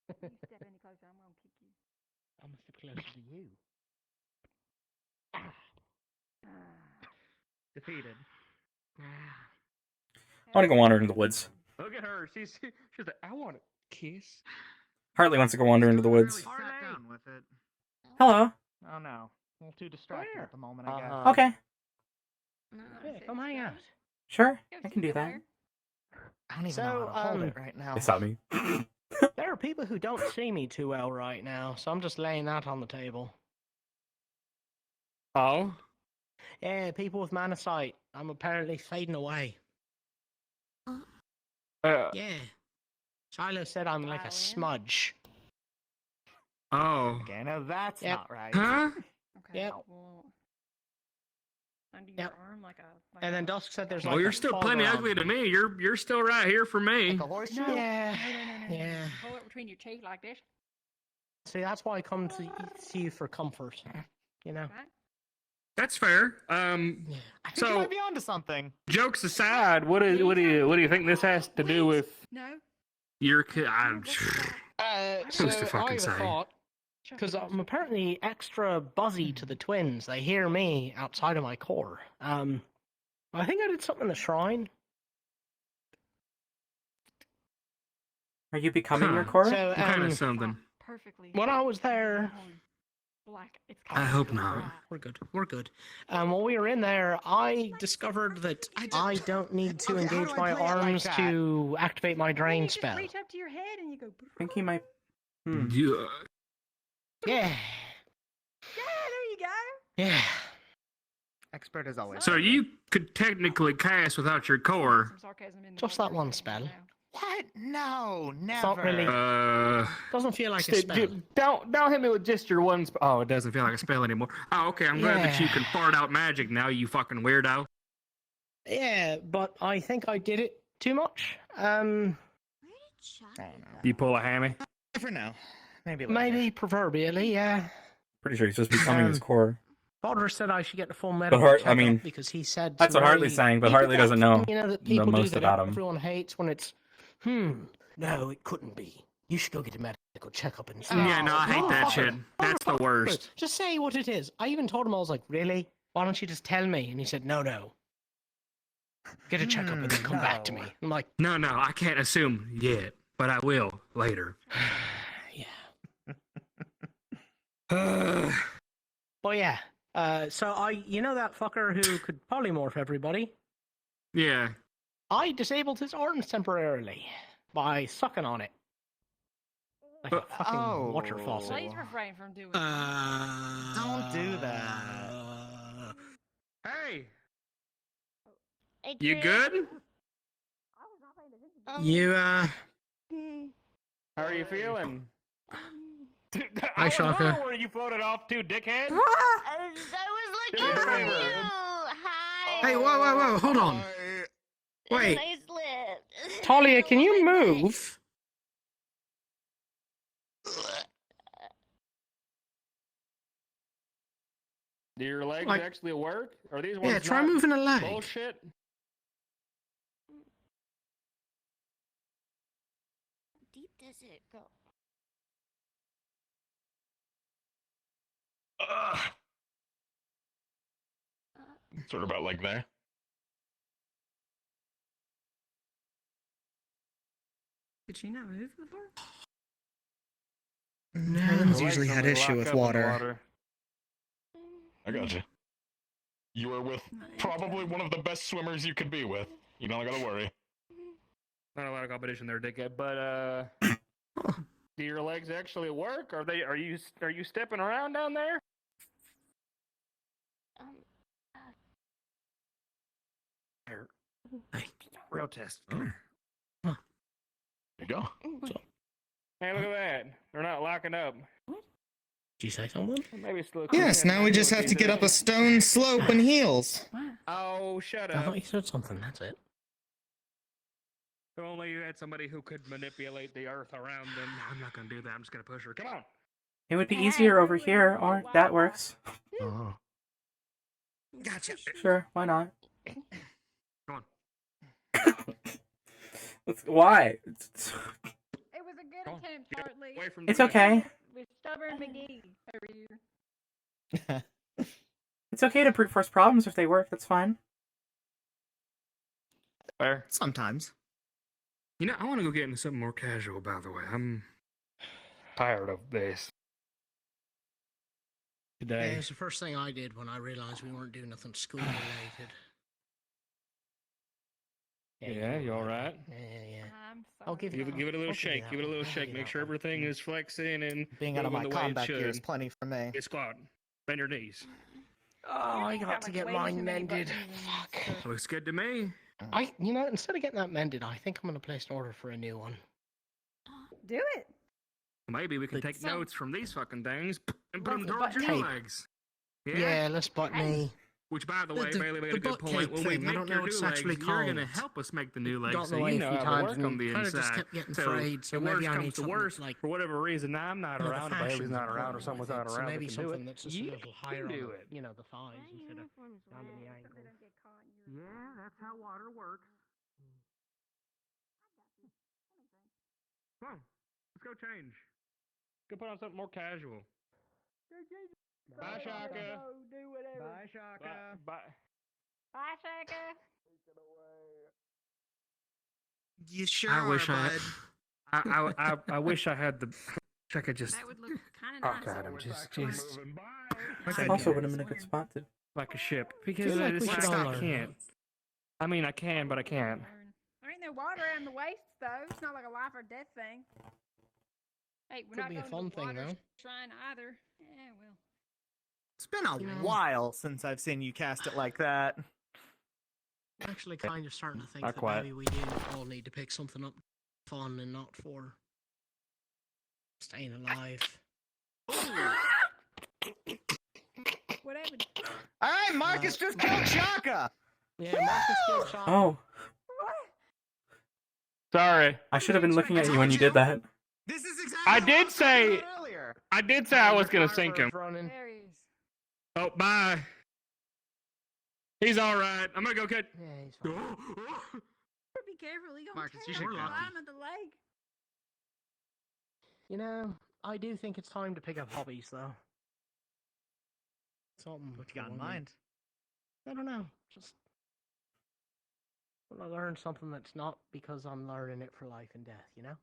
You step any closer, I'm gonna kick you. I'm gonna step closer to you. Defeated. I want to go wander into the woods. Look at her. She's like, I want to kiss. Hartley wants to go wander into the woods. Sat down with it. Hello. Oh no. A little too distracted at the moment, I guess. Okay. Yeah, come hang out. Sure, I can do that. I don't even know how to hold it right now. They saw me. There are people who don't see me too well right now, so I'm just laying that on the table. Oh? Yeah, people with man of sight. I'm apparently fading away. Yeah. Shiloh said I'm like a smudge. Oh. Okay, now that's Yep. not right. Huh? Okay. Yep. Well, under Yep. your arm, like And then Dusk said there's Well, like you're a still fog plenty around. ugly to me. You're still right here for me. Like a horseshoe? No. Yeah. No. Yeah. Pull it between your teeth like this. See, that's why I come to see you for comfort. You know? That's fair. I think you So might be onto something. jokes aside, what do you think this has to do with No. your kid? Who's to So fucking I have a say? thought, because I'm apparently extra buzzy to the twins. They hear me outside of my core. I think I did something in the shrine. Are you becoming your core? So, What kind of something? Perfectly. when I was there, Black. It's I hope not. we're good. We're good. While we were in there, I discovered that I don't need to Okay, how engage do I my play it like arms that? to activate my drain You just spell. reach up to your head and you go. I think he might. You, Yeah. Yeah, there you go. Yeah. Expert as always. so you could technically cast without your core. Some sarcasm in the Just voice that one right spell. now. What? No, never. It's not really. Doesn't feel like a spell. Don't hit me with just your one. Oh, it doesn't feel like a spell anymore. Oh, okay. I'm glad that you can fart out magic now. You fucking weirdo. Yeah, but I think I did it too much. You pull a hammy. For now. Maybe later. Maybe proverbially, yeah. Pretty sure he's just becoming his core. Father said I should get the full medical But I checkup mean, because he said that's some what Hartley's very- saying, but he Hartley did doesn't that know thing, you know, that the people do most that about him. Everyone hates when it's, no, it couldn't be. You should go get a medical checkup and see. Yeah, no, I hate that shit. That's the worst. Just say what it is. I even told him, I was like, really? Why don't you just tell me? And he said, no. Get a checkup and then come back to me. I'm like, No, I can't assume yet, but I will later. well, yeah. So you know that fucker who could polymorph everybody? Yeah. I disabled his arms temporarily by sucking on it. Like a fucking water oh. faucet. Please refrain from doing Don't do that. Hey, Hey, you Chris. good? You, How are you feeling? Hi, Shaka. wondering where you floated off to, dickhead. I was looking for you. Hi. Hey, whoa, hold on. Wait, Nice lift. Talia, can you move? Do your legs Like- actually work? Are these ones Yeah, try not moving a leg. bullshit? Deep does it go? Sort of about like there. Did she not move before? Helen's usually had issue with water. I got you. You are with probably one of the best swimmers you could be with. You don't gotta worry. Not a lot of competition there, dickhead. But do your legs actually work? Are you stepping around down there? Real test. There you go. Hey, look at that. They're not locking up. Did you say something? Maybe it's still. Yes, now we just have to get up a stone slope and heels. Oh, shut I up. thought you said something, that's it. If only you had somebody who could manipulate the earth around them. I'm not gonna do that. I'm just gonna push her. Come on. It would be easier over here, or that works. Oh. Gotcha. Sure, why not? Come on. Why? It was a good attempt, Hartley. Away from It's the okay. With stubborn McGee over here. It's okay to brute force problems if they work. That's fine. Fair. Sometimes. You know, I want to go get into something more casual, by the way. I'm tired of this. Yeah, Today. it's the first thing I did when I realised we weren't doing nothing school related. Yeah, you alright? Yeah. I'm I'll give you. Give it a little I'll give you shake. that Give it a one. little I'll shake. give you Make that sure one. everything is flexing and Being out of moving my the way it combat gear is should. plenty for me. Get squat. Bend your knees. Oh, I got to get mine mended. Fuck. Looks good to me. You know, instead of getting that mended, I think I'm gonna place an order for a new one. Do it. Maybe we can take So- notes from these fucking things and put them But towards your tape. legs. Yeah, let's butt me. Which, by the way, The- Bailey made the a good butt point. cake When we thing, I make don't your know what new it's legs, actually you're gonna called. help us make the new legs, Got in so the way you a know few how to times work and on the kinda inside. just kept getting so frayed, so if maybe worse I comes need to something worse, that's like, for whatever reason, I'm not you know, the around, or Bailey's fashions not are around, or going someone's with not it, so around, maybe we can do something it. that's just a You little higher can on do the, it. you know, the thighs instead of down to the ankles. Yeah, that's how water works. Come on, let's go change. Go put on something more casual. Bye, Shaka. Do whatever. Bye, Shaka. Bye. Bye, Shaka. You sure I wish are, I, bud. I wish I had the. Wish I could just. That would look kind of Oh nice. God, I'm just I also would have been a good spot to. like a ship because feel like it's we should like, all I learn. can't. I mean, I can, but I can't. There ain't no water around the waist, though. It's not like a life or death thing. Hey, we're Could not be a going fun to the thing, water though. shrine either. Yeah, well. It's been a while since I've seen you cast it like that. I'm actually kind of starting to think Not that quite. maybe we do all need to pick something up fun and not for staying alive. Whatever. All right, Marcus just killed Shaka. Yeah, Marcus killed Shaka. Oh, Sorry. I should have been looking at you when you did that. This is exactly I what did I was talking say. about earlier. I did say I was gonna sink him. Running. There he is. Oh, bye. He's all right. I'm gonna go get. Yeah, he's fine. Be careful. He gonna Marcus, you tear should the go. bottom of the leg. You know, I do think it's time to pick up hobbies, though. Something. What you got in for me. mind? I don't know. Just want to learn something that's not because I'm learning it for life and death, you know?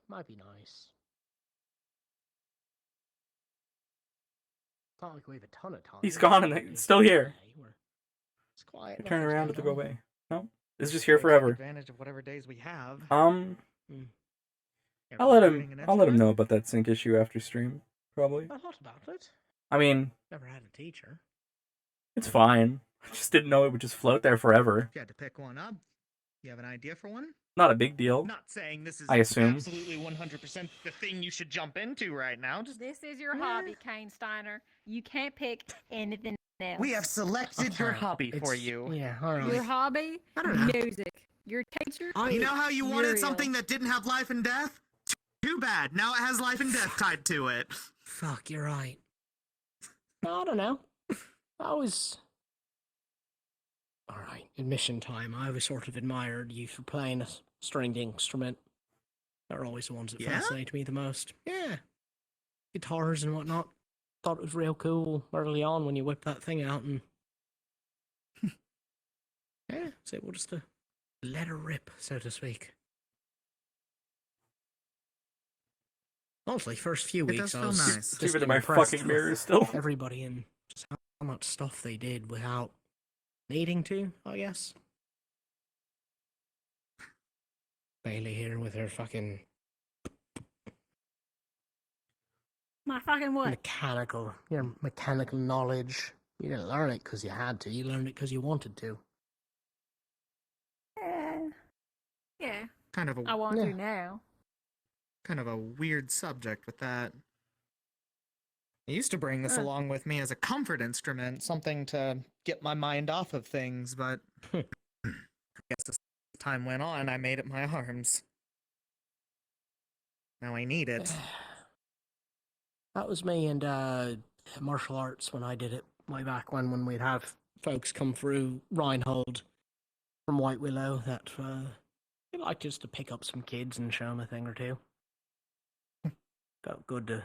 Might be nice. It's not like we have a ton of time. He's gone and it's still here. It's quiet. Turn nothing's around going to go on. away. No, It's just here Take forever. advantage of whatever days we have. I'll let Everyone's him. learning an I'll let him instrument? know about that sync issue after stream. Probably. A lot about it. I mean, Never had a teacher. it's fine. I just didn't know it would just float there forever. If you had to pick one up, you have an idea for one? Not a big deal. Not saying this is I assume. absolutely 100% the thing you should jump into right now. Just This is your hobby, Kane Steiner. You can't pick anything else. we have selected your hobby for you. Yeah, all right. Your hobby? I don't know. Music. Your teacher? You know how you wanted Uriel. something that didn't have life and death? Too bad. Now it has life and death tied to it. Fuck, you're right. I don't know. I was. Alright, admission time. I always sort of admired you for playing a stringed instrument. They're always the ones that Yeah? fascinate me the most. Yeah. Guitars and whatnot. Thought it was real cool early on when you whipped that thing out and. Yeah, so we'll just let her rip, so to speak. Honestly, first few It weeks does I feel was nice. just Keep it in my impressed fucking with mirror still. everybody and just how much stuff they did without needing to, I guess. Bailey here with her fucking My fucking what? mechanical knowledge. You didn't learn it because you had to. You learned it because you wanted to. Yeah. Kind of I a want to now. kind of a weird subject with that. I used to bring this along with me as a comfort instrument, something to get my mind off of things, but I guess as time went on, I made it my arms. Now I need it. That was me and martial arts when I did it way back when we'd have folks come through Reinhold from White Willow that they like just to pick up some kids and show them a thing or two. Felt good to,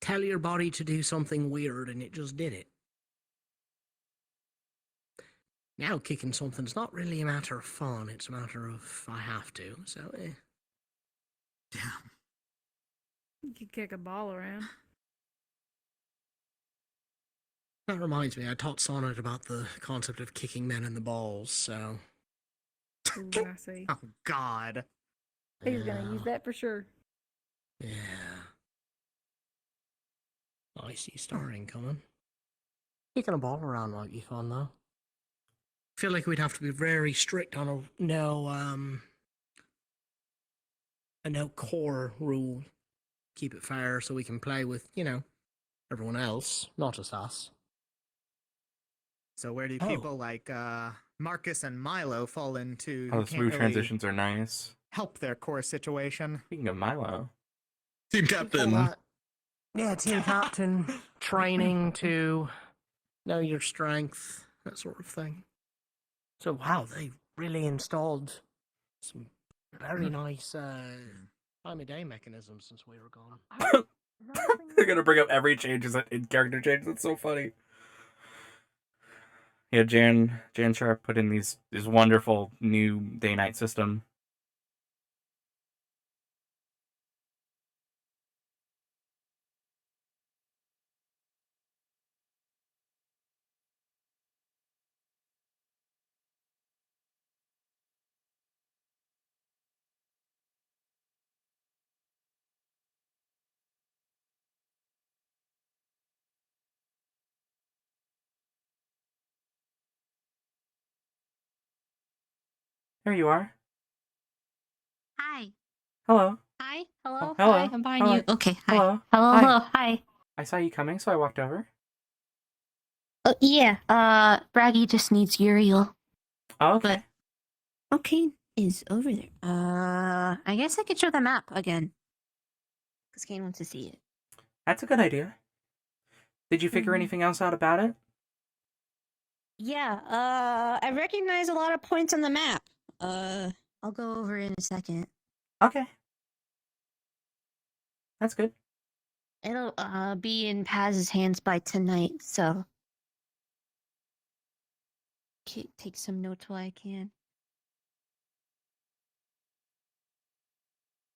tell your body to do something weird and it just did it. Now kicking something's not really a matter of fun, it's a matter of I have to, so Damn. You could kick a ball around. That reminds me, I taught Sonnet about the concept of kicking men in the balls, so. Ooh, I see. Oh, God. He's gonna use that for sure. Yeah. I see starring coming. Kicking a ball around might be fun, though. I feel like we'd have to be very strict on a no core rule. Keep it fair so we can play with, everyone else, not just us. So where do people like Marcus and Milo fall into? Oh, who the can't smooth really transitions are nice. help their core situation. Speaking of Milo. Team captain. Yeah, team captain, training to know your strength, that sort of thing. So, wow, they really installed some very nice time of day mechanisms since we were gone. They're gonna bring up every change in character change. That's so funny. Yeah, Jan Sharp put in this wonderful new day-night system. There you are. Hi. Hello. Hi. Hello. Oh, hello. Hi. I'm behind Hello. you. Okay. Hi. Hello. Hello. Hi. Hello. Hi. I saw you coming, so I walked over. Oh yeah. Braggy just needs Uriel. Oh, okay. Okay. Is over there. I guess I could show the map again. Because Kane wants to see it. That's a good idea. Did you figure anything else out about it? Yeah. I recognize a lot of points on the map. I'll go over in a second. Okay. That's good. It'll be in Paz's hands by tonight, so take some notes while I can.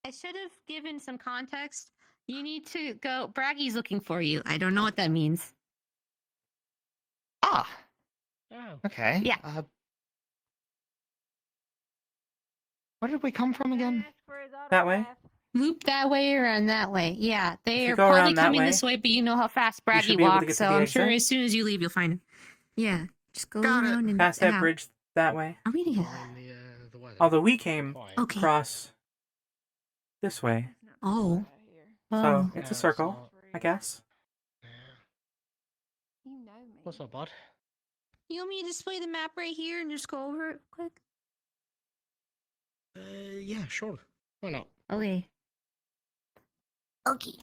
I should have given some context. You need to go. Braggy's looking for you. I don't know what that means. Ah. Oh. Okay. Yeah. Where did we come from again? That way. Loop that way around that way. Yeah, they you are go probably around that coming way, this way, but you know how fast you should Braggy be able to get walks, to so the I'm sure exit. as soon as you leave, you'll find him. Yeah, just go Got it. around and Past that out. bridge that way. Are we together? Although we came Okay. across this way. Oh. So it's a circle, I guess. What's up, bud? You want me to display the map right here and just go over it quick? Yeah, sure. Why not? Okay. Okay.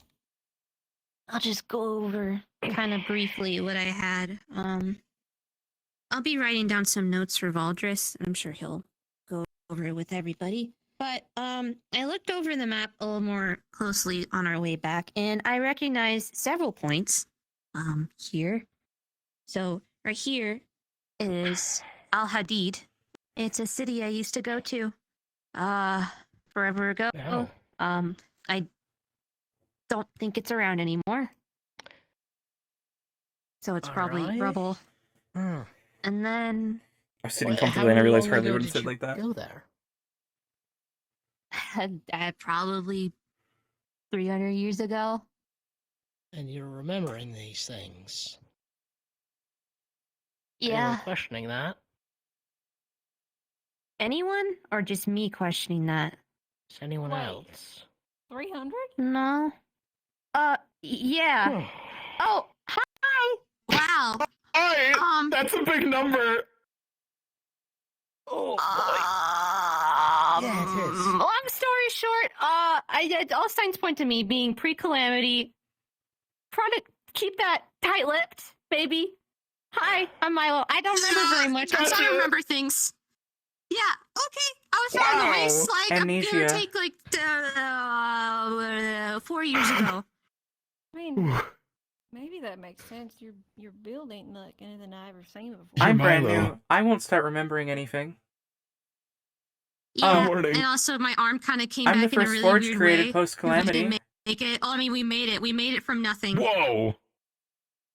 I'll just go over kind of briefly what I had. I'll be writing down some notes for Valdris, and I'm sure he'll go over it with everybody. But I looked over the map a little more closely on our way back, and I recognized several points here. So right here is Al Hadid. It's a city I used to go to forever ago. Oh. I don't think it's around anymore. So it's probably Alright. rubble. Hmm. And then I was sitting comfortably and I realized Hartley wouldn't sit you like that. go there? probably 300 years ago. And you're remembering these things. Anyone Yeah. questioning that? Anyone? Or just me questioning that? Is anyone else? 300? No. Yeah. Oh, hi! Wow. Hey, that's a big number. Oh, Yeah, it is. Long story short, all signs point to me being pre-calamity. Try to keep that tight-lipped, baby. Hi, I'm Milo. I don't remember very much. I'm trying to remember things. Yeah, okay. I was on the race like Amnesia. give or take like 4 years ago. I mean, maybe that makes sense. Your build ain't like anything I've ever seen before. I'm brand new. I won't start remembering anything. Yeah, and also my arm kind of came I'm back the in a first really forge weird created way. post-calamity. We didn't make it. Oh, I mean, we made it. We made it from nothing. Whoa.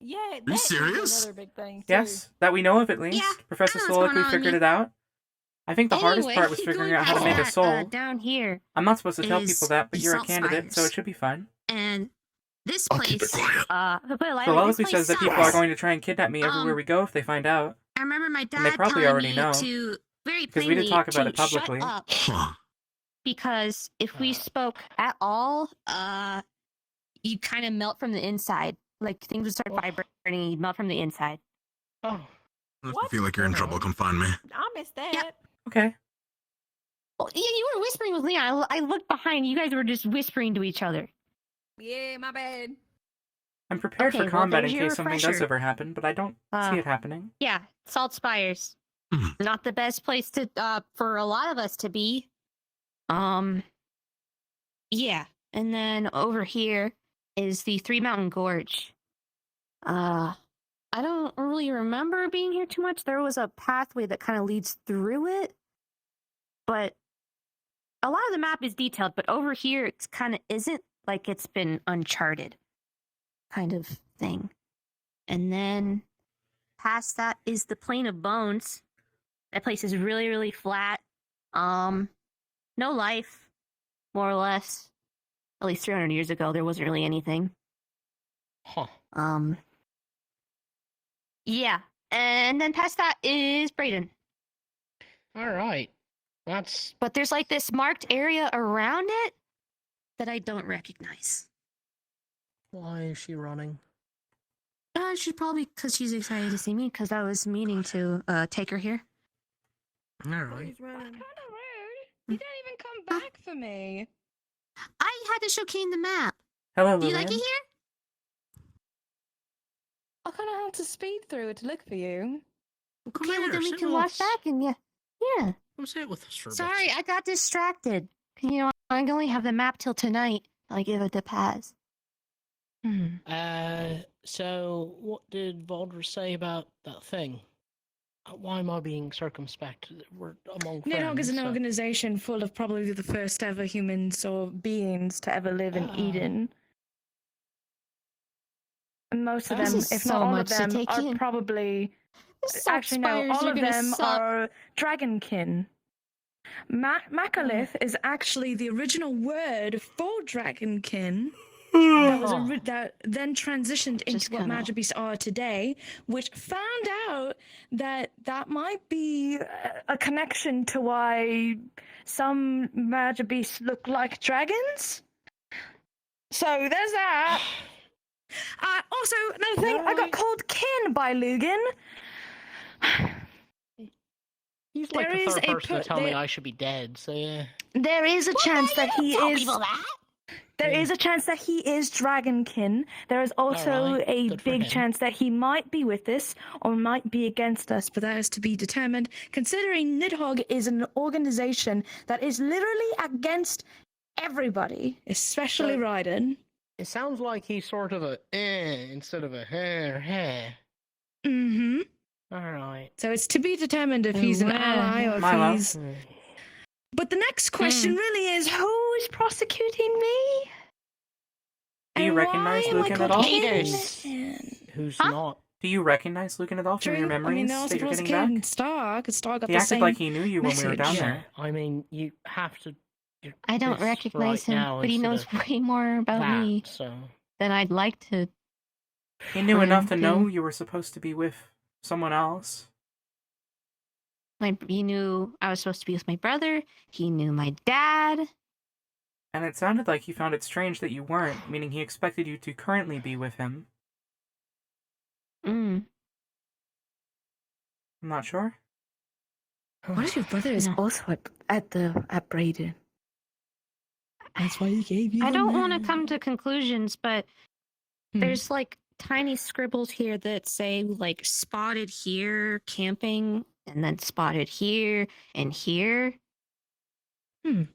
Yeah, you that is serious? another big thing too. Yes, that we know of at least. Yeah, Professor I know what's Solik, going we on, figured yeah. it out. I think the hardest Anyway, part was figuring going out how to past make a that, soul. down here I'm not supposed to tell is people that, but the you're a salt candidate, so spires. it should be fine. And this place, to put it So lightly, Lolicly this place says that people are sucks. going to try and kidnap me everywhere we go if they find out. I remember my And they dad probably telling already me know. to very Because plainly we did talk about to it publicly. shut up. Because if we spoke at all, you'd kind of melt from the inside. Like things would start vibrating and you'd melt from the inside. Oh. If you feel like you're in trouble, come find me. I missed that. Okay. Well, yeah, you were whispering with Leon. I looked behind. You guys were just whispering to each other. Yeah, my bad. I'm prepared Okay, for well, combat in there's your case something does refresher. ever happen, but I don't see it happening. Yeah, Salt Spires. Not the best place to for a lot of us to be. Yeah, and then over here is the Three Mountain Gorge. I don't really remember being here too much. There was a pathway that kind of leads through it, but a lot of the map is detailed. But over here, it's kind of isn't, like it's been uncharted, kind of thing. And then past that is the Plain of Bones. That place is really, really flat. No life, more or less. At least 300 years ago, there wasn't really anything. Huh. Yeah. And then past that is Brayden. Alright. That's... But there's like this marked area around it that I don't recognize. Why is she running? She's probably because she's excited to see me, because I was meaning to take her here. Alright. Kind of rude. You didn't even come back for me. I had to show Kane the map. Hello, Do you like it Lillian. here? I kind of had to speed through it to look for you. Come Okay, well here, then we sit can with walk us. back and yeah. Come sit with us for a bit. Sorry, I got distracted. You know, I can only have the map till tonight. I'll give it to Paz. So what did Valdris say about that thing? Why am I being circumspect? We're among friends. Nidhogg is an so- organization full of probably the first ever humans or beings to ever live in Eden. And most of This them, is if so not all of much to them, take are in. probably... Salt Actually, no, spires all are of gonna them suck. are dragonkin. Macalith is actually the original word for dragonkin that was that then transitioned into what magic beasts are today, which found out that that might be a connection to why some magic beasts look like dragons. So there's that. Also, another thing, I got called kin by Lugan. He's like the third person to tell me I should be dead, so yeah. There is a chance that he tell is. people that. There is a chance that he is dragonkin. There is also Alright, a good for big him. chance that he might be with us or might be against us, but that is to be determined. Considering Nidhogg is an organization that is literally against everybody, especially So- Raiden. It sounds like he's sort of a instead of a hair. Mm-hmm. Alright. So it's to be determined if he's an ally or if he's. But the next question really is, who is prosecuting me? Do you And recognize why am I Lucan called at all? Haters. Who's not? Do you recognize Lucan at all from your memories I was that you're getting prosecuting back? Star, because Star got He the acted same like he knew you when we were down message. there. I mean, you have to. I don't this recognize right him, now but he instead knows of way more about that, me So than I'd like to. He knew enough to Friend know thing. you were supposed to be with someone else. He knew I was supposed to be with my brother. He knew my dad. And it sounded like he found it strange that you weren't, meaning he expected you to currently be with him. Mm. I'm not sure. What if your brother is also at Braden? That's why he gave you. I the don't want to name. come to conclusions, but there's like tiny scribbles here that say like spotted here camping and then spotted here and here. And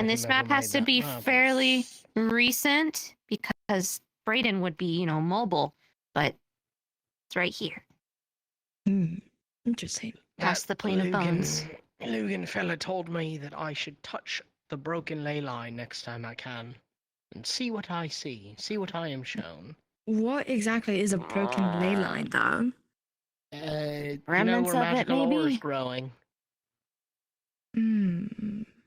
this whoever map has made to that be map fairly recent because Brayden would be, mobile, but it's right here. Interesting. Past the plane of bones. Lugan fella told me that I should touch the broken ley line next time I can, and see what I see, see what I am shown. What exactly is a broken ley line, though? You know Remnants where of it, magical ore is maybe? growing. Hmm.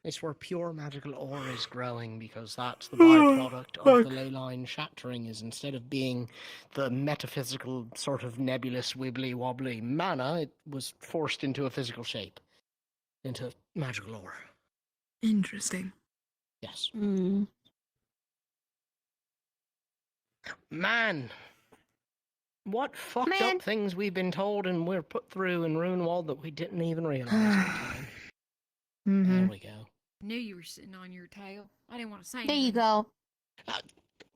It's where pure magical ore is growing because that's the byproduct of the ley line shattering. Is instead of being the metaphysical sort of nebulous wibbly wobbly mana, it was forced into a physical shape, into magical ore. Interesting. Yes. Mm. Man, what fucked up things we've been told and we're put through in Runewald that we didn't even realize at the time. There we go. Knew you were sitting on your tail. I didn't want to say There you anything. go.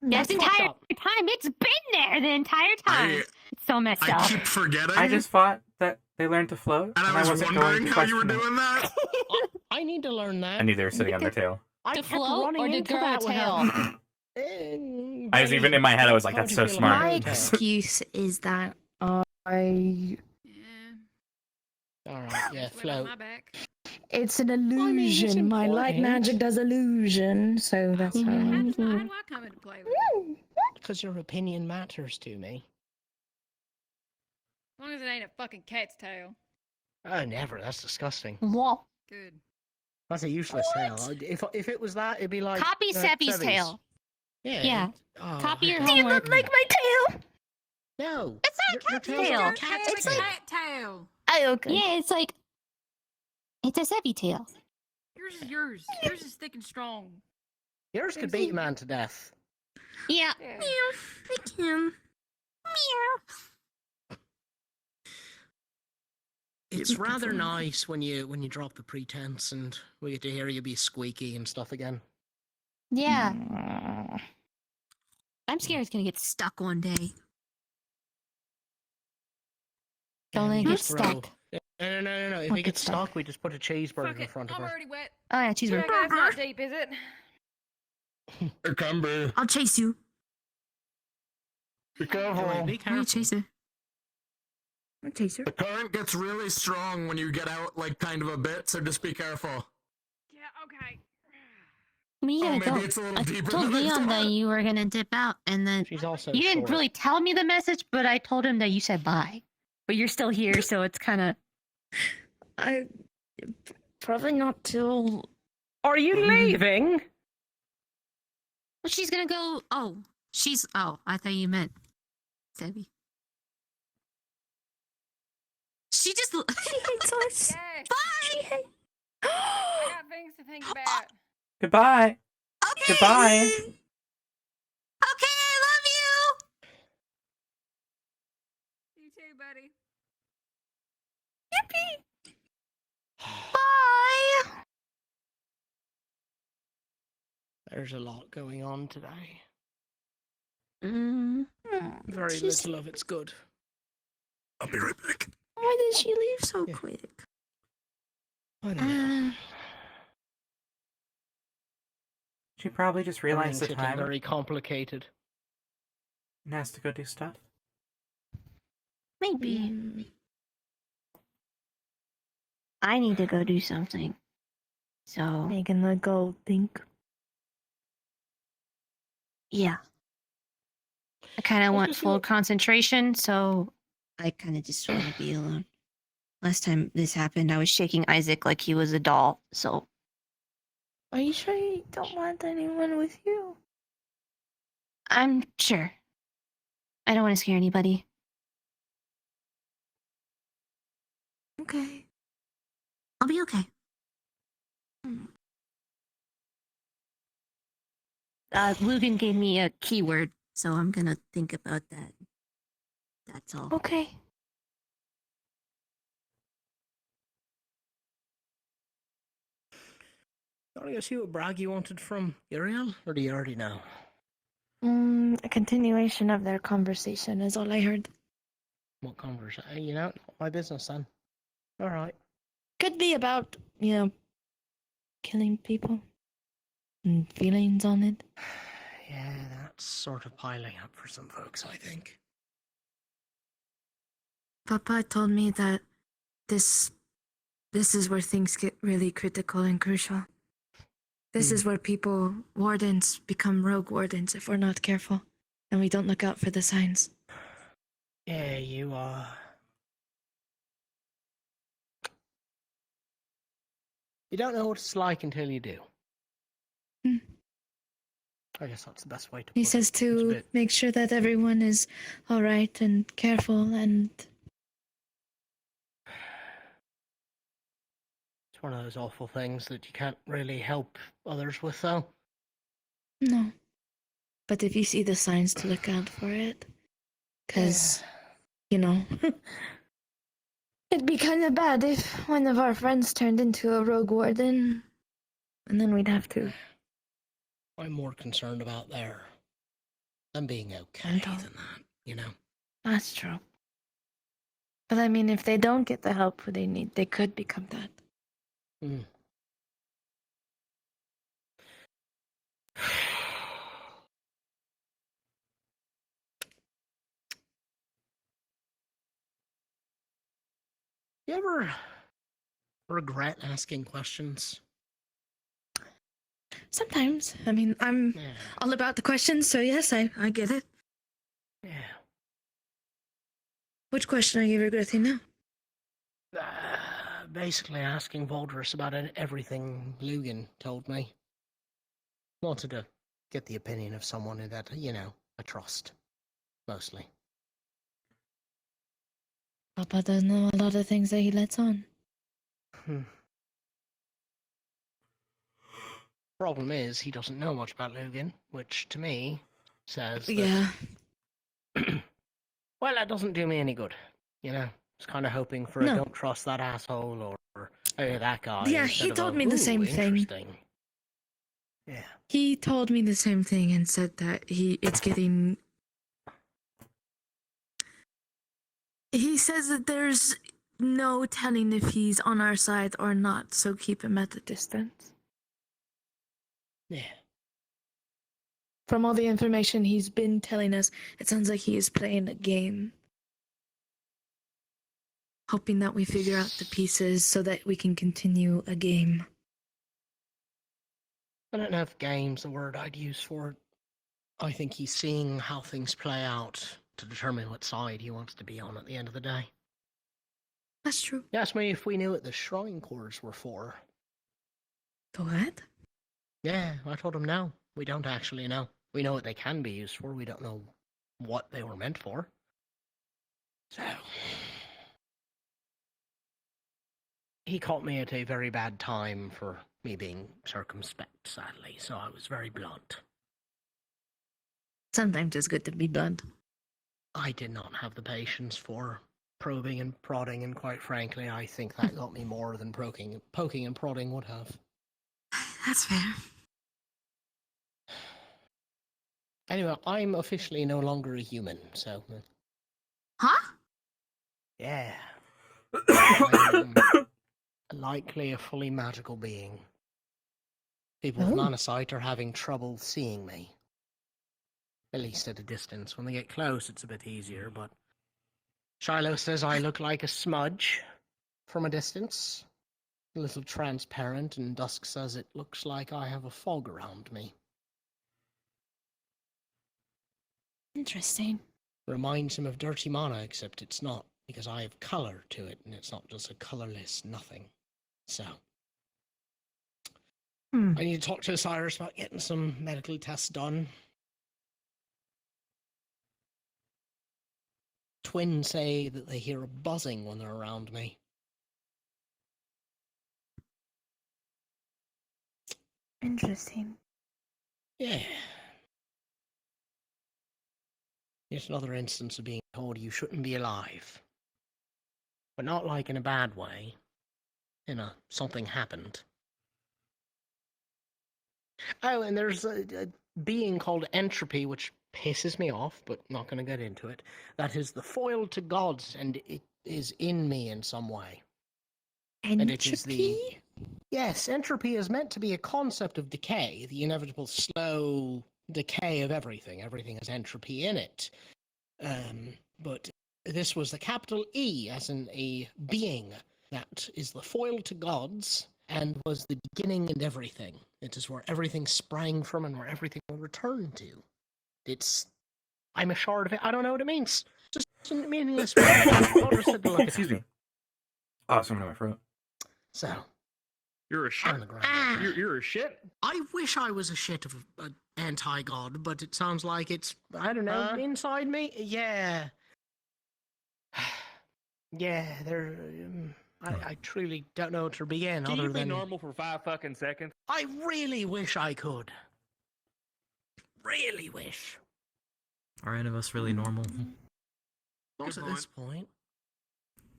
This entire time, it's been there the entire time. It's so messed up. forgetting. I just thought that they learned to float, And I was wasn't wondering going to how you were question it. doing that. I need to learn that. I knew they were sitting on their tail. I To kept float running or to into grow a that tail? I was even in my head, I was like, that's so smart. My excuse is that I. Alright, yeah, float. It's an illusion. My light magic does illusion, so that's how. How do I come into play with it? Because your opinion matters to me. As long as it ain't a fucking cat's tail. Oh, never. That's disgusting. Whoa. Good. That's a useless tail. If it was that, it'd be like Copy Seppi's tail. Yeah. Yeah. Oh, Copy your Do you homework. not like my tail? No. It's not a cat's tail. It's a cat tail. Oh, okay. Yeah, it's like it's a Seppi tail. Yours is yours. Yours is thick and strong. Yours could beat a man to death. Yeah. Yeah. I can. It's rather nice when you drop the pretense and we get to hear you be squeaky and stuff again. Yeah. I'm scared it's gonna get stuck one day. Don't let it we get just throw- stuck. No. If Don't it get gets stuck. stuck, we just put a cheeseburger Fuck in it. front of I'm her. already wet. Oh yeah, Yeah, cheeseburger. guys, not deep, is it? Cucumber. I'll chase you. Be careful. Be I'll careful. chase her. I'll chase her. The current gets really strong when you get out like kind of a bit, so just be careful. Yeah, okay. Yeah, maybe it's a little I deeper told than I Leon that thought. you were gonna dip out, and then She's also you didn't short. really tell me the message, but I told him that you said bye. But you're still here, so it's kind of. Probably not till. Are you leaving? Well, she's gonna go. Oh, she's. Oh, I thought you meant Debbie. She just. She hates us. Yes. Bye. I got things to think about. Goodbye. Okay. Goodbye. Okay, I love you. You too, buddy. Yippee. Bye. There's a lot going on today. Very She's- little of it's good. I'll be right back. Why did she leave so quick? I don't know. She probably just realized the Everything's getting time very complicated. and has to go do stuff. Maybe. I need to go do something. So. You're gonna go think. Yeah. I kind of Well, want just full look- concentration, so I kind of just want to be alone. Last time this happened, I was shaking Isaac like he was a doll, so. Are you sure you don't want anyone with you? I'm sure. I don't want to scare anybody. Okay. I'll be okay. Lugan gave me a keyword, so I'm gonna think about that. That's all. Okay. You want to go see what brag you wanted from Uriel, or do you already know? A continuation of their conversation is all I heard. What conversation? You know, not my business then. All right. Could be about, killing people and feelings on it. Yeah, that's sort of piling up for some folks, I think. Papa told me that this is where things get really critical and crucial. This is where wardens become rogue wardens if we're not careful and we don't look out for the signs. Yeah, you don't know what it's like until you do. I guess that's the best way to put He it. says It's a to bit- make sure that everyone is all right and careful and It's one of those awful things that you can't really help others with, though. no. But if you see the signs, to look out for it. Because, it'd be kind of bad if one of our friends turned into a rogue warden. And then we'd have to. I'm more concerned about them being okay than that, That's true. But I mean, if they don't get the help they need, they could become that. You ever regret asking questions? Sometimes. I mean, I'm all about the questions, so yes, I get it. Yeah. Which question are you regretting now? Basically asking Voldris about everything Lugan told me. Wanted to get the opinion of someone that, I trust. Mostly. Papa does know a lot of things that he lets on. Problem is, he doesn't know much about Lugan, which to me says that, Yeah. well, that doesn't do me any good. Just kind of hoping for a No. don't trust that asshole or hey, that guy. Yeah, instead he of told a, me the "Ooh, same thing. interesting." Yeah. He told me the same thing and said that it's getting. He says that there's no telling if he's on our side or not, so keep him at a distance. Yeah. From all the information he's been telling us, it sounds like he is playing a game. Hoping that we figure out the pieces so that we can continue a game. I don't know if game's the word I'd use for it. I think he's seeing how things play out to determine what side he wants to be on at the end of the day. That's true. You asked me if we knew what the shrine cores were for. What? Yeah, I told him no. We don't actually know. We know what they can be used for. We don't know what they were meant for. So he caught me at a very bad time for me being circumspect, sadly, so I was very blunt. Sometimes it's good to be blunt. I did not have the patience for probing and prodding, and quite frankly, I think that got me more than poking and prodding would have. That's fair. Anyway, I'm officially no longer a human, so... Huh? Yeah. I'm likely a fully magical being. People with Oh. Manasight are having trouble seeing me. At least at a distance. When they get close, it's a bit easier, but... Shiloh says I look like a smudge from a distance. A little transparent, and Dusk says it looks like I have a fog around me. Interesting. Reminds him of Dirty Mana, except it's not, because I have color to it, and it's not just a colorless nothing. So... I need to talk to Osiris about getting some medical tests done. Twins say that they hear a buzzing when they're around me. Interesting. Yeah. Yet another instance of being told you shouldn't be alive. But not like in a bad way. In a something happened. Oh, and there's a being called Entropy, which pisses me off, but not going to get into it. That is the foil to gods, and it is in me in some way. Entropy? And it is the... Yes, entropy is meant to be a concept of decay, the inevitable slow decay of everything. Everything has entropy in it. But this was the capital E, as in a being that is the foil to gods, and was the beginning and everything. It is where everything sprang from and where everything will return to. It's... I'm a shard of it. I don't know what it means. Just a meaningless word. Excuse me. Oh, something in my throat. So... You're a shit. You're a shit? I wish I was a shit of an anti-god, but it sounds like it's, I don't know, inside me? Yeah. Yeah, there... I truly don't know where to begin, Can other you be than... normal for 5 fucking seconds? I really wish I could. Really wish. Are any of us really normal? Not at this point.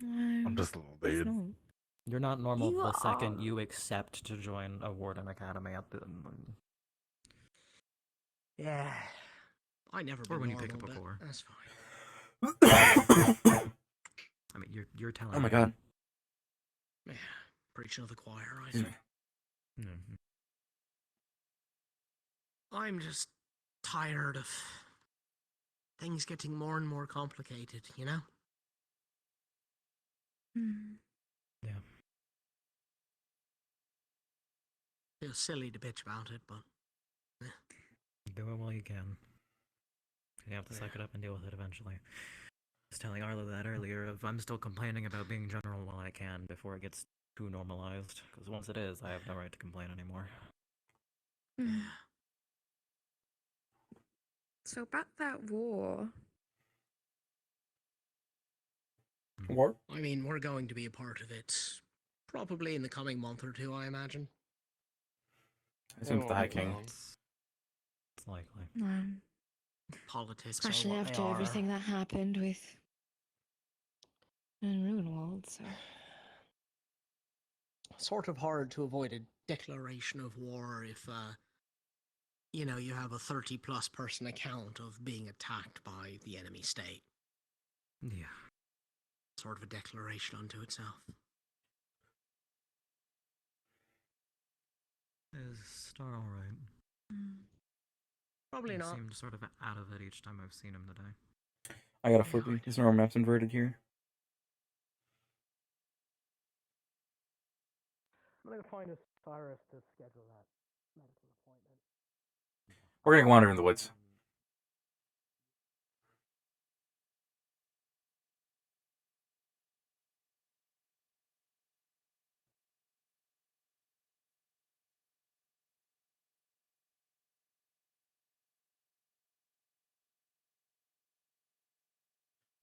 I'm just a little dude. You're not normal You the second are. you accept to join a Warden Academy at the... Yeah. I never Or been when you normal, pick up a but 4. that's fine. I mean, you're telling Oh my me. god. Yeah, preaching to the choir, I Excuse think. me. I'm just tired of things getting more and more complicated, you know? Yeah. Feels silly to bitch about it, but... Do it while you can. You have to suck it up and deal with it eventually. I was telling Arlo that earlier, if I'm still complaining about being general while I can before it gets too normalized, because once it is, I have no right to complain anymore. So about that war. War? I mean, we're going to be a part of it. Probably in the coming month or two, I imagine. I assume it's the High King. It's likely. Politics Especially are what after they are. everything that happened with Ruinwald, so... Sort of hard to avoid a declaration of war if, you know, you have a 30-plus person account of being attacked by the enemy state. Yeah. Sort of a declaration unto itself. Is Star alright? Probably He not. seemed sort of out of it each time I've seen him today. I gotta flip it. His normal map's inverted here. I'm gonna find a Cyrus to schedule that medical appointment. We're gonna wander in the woods.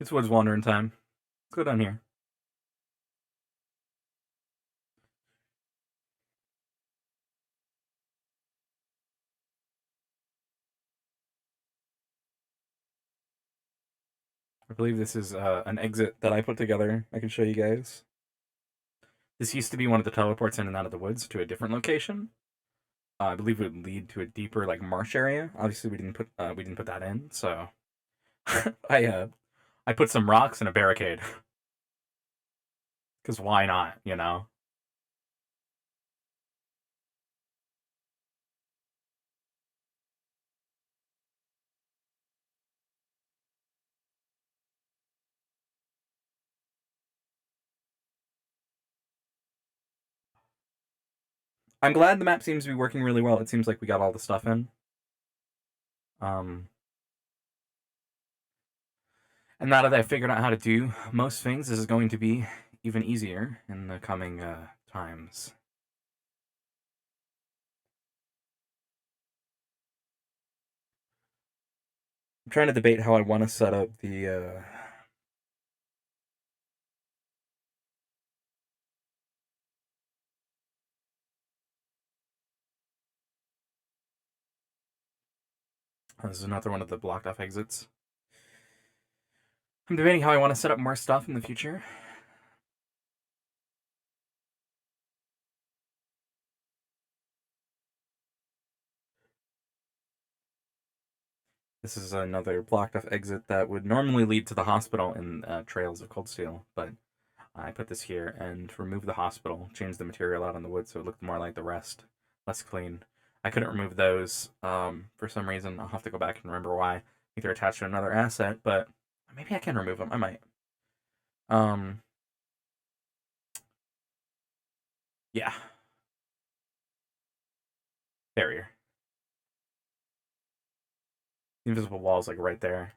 It's woods wandering time. Let's go down here. I believe this is an exit that I put together. I can show you guys. This used to be one of the teleports in and out of the woods to a different location. I believe it would lead to a deeper like marsh area. Obviously, we didn't put that in, so I put some rocks and a barricade. Because why not, you know? I'm glad the map seems to be working really well. It seems like we got all the stuff in. And now that I've figured out how to do most things, this is going to be even easier in the coming times. I'm trying to debate how I want to set up the this is another one of the blocked off exits. I'm debating how I want to set up more stuff in the future. This is another blocked off exit that would normally lead to the hospital in Trails of Cold Steel, but I put this here and removed the hospital, changed the material out on the wood so it looked more like the rest, less clean. I couldn't remove those for some reason. I'll have to go back and remember why. I think they're attached to another asset, but maybe I can remove them. I might. Yeah. Barrier. The invisible wall is like right there.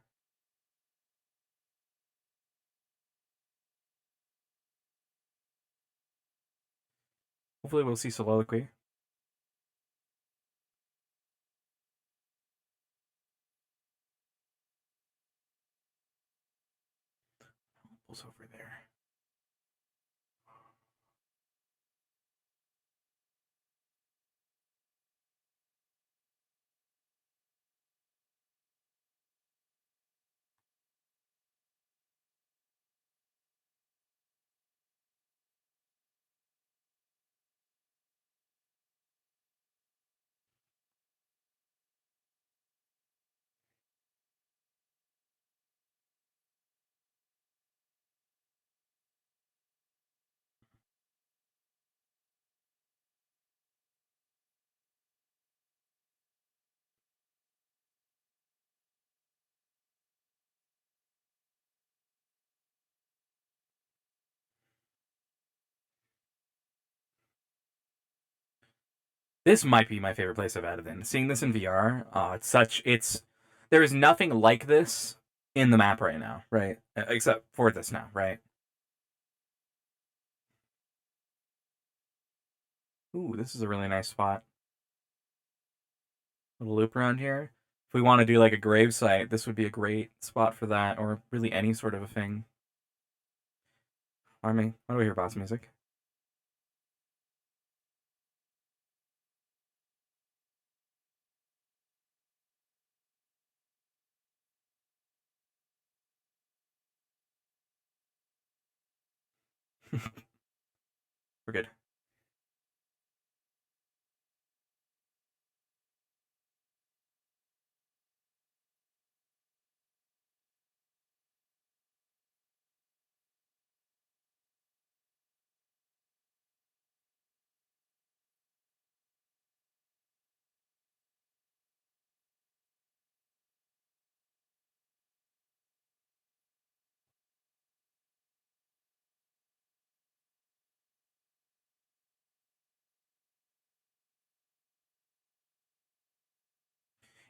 Hopefully we'll see soliloquy. What's over there? This might be my favorite place I've added in. Seeing this in VR, there is nothing like this in the map right now, right? Except for this now, right? Ooh, this is a really nice spot. Little loop around here. If we want to do like a grave site, this would be a great spot for that, or really any sort of a thing. Army, why do we hear boss music? We're good.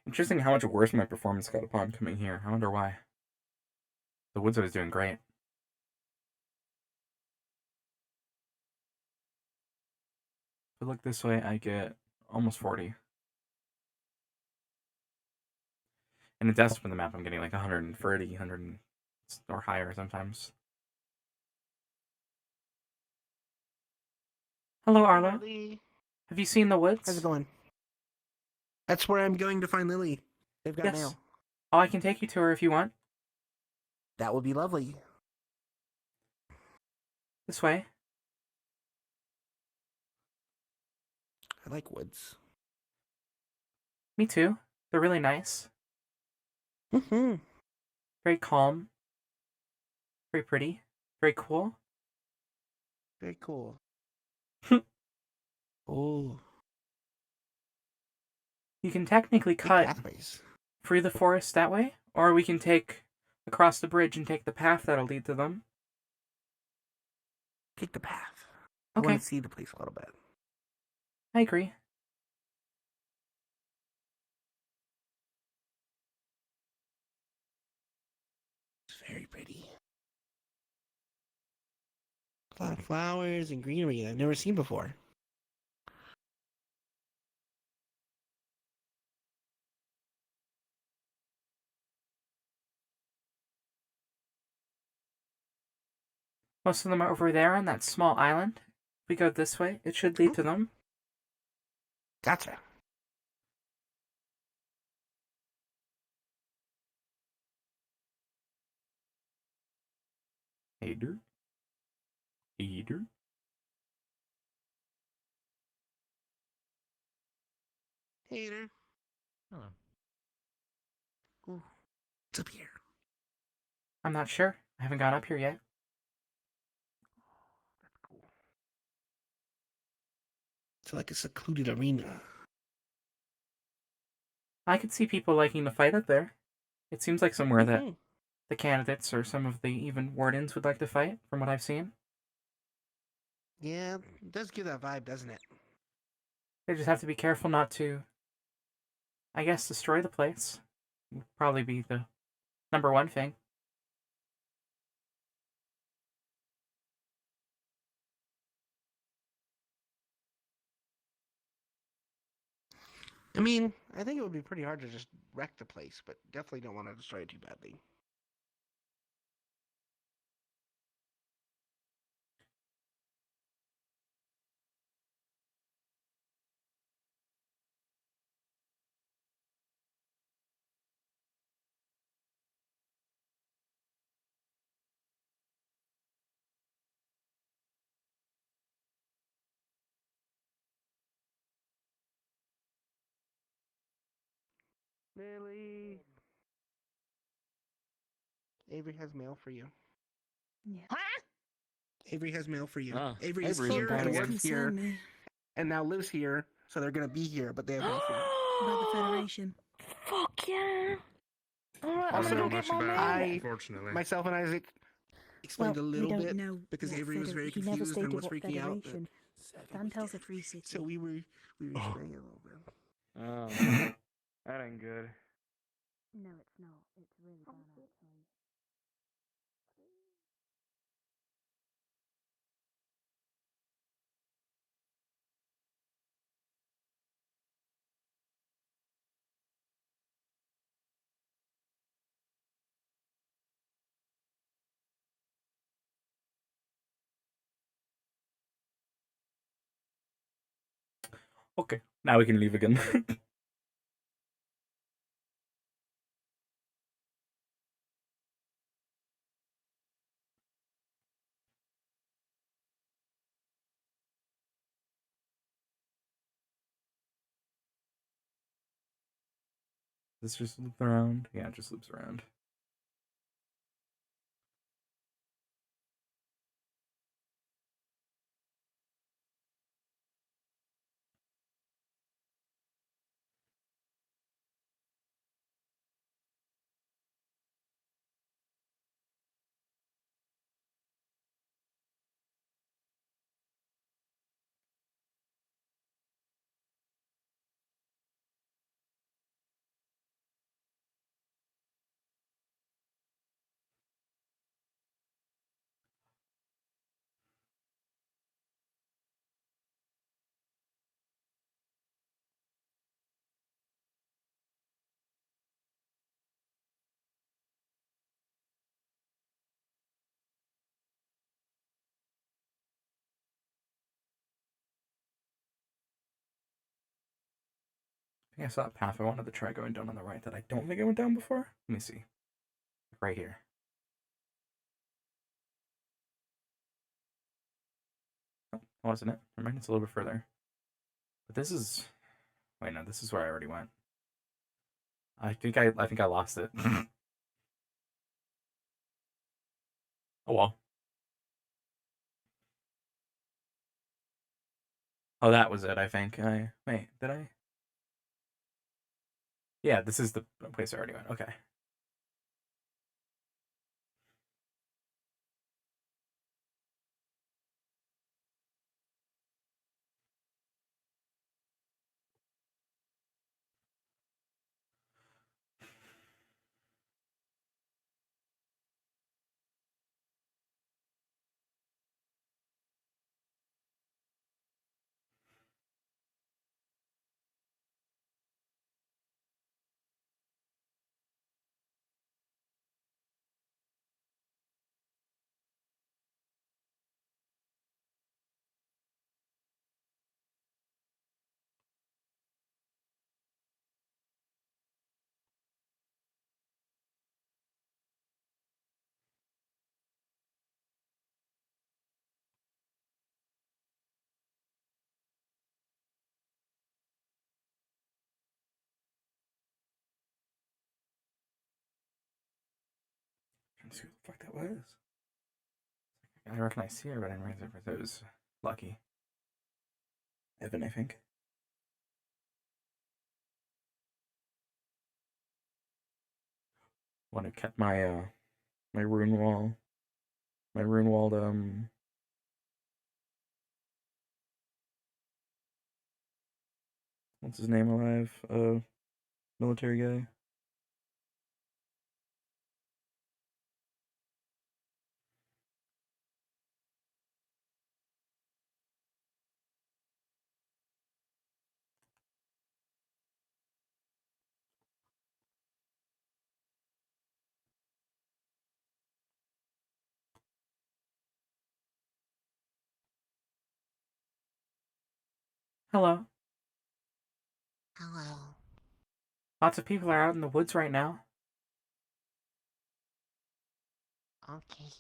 Interesting how much worse my performance got upon coming here. I wonder why. The woods I was doing great. If I look this way, I get almost 40. And the desktop in the map, I'm getting like 130, 100. or higher sometimes. Hello, Arlo. Lily. Have you seen the woods? How's it going? That's where I'm going to find Lily. They've got Yes. mail. Oh, I can take you to her if you want. That would be lovely. This way. I like woods. Me too. They're really nice. Mm-hmm. Very calm. Very pretty. Very cool. Very cool. Oh. You can technically cut pathways. through the forest that way, or we can take across the bridge and take the path that'll lead to them. Take the path. Okay. I want to see the place a little bit. I agree. It's very pretty. A lot of flowers and greenery that I've never seen before. Most of them are over there on that small island. If we go this way, it should lead to them. Gotcha. Hater. Hater. Hater. Hello. Ooh. What's up here? I'm not sure. I haven't gone up here yet. It's like a secluded arena. I could see people liking to fight up there. It seems like somewhere that the candidates or some of the even wardens would like to fight, from what I've seen. Yeah, it does give that vibe, doesn't it? They just have to be careful not to, I guess, destroy the place. Would probably be the number one thing. I mean, I think it would be pretty hard to just wreck the place, but definitely don't want to destroy it too badly. Lily. Avery has mail for you. Yeah. Avery has mail for you. Ah, Avery is Avery's here in and town works again. here, me. and now lives here, so they're gonna be here, but they have mail for you. About the Federation. Fuck yeah. Alright, I'm Also, gonna go get my mail. I, myself and Isaac explained Well, a we little don't bit know because what Avery was very he never confused stated and was what freaking out. Federation. Dan tells a free city. So we were explaining a little bit. Oh, that ain't good. No, it's not. It's really bad, actually. Okay, now we can leave again. This just loops around? Yeah, it just loops around. think I saw a path I wanted to try going down on the right that I don't think I went down before. Let me see. Right here. Oh, wasn't it? Never mind, it's a little bit further. But this is... Wait, no, this is where I already went. I think I lost it. Oh well. Oh, that was it, I think. Wait, did I? Yeah, this is the place I already went. Okay. Trying to see what the fuck that was. I recognize here, but I didn't recognize it was Lucky. Evan, I think. One who kept my my rune wall. My rune walled what's his name alive? Military guy. Hello. Hello. Lots of people are out in the woods right now. Okay.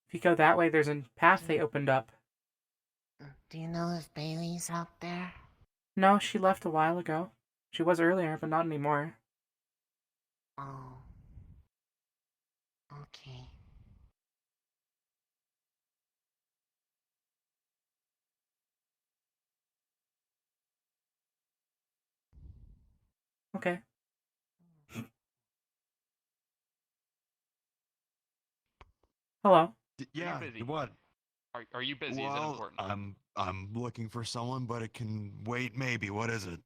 If you go that way, there's a path they opened up. Do you know if Bailey's out there? No, she left a while ago. She was earlier, but not anymore. Oh. Okay. Okay. Hello. Yeah, what? Are you busy? Is it Well, important? I'm looking for someone, but it can wait. Maybe. What is it?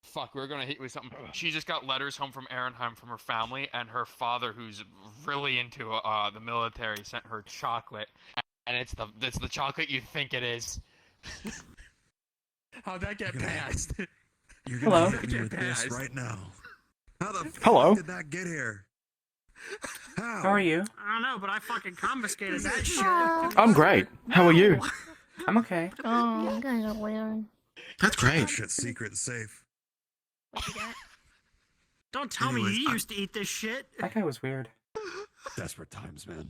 Fuck, we're gonna hit you with something. She just got letters home from Ehrenheim from her family, and her father, who's really into the military, sent her chocolate, and it's the chocolate you think it is. How'd that get passed? You're Hello? gonna hit me with this right now. How the Hello? fuck did that get here? How are you? I don't know, but I fucking confiscated that shit. I'm great. How are you? I'm okay. Oh, you guys are weird. That's great. Shit's secret and safe. Don't tell me you used to eat this shit. That guy was weird. Desperate times, man.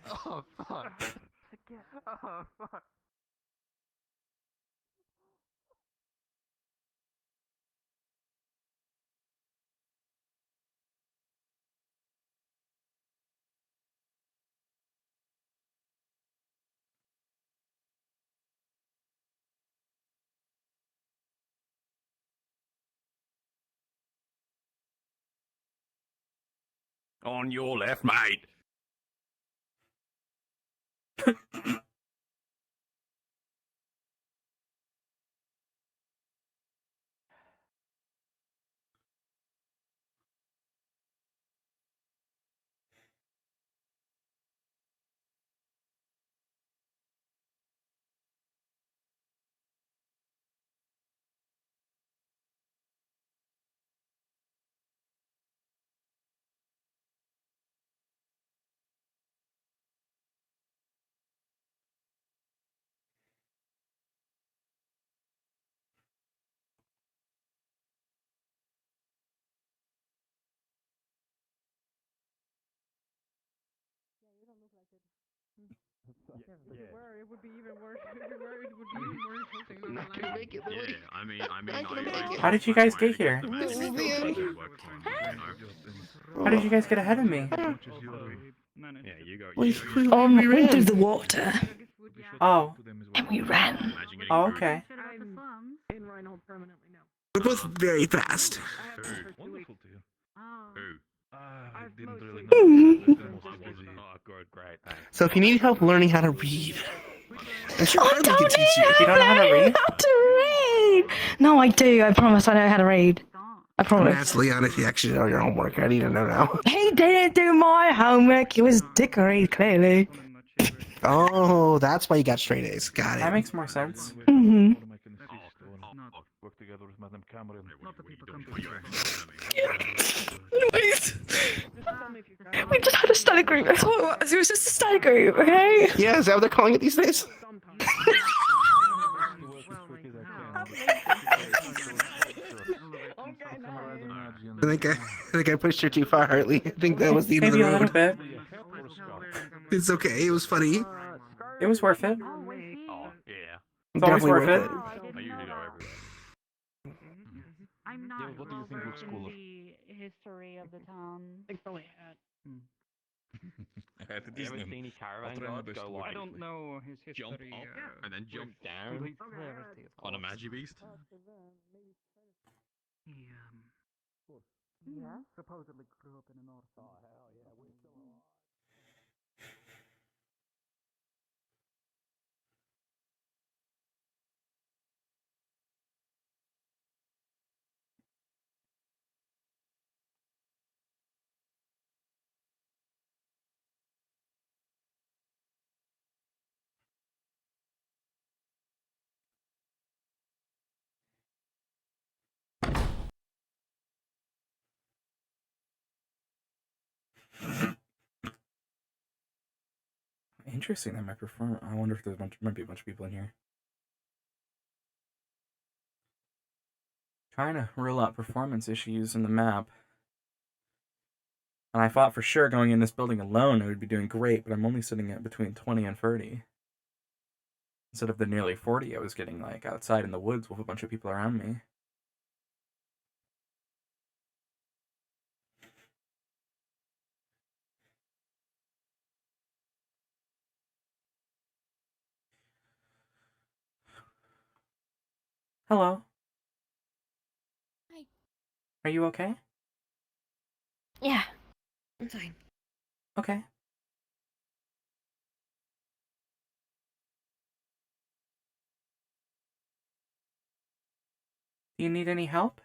Oh fuck. Oh fuck. On your left, mate. It would be even worse. It would be even worse. Not gonna make it, Lily. Yeah, I mean, Not gonna make it. How did you guys get here? No, man. How did you guys get ahead of me? Yeah, you go. We went through the water. Oh. And we ran. Oh, okay. We're both very fast. Wonderful to you. I didn't really know. Oh, good, great. Thanks. So if you need help learning how to read, I'm sure Hartley can teach you. You don't know how to read? How to read? No, I do. I promise I know how to read. I I'm gonna promise. ask Leon if you actually know your homework. I need to know now. He didn't do my homework. It was dickery, clearly. Oh, that's why you got straight A's. Got That it. makes more sense. Mm-hmm. Work together with Madam Cameron. We just had a study group. That's all it was. It was just a study group, okay? Yeah, is that what they're calling it these days? I think I pushed her too far, Hartley. I think that was the end of the Maybe a little road. bit. It's okay. It was funny. It was worth it. Oh, yeah. It's always Definitely worth it. I usually go everywhere. I'm Yeah, not what do you think looks cooler? the history of the town. Have you ever seen any caravan guards go like I don't know his jump history. up and then jump down on a Magibeast? Yeah. Supposedly grew up in the north. Oh, hell yeah. We still are. Interesting that might perform. I wonder if there's might be a bunch of people in here. Trying to rule out performance issues in the map. And I thought for sure going in this building alone I would be doing great, but I'm only sitting at between 20 and 30. Instead of the nearly 40 I was getting like outside in the woods with a bunch of people around me. Hello. Hi. Are you okay? Yeah. I'm fine. Okay. Do you need any help?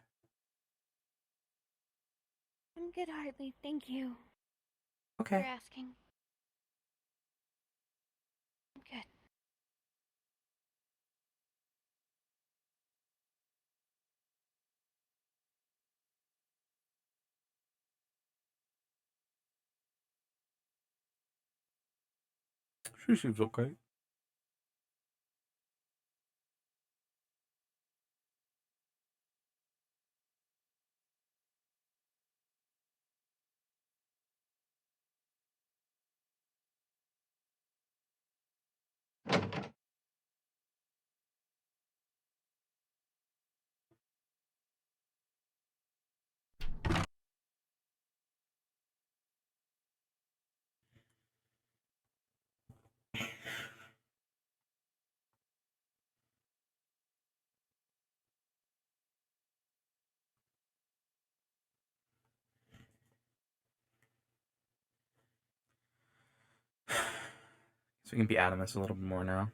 I'm good, Hartley. Thank you. Okay. For asking. I'm good. She seems okay. So we can be Adamas a little bit more now.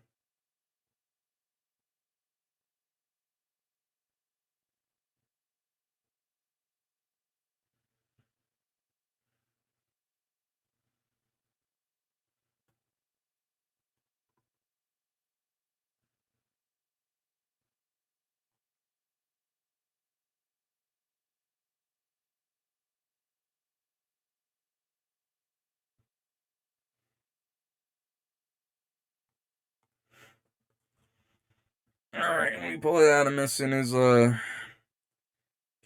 Alright, we pull Adamas in his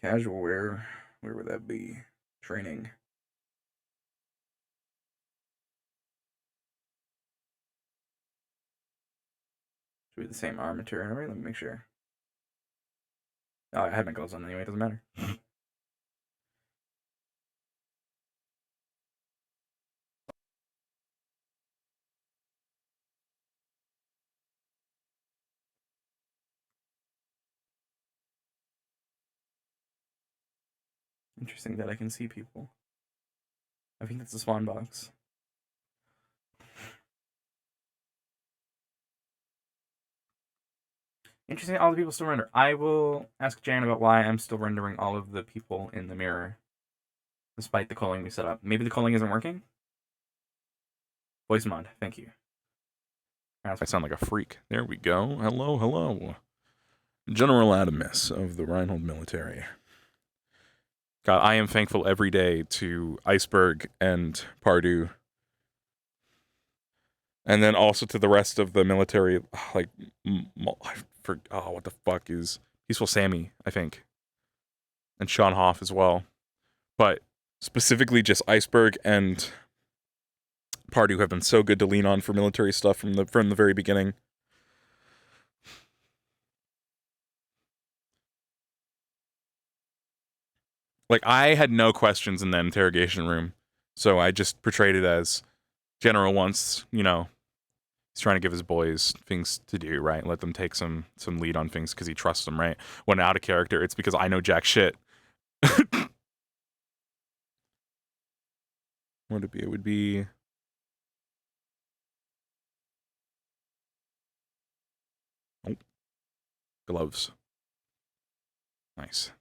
casual wear. Where would that be? Training. Should be the same armature. All right, let me make sure. Oh, I had my gloves on anyway. It doesn't matter. Interesting that I can see people. I think that's a spawn box. Interesting, all the people still render. I will ask Jan about why I'm still rendering all of the people in the mirror, despite the culling we set up. Maybe the culling isn't working? Voice mod, thank you. I sound like a freak. There we go. Hello, hello. General Adamas of the Reinhold military. God, I am thankful every day to Iceberg and Pardue. And then also to the rest of the military, like, what the fuck is Peaceful Sammy, I think. And Sean Hoff as well. But specifically just Iceberg and Pardue have been so good to lean on for military stuff from the very beginning. Like, I had no questions in that interrogation room, so I just portrayed it as General wants, you know, he's trying to give his boys things to do, right? Let them take some lead on things because he trusts them, right? When out of character, it's because I know jack shit. What would it be? It would be... Oh. Gloves. Nice.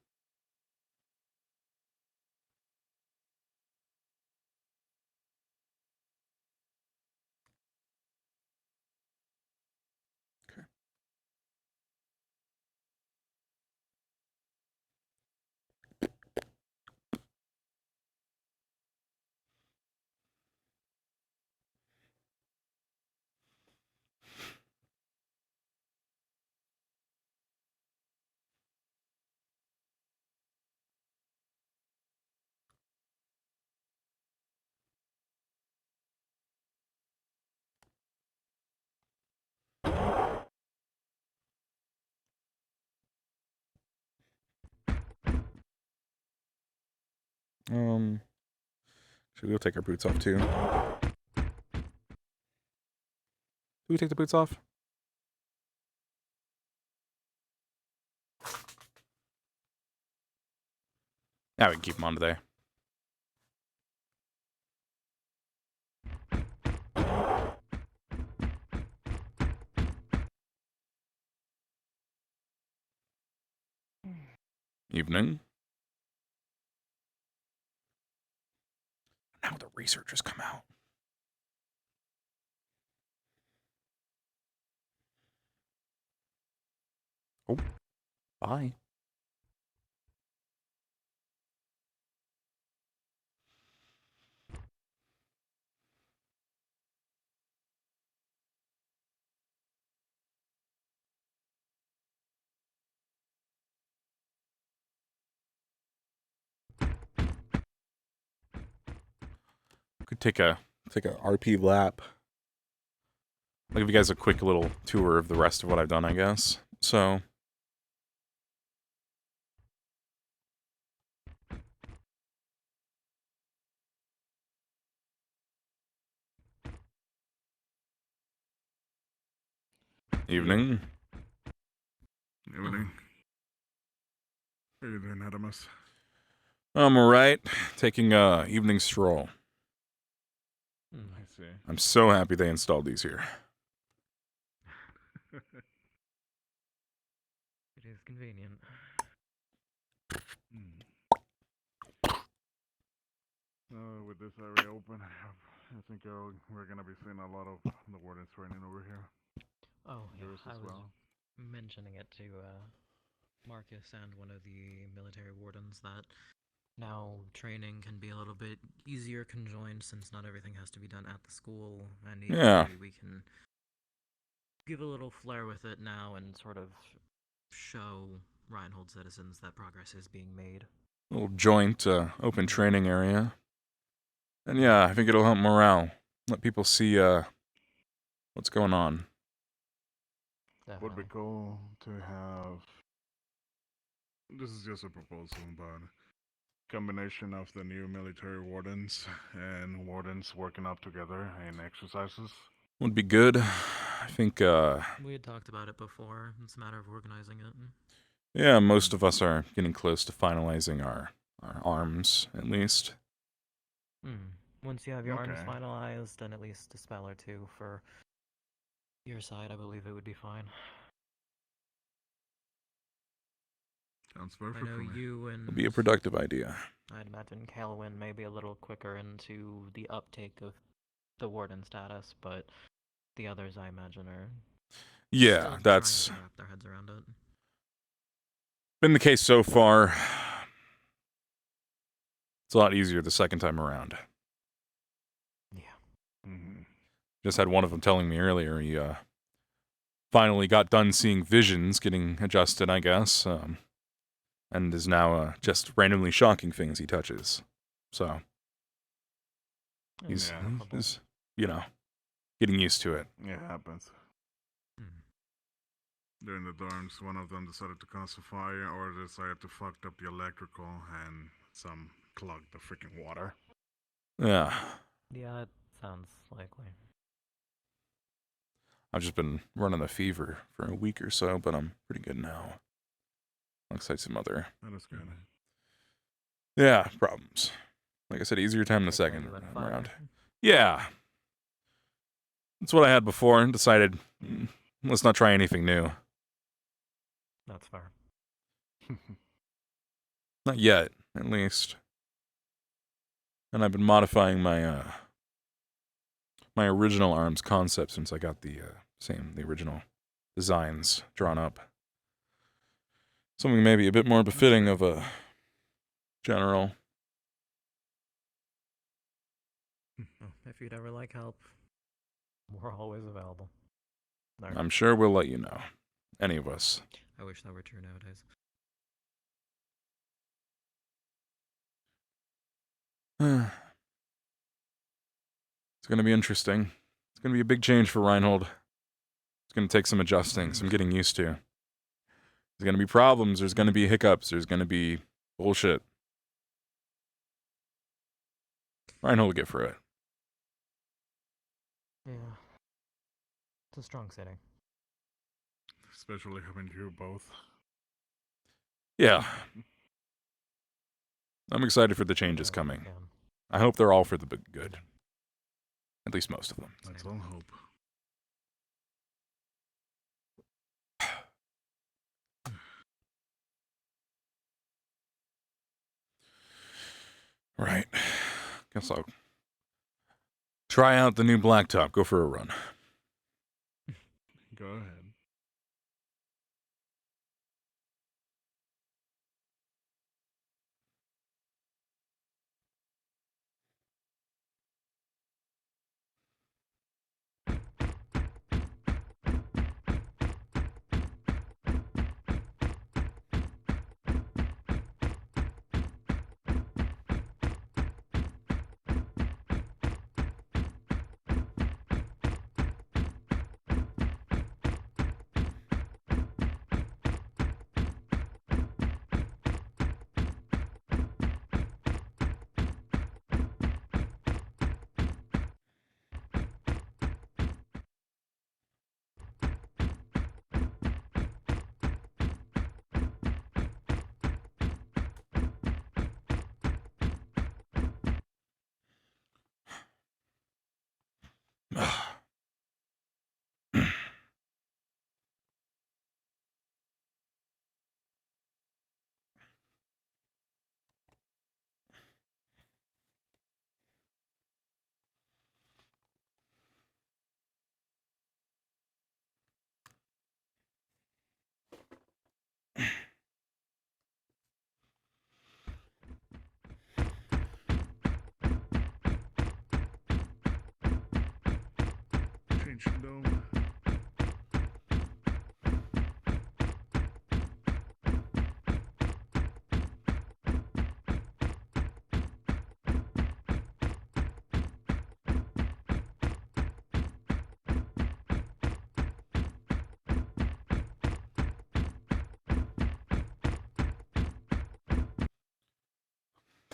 Should we go take our boots off too? Do we take the boots off? Yeah, we can keep them on today. Evening. Now the researchers come out. Oh, bye. Could take a RP lap. I'll give you guys a quick little tour of the rest of what I've done, I guess. So, evening. Evening. How you doing, Adamas? I'm alright. Taking a evening stroll. I see. I'm so happy they installed these here. It is convenient. With this area open, I think we're gonna be seeing a lot of the wardens training over here. Oh, yeah, Yours I as was well. mentioning it to Marcus and one of the military wardens that now training can be a little bit easier conjoined since not everything has to be done at the school, and Yeah. we can give a little flair with it now and sort of show Reinhold citizens that progress is being made. Little joint open training area. And yeah, I think it'll help morale. Let people see what's going on. would be cool to have. This is just a proposal, but combination of the new military wardens and wardens working up together in exercises. Would be good. I think, We had talked about it before. It's a matter of organizing it. yeah, most of us are getting close to finalizing our arms, at least. Once you have your arms Okay. finalized, and at least a spell or two for your side, I believe it would be fine. Sounds I perfect know for me. you and Would be a productive idea. I'd imagine Calwyn may be a little quicker into the uptake of the warden status, but the others, I imagine, are Yeah, still that's trying to wrap their heads around it. been the case so far. It's a lot easier the second time around. Just had one of them telling me earlier he finally got done seeing visions, getting adjusted, I guess, and is now just randomly shocking things he touches. So he's, you know, getting used to it. Yeah, it happens. During the dorms, one of them decided to cause a fire or decided to fuck up the electrical and some clogged the freaking water. Yeah, Yeah, it sounds likely. I've just been running a fever for a week or so, but I'm pretty good now. Looks like some other, That is good. yeah, problems. Like I said, easier time the second round. Yeah. That's what I had before and decided, let's not try anything new. That's fair. Not yet, at least. And I've been modifying my my original arms concept since I got the original designs drawn up. Something maybe a bit more befitting of a general. If you'd ever like help, we're always available. I'm sure we'll let you know. Any of us. I wish that were true nowadays. It's going to be interesting. It's going to be a big change for Reinhold. It's going to take some adjusting, some getting used to. There's going to be problems. There's going to be hiccups. There's going to be bullshit. Reinhold will get through it. Yeah. It's a strong setting. Especially having you both. Yeah. I'm excited for the changes coming. I hope they're all for the good. At least most of them. Let's all hope. Right. Guess I'll try out the new blacktop. Go for a run. Go ahead.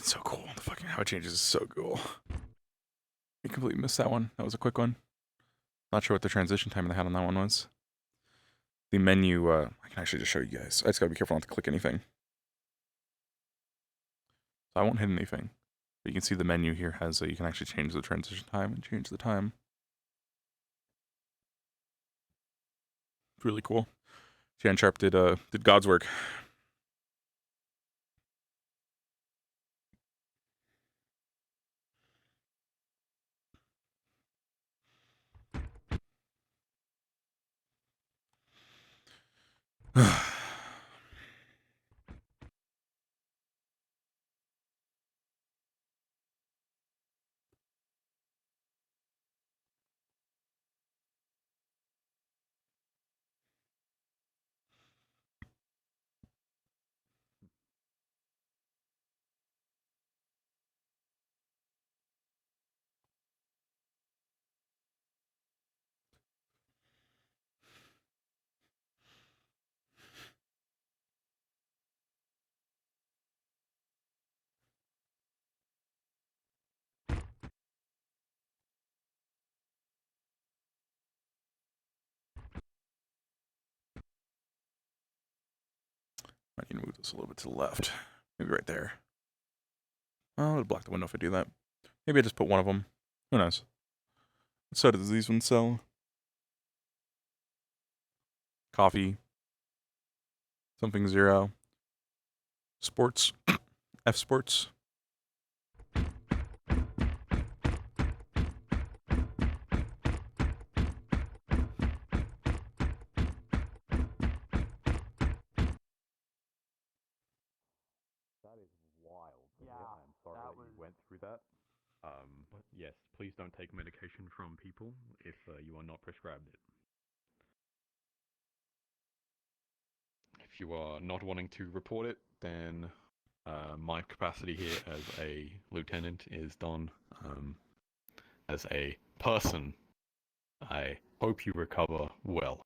That's so cool. The fucking how it changes is so cool. I completely missed that one. That was a quick one. Not sure what the transition time they had on that one was. The menu, I can actually just show you guys. I just gotta be careful not to click anything. So I won't hit anything. But you can see the menu here has you can actually change the transition time and change the time. It's really cool. Jan Sharp did God's work. I need to move this a little bit to the left. Maybe right there. Oh, it'll block the window if I do that. Maybe I just put one of them. Who knows? So does these ones sell? Coffee. Something 0. Sports. F Sports. That is wild. Yeah, I'm sorry that you went through that. But yes, please don't take medication from people if you are not prescribed it. If you are not wanting to report it, then my capacity here as a lieutenant is done. As a person, I hope you recover well.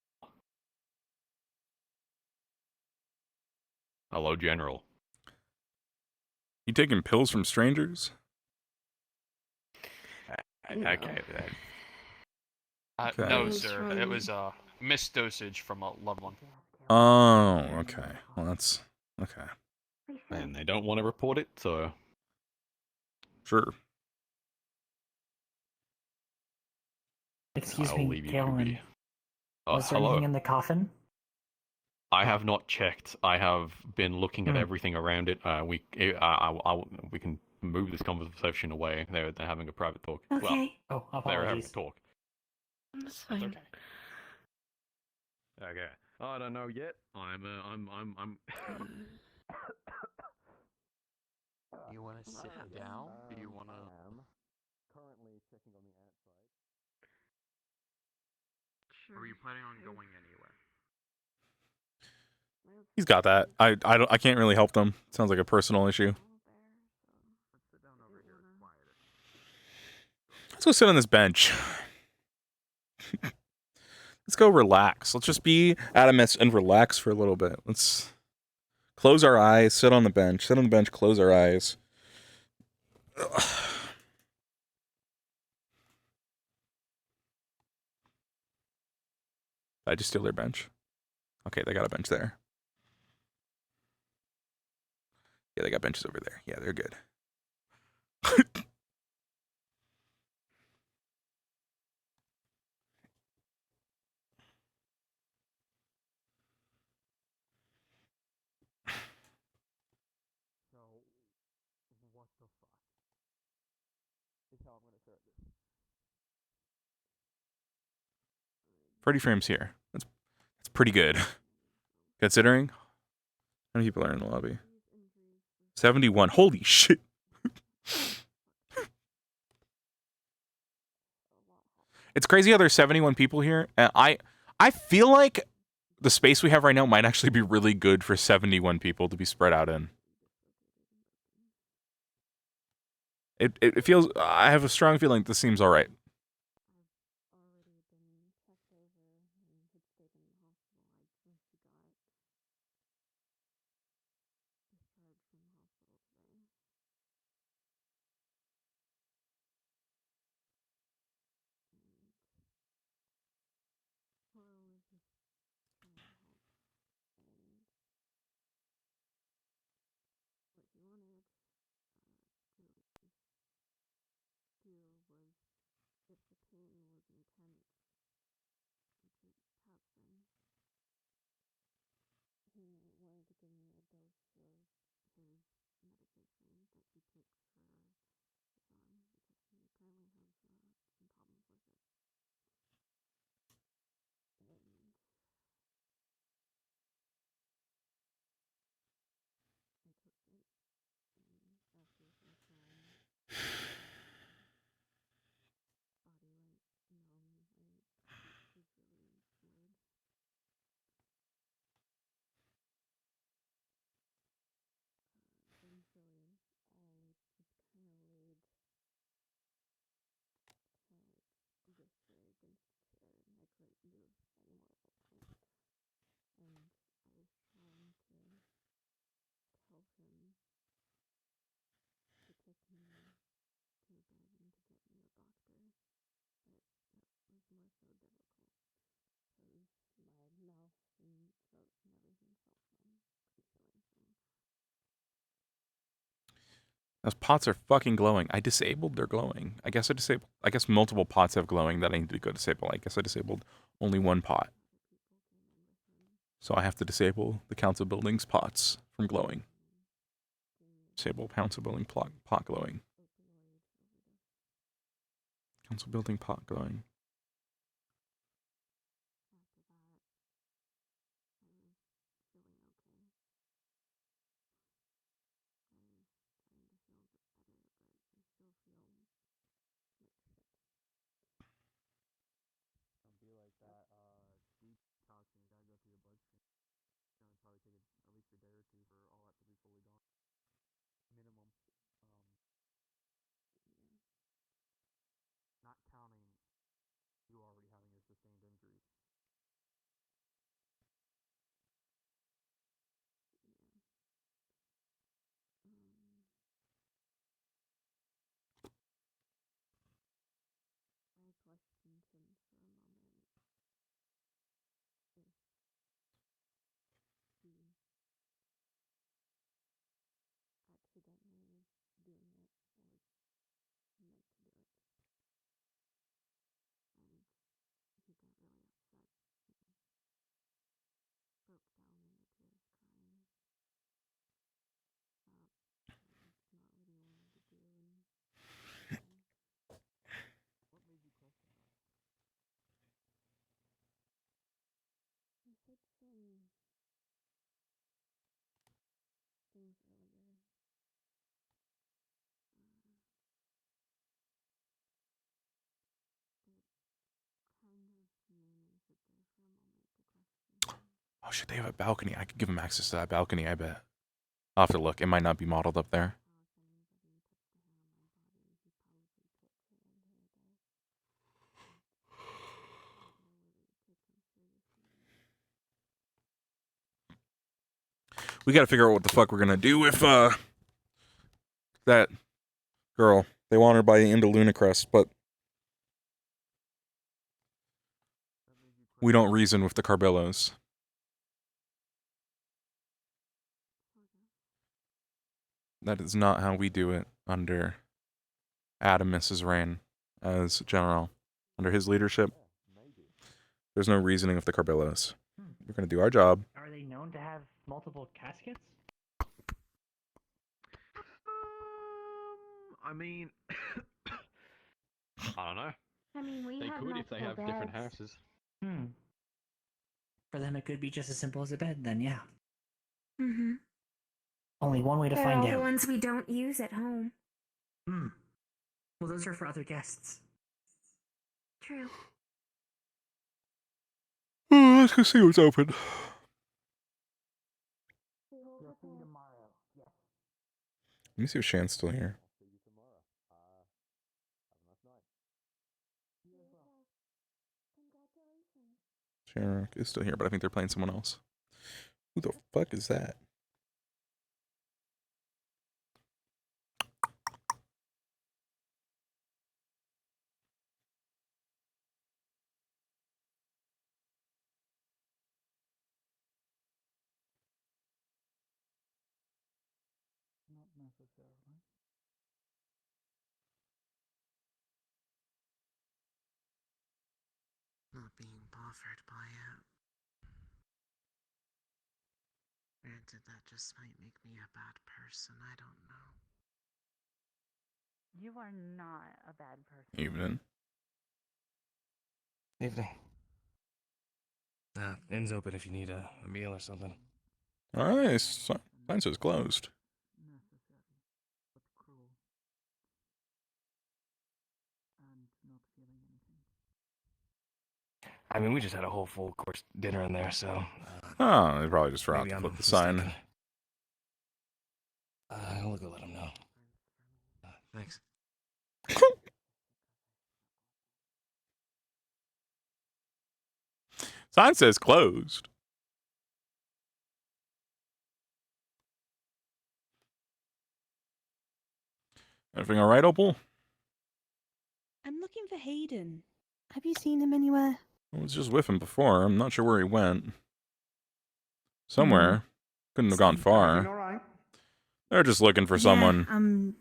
Hello, General. You taking pills from strangers? Okay. Okay. No, sir. It was a missed dosage from a loved one. Oh, okay. Well, that's okay. And they don't want to report it, so sure. Excuse I'll me, leave you to Galen. be. Was there Hello. anything in the coffin? I have not checked. I have been looking at everything around it. We can move this conversation away. They're having a private talk. Okay. Well, Oh, they're having a apologies. talk. That's fine. Okay. I don't know yet. I'm. Do you want to sit down? Do you want to? Currently checking on the outside. Or are you planning on going anywhere? He's got that. I can't really help them. Sounds like a personal issue. Let's go sit on this bench. Let's go relax. Let's just be Adamas and relax for a little bit. Let's close our eyes, sit on the bench. Sit on the bench, close our eyes. Ugh. Did I just steal their bench? Okay, they got a bench there. Yeah, they got benches over there. Yeah, they're good. What the fuck? Is how I'm gonna start this. Pretty frames here. That's pretty good. Considering how many people are in the lobby. 71. Holy shit. It's crazy how there's 71 people here. And I feel like the space we have right now might actually be really good for 71 people to be spread out in. It feels, I have a strong feeling this seems all right. that he picked for his arm because he apparently has some problems with it. And I took it, and after some time, body went numb, and he was really weird. Eventually, I just kind of laid this way against the chair, and I couldn't move anymore at that point. And I was trying to tell him to take me to the bed and to get me a doctor, but it was more so difficult because my mouth and throat and everything felt numb. Couldn't feel anything. Those pots are fucking glowing. I disabled their glowing. I guess multiple pots have glowing that I need to go disable. I guess I disabled only one pot. So I have to disable the council building's pots from glowing. Disable council building pot glowing. Council building pot glowing. Don't be like that. Detoxing, you gotta go through your bloodstream. It's gonna probably take at least a day or two for all that to be fully gone. Minimum. Not counting you already having a sustained injury. I questioned him for a moment if he accidentally was doing it or meant to do it. And he got really upset and broke down into tears crying about it's not what he wanted to do and What made you question that? he said some things earlier. It kind of made me sit there for a moment to question him. Oh shit, they have a balcony. I could give them access to that balcony, I bet. I'll have to look. It might not be modeled up there. We gotta figure out what the fuck we're gonna do with that girl. They want her by the end of Lunacrest, but we don't reason with the Carbillos. That is not how we do it under Adamas' reign as general. Under his leadership, there's no reasoning with the Carbillos. We're gonna do our job. Are they known to have multiple caskets? I mean, I don't know. I mean, we They have could if they multiple have different beds. houses. For them, it could be just as simple as a bed, then, yeah. Mm-hmm. Only one way to They're find all the out. ones we don't use at home. Well, those are for other guests. True. Let's go see what's open. You'll see tomorrow. Yes. Let me see if Shan's still here. Shamrock is still here, but I think they're playing someone else. Who the fuck is that? Not necessarily. Not being bothered by it. Weird granted, that just might make me a bad person. I don't know. You are not a bad person. Evening. Evening. Inn's open if you need a meal or something. Alright, sign says closed. I mean, we just had a whole full course dinner in there, so. Oh, they probably just forgot maybe to I'm flip the sign. mistaken. I'll go let him know. Thanks. Sign says closed. Everything alright, Opal? I'm looking for Hayden. Have you seen him anywhere? I was just with him before. I'm not sure where he went. Somewhere. Couldn't have gone far. Alright. They're just looking for someone.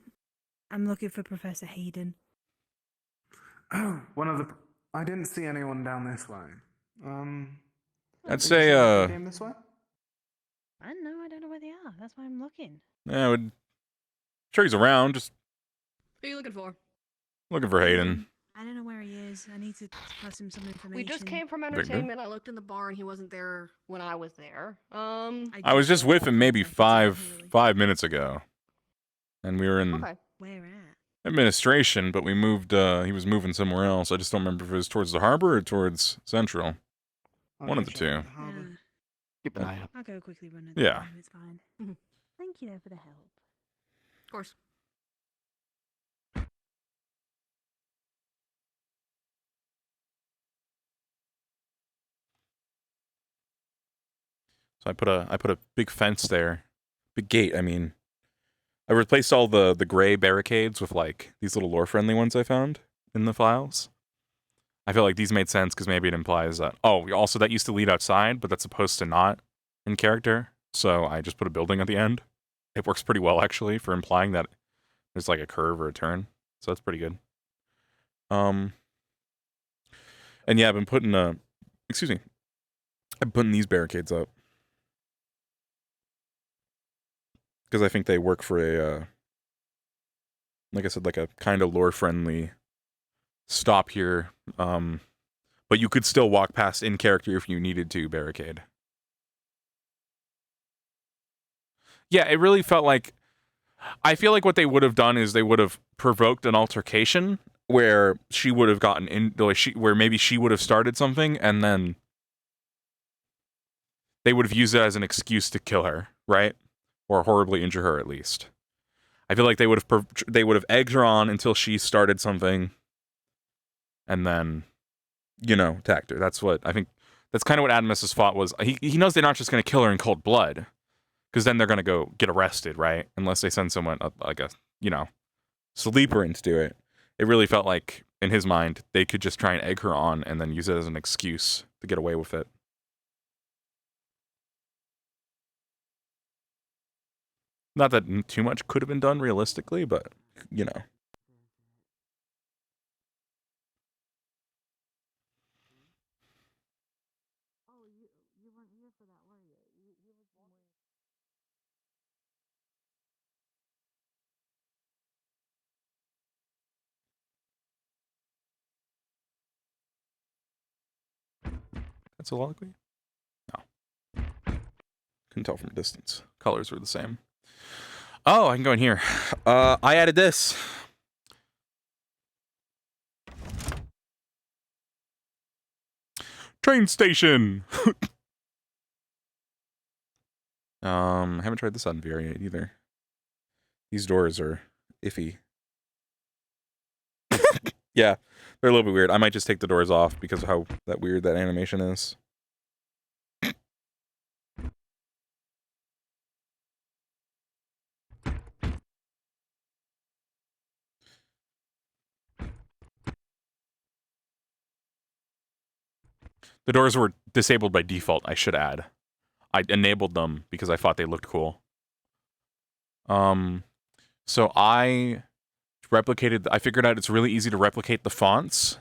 I'm looking for Professor Hayden. Oh, I didn't see anyone down this way. I'd say, they came this way? I don't know where they are. That's why I'm looking. Yeah, sure he's around, just Who are you looking for? looking for Hayden. I don't know where he is. I need to pass him some information. We just came from Victor? entertainment. I looked in the bar and he wasn't there when I was there. I was just with him maybe five minutes ago. And we were in Okay. Where at? administration, but we moved, he was moving somewhere else. I just don't remember if it was towards the harbor or towards Central. One of the two. Keep an eye out. I'll go quickly run it. Yeah. It's fine. Thank you though for the help. Of course. So I put a big fence there. Big gate, I mean. I replaced all the gray barricades with like these little lore friendly ones I found in the files. I feel like these made sense because maybe it implies that also that used to lead outside, but that's supposed to not in character. So I just put a building at the end. It works pretty well actually for implying that there's like a curve or a turn. So that's pretty good. And yeah, I've been putting I'm putting these barricades up. Because I think they work for a, like I said, like a kind of lore-friendly stop here. But you could still walk past in character if you needed to barricade. Yeah, it really felt like... I feel like what they would have done is they would have provoked an altercation where she would have gotten in... where maybe she would have started something, and then they would have used it as an excuse to kill her, right? Or horribly injure her, at least. I feel like they would have egged her on until she started something, and then, attacked her. That's what I think. That's kind of what Adamas' thought was. He knows they're not just going to kill her in cold blood, because then they're going to go get arrested, right? Unless they send someone like a sleeper in to do it. It really felt like in his mind they could just try and egg her on and then use it as an excuse to get away with it. Not that too much could have been done realistically, but, That's a soliloquy? No. Couldn't tell from a distance. Colors were the same. Oh, I can go in here. I added this. Train station! I haven't tried this on VR yet either. These doors are iffy. Yeah, they're a little bit weird. I might just take the doors off because of how weird that animation is. The doors were disabled by default, I should add. I enabled them because I thought they looked cool. So I figured out it's really easy to replicate the fonts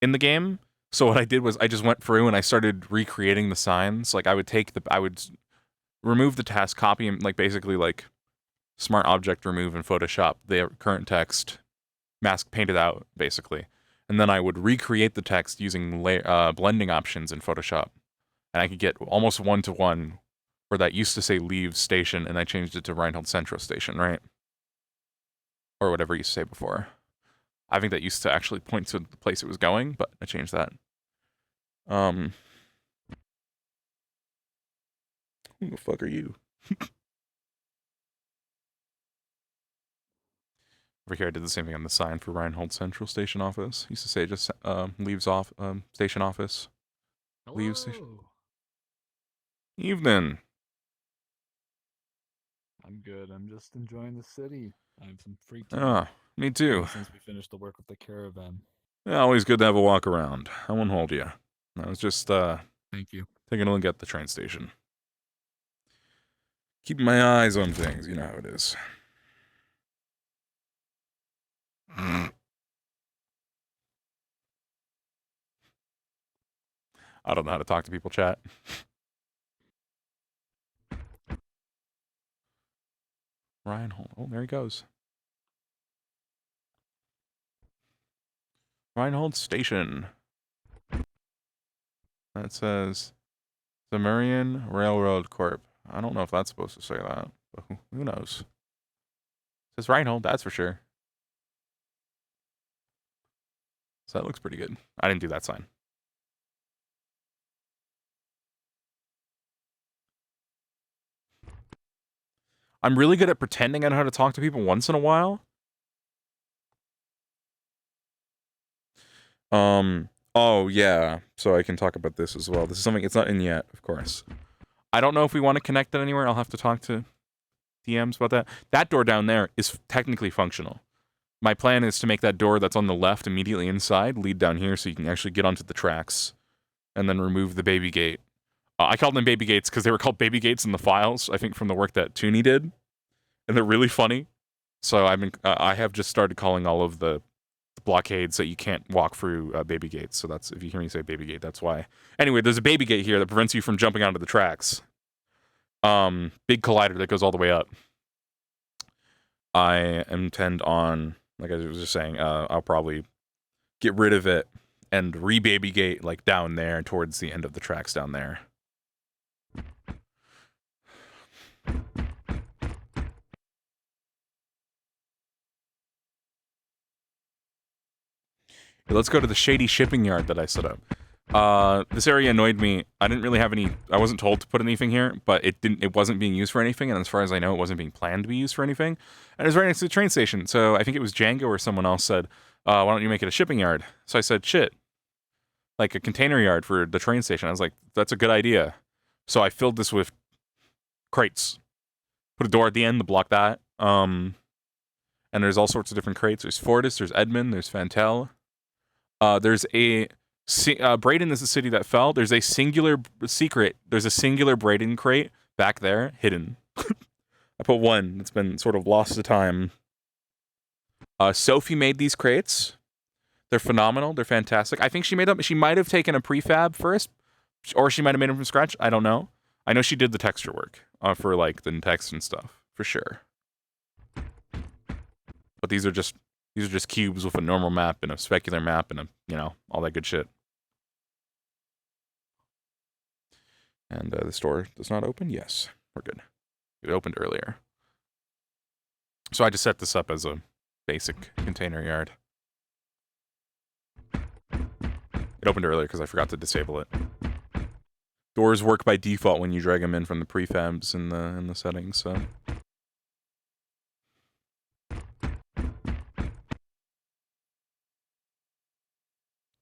in the game. So what I did was I just went through and I started recreating the signs. Like I would remove the task, copy and like basically like smart object remove in Photoshop the current text, mask painted out basically, and then I would recreate the text using blending options in Photoshop, and I could get almost one-to-one where that used to say leave station and I changed it to Reinhold Central Station, right? Or whatever it used to say before. I think that used to actually point to the place it was going, but I changed that. Who the fuck are you? Over here, I did the same thing on the sign for Reinhold Central Station Office. Used to say just leaves off station office. Leaves station. Evening. I'm good. I'm just enjoying the city. I have some free time. Ah, me too. Since we finished the work with the caravan. Yeah, always good to have a walk around. I won't hold you. I was just Thank you. taking a look at the train station. Keeping my eyes on things, you know how it is. I don't know how to talk to people, chat. Reinhold. Oh, there he goes. Reinhold Station. That says Cimmerian Railroad Corp. I don't know if that's supposed to say that, but who knows? It says Reinhold, that's for sure. So that looks pretty good. I didn't do that sign. I'm really good at pretending I know how to talk to people once in a while. Oh yeah, so I can talk about this as well. This is something, it's not in yet, of course. I don't know if we want to connect that anywhere. I'll have to talk to DMs about that. That door down there is technically functional. My plan is to make that door that's on the left immediately inside lead down here so you can actually get onto the tracks and then remove the baby gate. I called them baby gates because they were called baby gates in the files, I think from the work that Tooney did. And they're really funny. So I have just started calling all of the blockades that you can't walk through baby gates. So that's, if you hear me say baby gate, that's why. Anyway, there's a baby gate here that prevents you from jumping onto the tracks. Big collider that goes all the way up. I intend on, like I was just saying, I'll probably get rid of it and re-baby gate like down there towards the end of the tracks down there. Let's go to the shady shipping yard that I set up. This area annoyed me. I didn't really have any, I wasn't told to put anything here, but it wasn't being used for anything, and as far as I know, it wasn't being planned to be used for anything. And it was right next to the train station, so I think it was Django or someone else said, why don't you make it a shipping yard? So I said, shit. Like a container yard for the train station. I was like, that's a good idea. So I filled this with crates. Put a door at the end to block that. And there's all sorts of different crates. There's Fortis, there's Edmund, there's Fantel. There's a Brayden is the city that fell. There's a singular secret. There's a singular Brayden crate back there, hidden. I put one that's been sort of lost to time. Sophie made these crates. They're phenomenal. They're fantastic. I think she made them. She might have taken a prefab first, or she might have made them from scratch. I don't know. I know she did the texture work for like the text and stuff for sure. But these are just cubes with a normal map and a specular map and all that good shit. And the store does not open? Yes, we're good. It opened earlier. So I just set this up as a basic container yard. It opened earlier because I forgot to disable it. Doors work by default when you drag them in from the prefabs in the settings, so.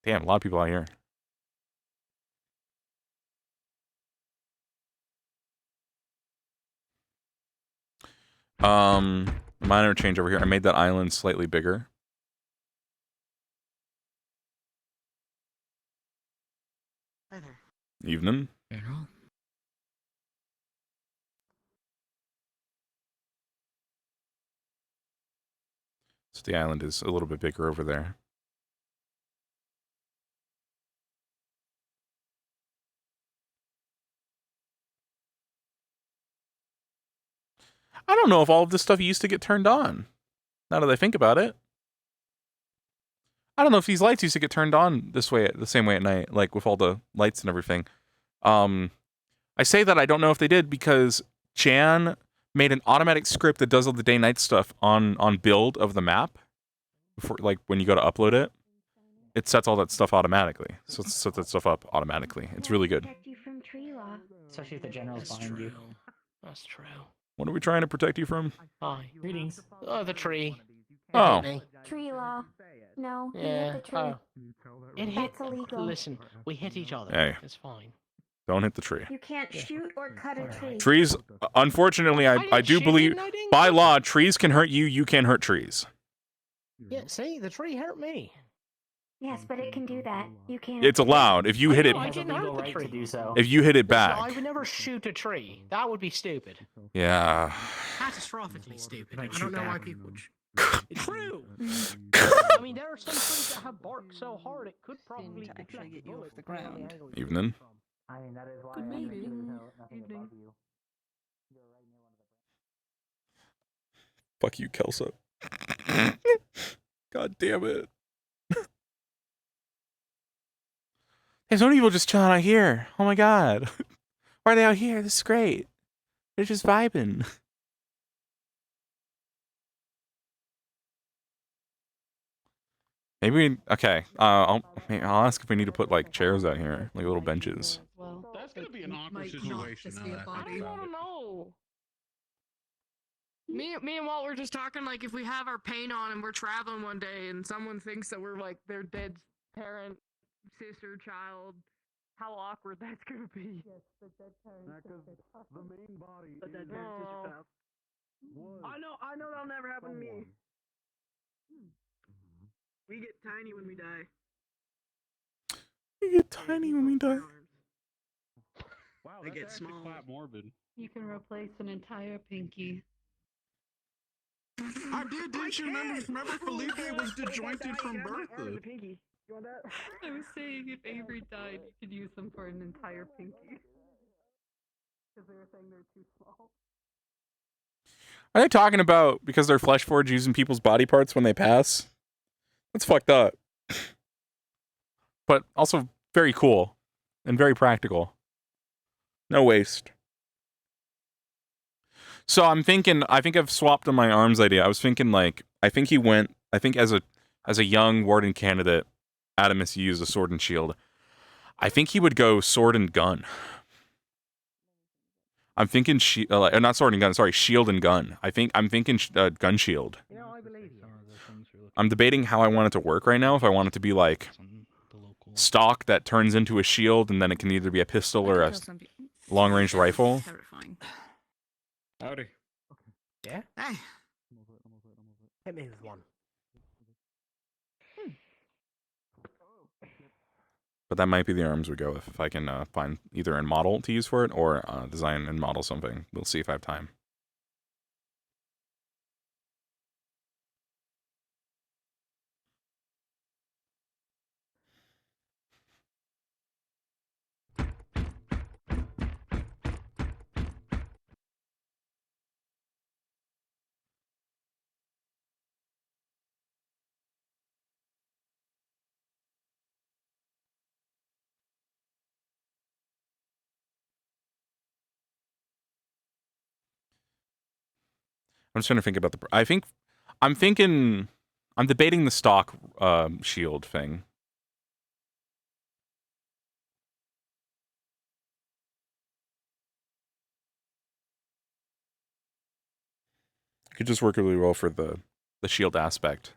Damn, a lot of people out here. Minor change over here. I made that island slightly bigger. Hi there. Evening. So the island is a little bit bigger over there. I don't know if all of this stuff used to get turned on. Now that I think about it. I don't know if these lights used to get turned on this way, the same way at night, like with all the lights and everything. I say that I don't know if they did because Jan made an automatic script that does all the day-night stuff on build of the map. Before, like when you go to upload it, it sets all that stuff automatically. So it sets that stuff up automatically. It's really good. Protect you from tree law. Especially if the general's behind you. That's true. What are we trying to protect you from? Hi. Greetings. Oh, the tree. Oh. It hit me. Tree law. No, he Yeah. hit the tree. Oh. It hit. That's illegal. Listen, we hit each other. Hey. It's fine. Don't hit the tree. You can't shoot or cut a tree. Trees, unfortunately, I do believe, by law, trees can hurt you, you can hurt trees. Yeah, see, the tree hurt me. Yes, but it can do that. You can't. It's allowed. If you hit it, I didn't hurt the tree. if you hit it Listen, I back. would never shoot a tree. That would be stupid. Yeah. Catastrophically stupid. I don't know why people. True. I mean, there are some trees that have bark so hard it could probably actually get you off the ground. Evening. I mean, that is why Good I make evening. sure nothing above you. Fuck you, Kelso. God damn it. There's no people just chilling out here. Oh my god. Why are they out here? This is great. They're just vibing. Maybe okay. I'll ask if we need to put like chairs out here, like little benches. That's gonna be an awkward situation. Now that I I think don't about it. know. Me and Walt were just talking like if we have our paint on and we're traveling one day and someone thinks that we're like their dead parent, sister, child, how awkward that's gonna be. Yes, the dead parent, the main body. The dead parent, sister, child. I know that'll never happen to me. We get tiny when we die. We get tiny when we die. Wow, They that's get actually small. quite morbid. You can replace an entire pinky. I did, didn't you remember Felipe was disjointed from birth? Pinky. You want that? I was saying if Avery died, you could use them for an entire pinky. Because they were saying they're too small. Are they talking about because they're flesh forged using people's body parts when they pass? That's fucked up. But also very cool and very practical. No waste. So I'm thinking, I think I've swapped on my arms idea. I was thinking like, I think as a young warden candidate, Adamas used a sword and shield. I think he would go sword and gun. I'm thinking not sword and gun, sorry, shield and gun. I'm thinking gun shield. You know, I believe you. I'm debating how I want it to work right now. If I want it to be like stock that turns into a shield, and then it can either be a pistol or a long-range rifle. Howdy. Yeah? Hey. Hit me with one. But that might be the arms we go with if I can find either a model to use for it or design and model something. We'll see if I have time. I'm just trying to think about I'm debating the stock shield thing. It could just work really well for the shield aspect.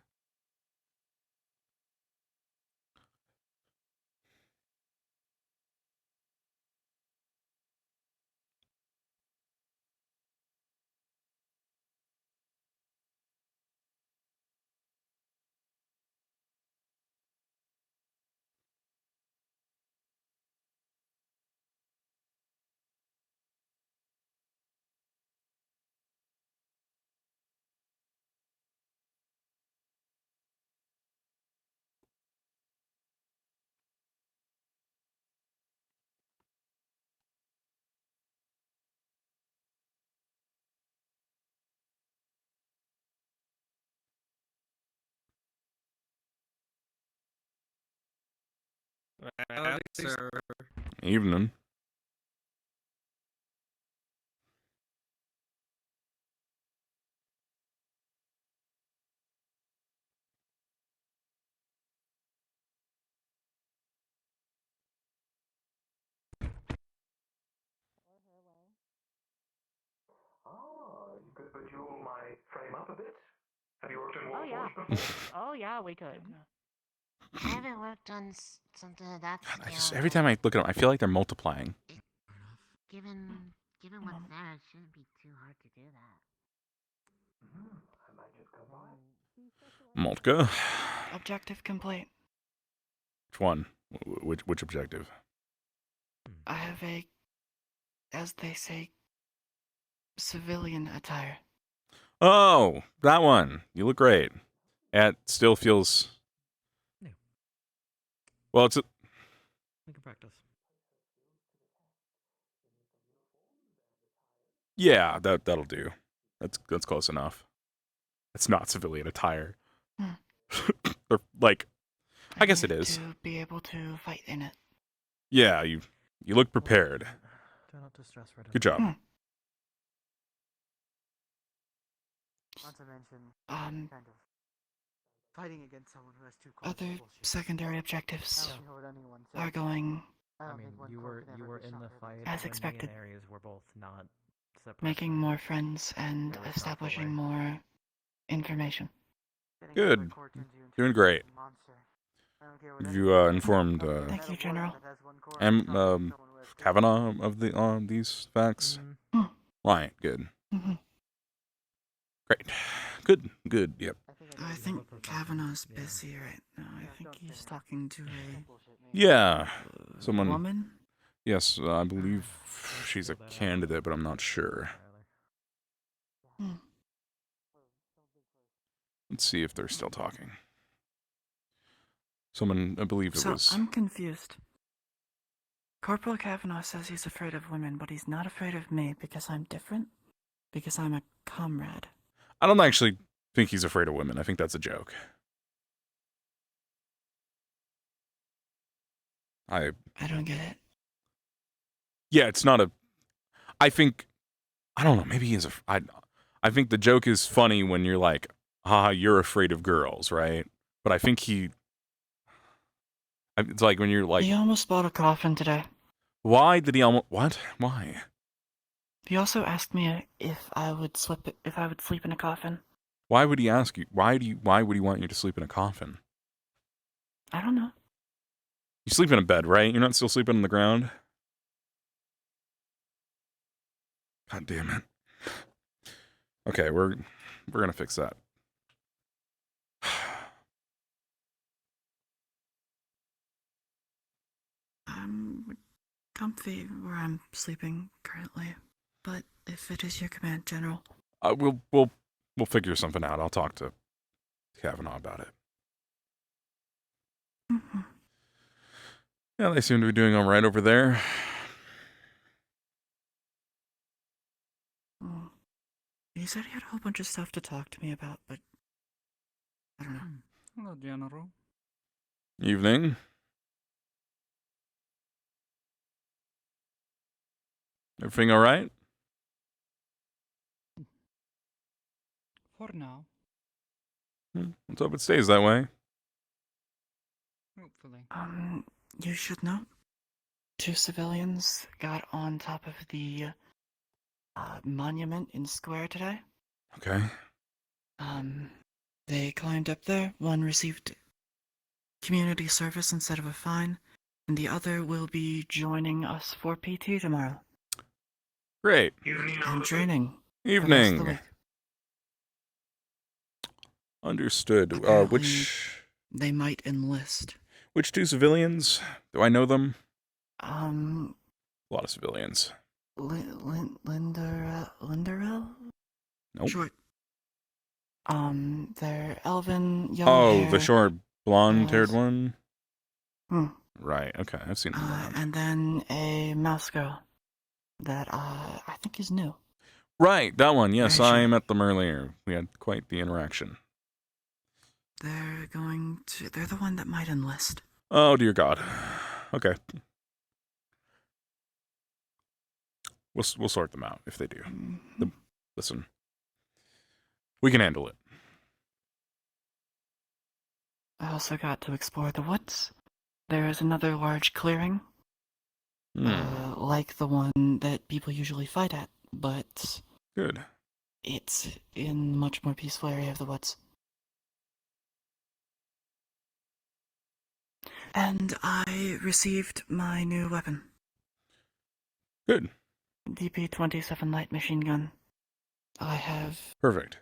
Sir. Evening. Oh, you could bejewel my frame up a bit. Have you worked in Oh yeah. Oh yeah, we could. I haven't worked on something of that scale. Every time I look at them, I feel like they're multiplying. Given what's there, it shouldn't be too hard to do that. I might just go by. Moltka. Objective complete. Which one? Which objective? I have a, as they say, civilian attire. Oh, that one. You look great. It still feels. Well, it's. We can practice. Yeah, that'll do. That's close enough. It's not civilian attire. Or like, I guess it is. To be able to fight in it. Yeah, you look prepared. Try not to stress right Good job. Not to mention, Um, kind of fighting against someone who has two Other secondary objectives anyone are going I mean, you were in the fight as when expected. me and Ares were both not making more friends and Really establishing properly. more information. Good. Doing great. You informed Thank you, General. Kavanaugh of these facts. Right. Good. Great. Good. Yep. I think Kavanaugh's busy right now. I think he's talking to a Yeah. Someone. woman. Yes, I believe she's a candidate, but I'm not sure. Let's see if they're still talking. Someone, I believe it So was. I'm confused. Corporal Kavanaugh says he's afraid of women, but he's not afraid of me because I'm different. Because I'm a comrade. I don't actually think he's afraid of women. I think that's a joke. I don't get it. Yeah, it's not a. I think. I don't know. Maybe he's a. I think the joke is funny when you're like, you're afraid of girls, right? But I think he. It's like when you're like. He almost bought a coffin today. Why did he almost? What? Why? He also asked me if I would sleep in a coffin. Why would he ask you? Why would he want you to sleep in a coffin? I don't know. You sleep in a bed, right? You're not still sleeping on the ground? God damn it. Okay, we're gonna fix that. I'm comfy where I'm sleeping currently, but if it is your command, General. We'll figure something out. I'll talk to Kavanaugh about it. Yeah, they seem to be doing all right over there. He said he had a whole bunch of stuff to talk to me about, but I don't know. Hello, General. Evening. Everything all right? For now, Let's hope it stays that way. hopefully. You should know. 2 civilians got on top of the monument in Square today. Okay. They climbed up there. One received community service instead of a fine, and the other will be joining us for PT tomorrow. Great. And training. Evening. Understood. Which they might enlist. Which 2 civilians? Do I know them? A lot of civilians. Linderell? Nope. Short. They're elven, young Oh, hair, the short blonde-haired eyes. one? Hmm. Right, okay, I've seen him around. And then a mouse girl that I think is new. Right, that one, yes, Very I sure. met them earlier. We had quite the interaction. They're the one that might enlist. Oh dear God. Okay. We'll sort them out if they do. Listen, we can handle it. I also got to explore the woods. There is another large clearing, like the one that people usually fight at, but Good. it's in a much more peaceful area of the woods. And I received my new weapon. Good. DP-27 light machine gun. I have... Perfect.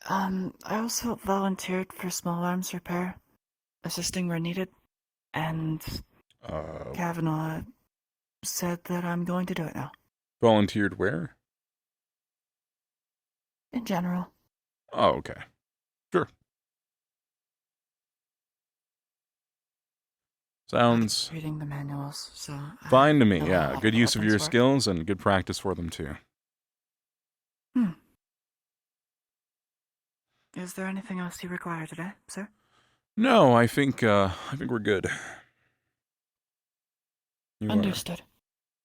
I also volunteered for small arms repair, assisting where needed, and Kavanaugh said that I'm going to do it now. Volunteered where? In general. Oh, okay. Sure. Sounds Reading the manuals, so... fine to me, know a yeah. lot Good about use of weapons your work. skills and good practice for them, too. Is there anything else you require today, sir? No, I think we're good. You are- Understood.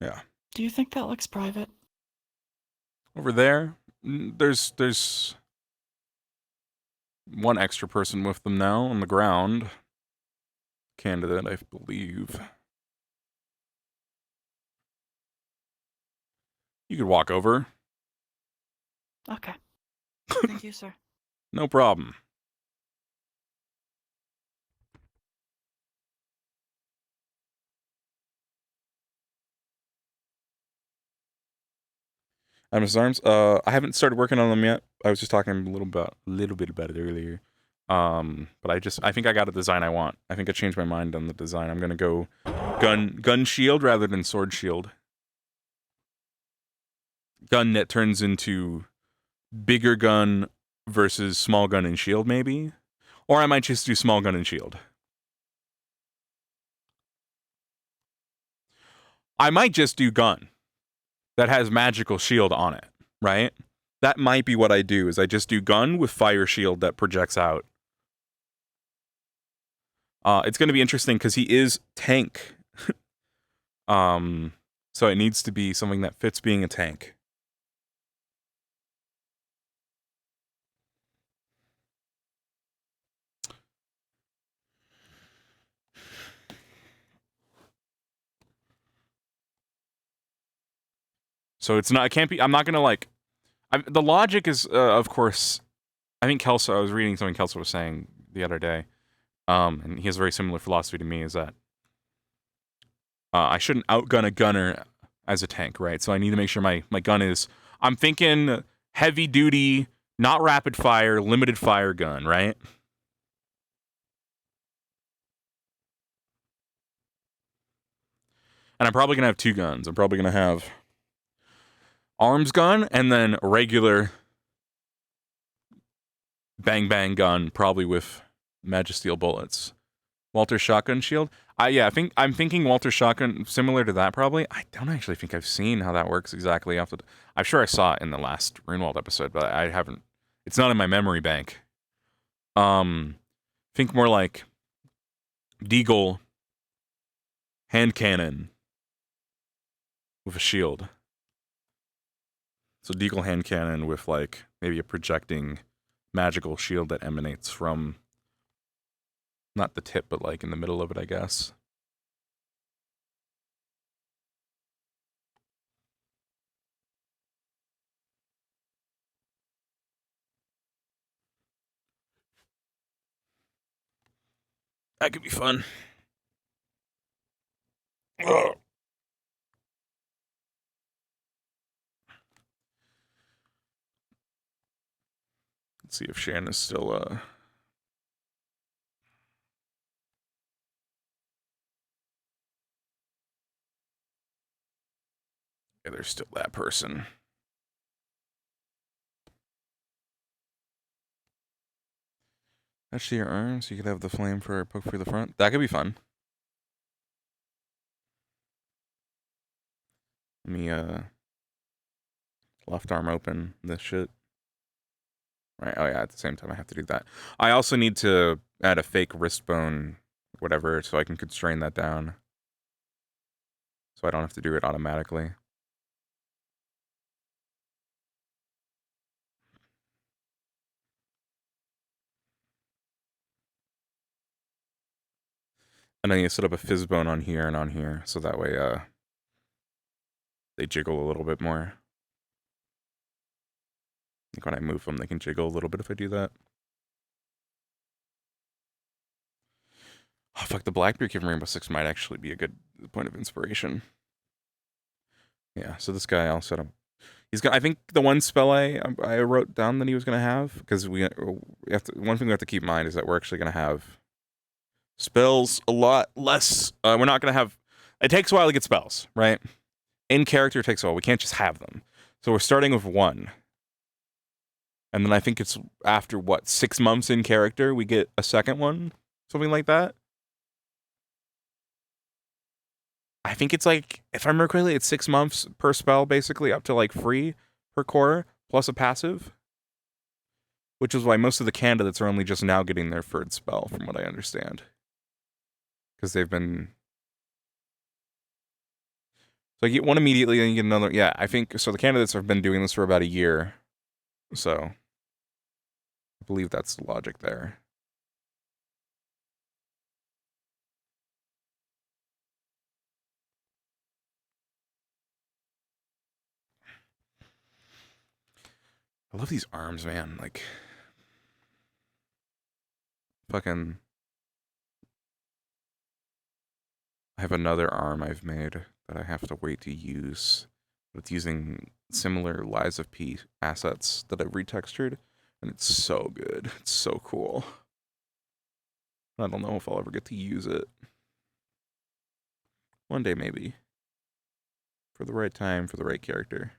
Yeah. Do you think that looks private? Over there, there's one extra person with them now on the ground. Candidate, I believe. You could walk over. Okay. Thank you, sir. No problem. Adamas' arms. I haven't started working on them yet. I was just talking a little bit about it earlier. But I think I got a design I want. I think I changed my mind on the design. I'm gonna go gun shield rather than sword shield. Gun that turns into bigger gun versus small gun and shield, maybe. Or I might just do small gun and shield. I might just do gun that has magical shield on it, right? That might be what I do, is I just do gun with fire shield that projects out. It's going to be interesting because he is tank. So it needs to be something that fits being a tank. So it's not, it can't be, I'm not going to like, the logic is, of course, I think Kelso, I was reading something Kelso was saying the other day, and he has a very similar philosophy to me, is that I shouldn't outgun a gunner as a tank, right? So I need to make sure my gun is, I'm thinking heavy duty, not rapid fire, limited fire gun, right? And I'm probably going to have two guns. I'm probably going to have arms gun and then regular bang bang gun, probably with Magisteel bullets. Walter shotgun shield. Yeah, I'm thinking Walter shotgun, similar to that probably. I don't actually think I've seen how that works exactly. I'm sure I saw it in the last Runewald episode, but I haven't. It's not in my memory bank. Think more like Deagle hand cannon with a shield. So Deagle hand cannon with like maybe a projecting magical shield that emanates from not the tip, but like in the middle of it, I guess. That could be fun. Ugh. Let's see if Shan is still yeah, there's still that person. Touch to your arm so you could have the flame for poke through the front. That could be fun. Let me left arm open this shit. Right. Oh yeah. At the same time, I have to do that. I also need to add a fake wrist bone, whatever, so I can constrain that down. So I don't have to do it automatically. And then you set up a fizz bone on here and on here, so that way they jiggle a little bit more. I think when I move them, they can jiggle a little bit if I do that. Oh fuck, the Blackbeard Kid from Rainbow Six might actually be a good point of inspiration. Yeah, so this guy I'll set him. He's got. I think the one spell I wrote down that he was gonna have, because we have to. One thing we have to keep in mind is that we're actually gonna have spells a lot less. We're not gonna have. It takes a while to get spells, right? In character, it takes a while. We can't just have them. So we're starting with one, and then I think it's after what 6 months in character we get a second one, something like that. I think it's like, if I remember correctly, it's 6 months per spell, basically, up to like free per core, plus a passive. Which is why most of the candidates are only just now getting their third spell, from what I understand. Because they've been... So you get one immediately, and you get another... Yeah, I think... So the candidates have been doing this for about a year. So... I believe that's the logic there. I love these arms, man. Like, fucking... I have another arm I've made that I have to wait to use. But it's using similar Lies of P assets that I've retextured. And it's so good. It's so cool. I don't know if I'll ever get to use it. One day, maybe. For the right time, for the right character.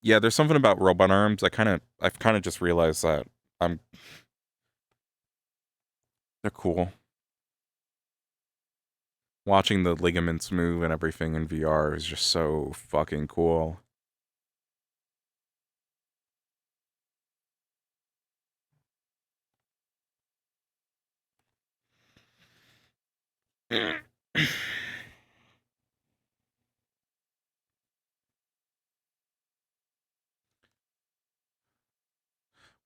Yeah, there's something about robot arms. I've kind of just realized that they're cool. Watching the ligaments move and everything in VR is just so fucking cool.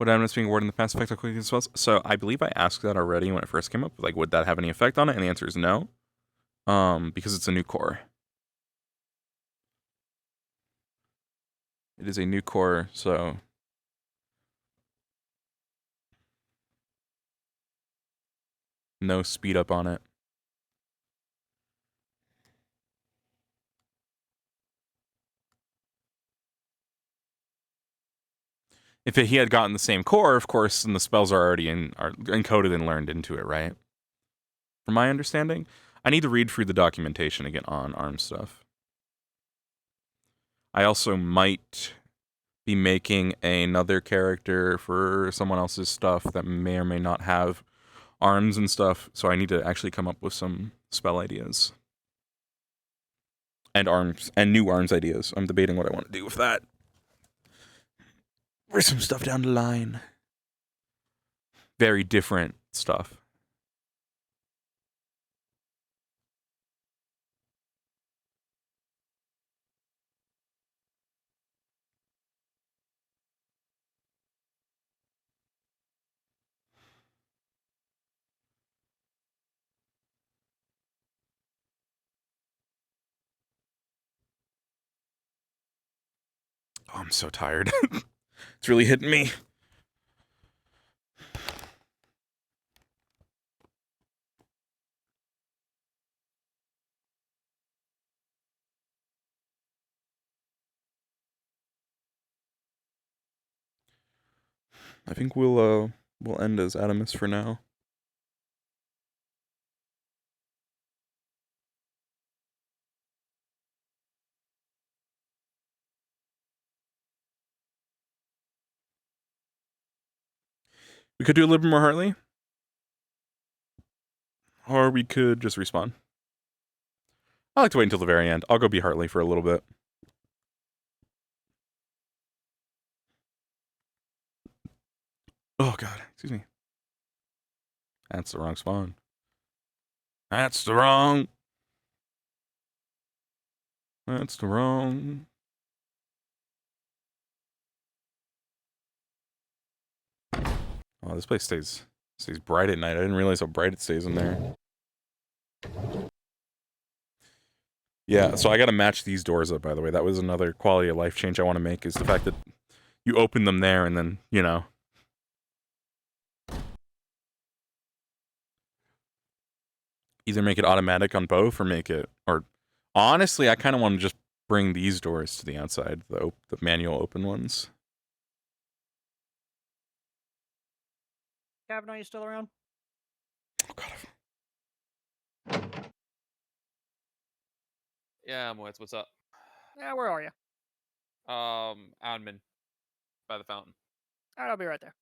Would Adamas being awarded in the past affect how quickly it swells? So I believe I asked that already when it first came up. Like, would that have any effect on it? And the answer is no. Because it's a new core. It is a new core, so... No speed up on it. If he had gotten the same core, of course, and the spells are already are encoded and learned into it, right? From my understanding, I need to read through the documentation again on ARM stuff. I also might be making another character for someone else's stuff that may or may not have arms and stuff, so I need to actually come up with some spell ideas. And arms, and new arms ideas. I'm debating what I want to do with that. For some stuff down the line. Very different stuff. Oh, I'm so tired. It's really hitting me. I think we'll end as Adamas for now. We could do a little bit more Hartley. Or we could just respawn. I like to wait until the very end. I'll go be Hartley for a little bit. Oh god, excuse me. That's the wrong spawn. That's the wrong. That's the wrong. Oh, this place stays bright at night. I didn't realize how bright it stays in there. Yeah, so I got to match these doors up, by the way. That was another quality of life change I want to make, is the fact that you open them there and then, you know. Either make it automatic on both or make it... Or honestly, I kind of want to just bring these doors to the outside, the manual open ones. Gavin, are you still around? Oh, God. Yeah, I'm with. What's up? Yeah, where are you? Admin. By the fountain. Alright, I'll be right there.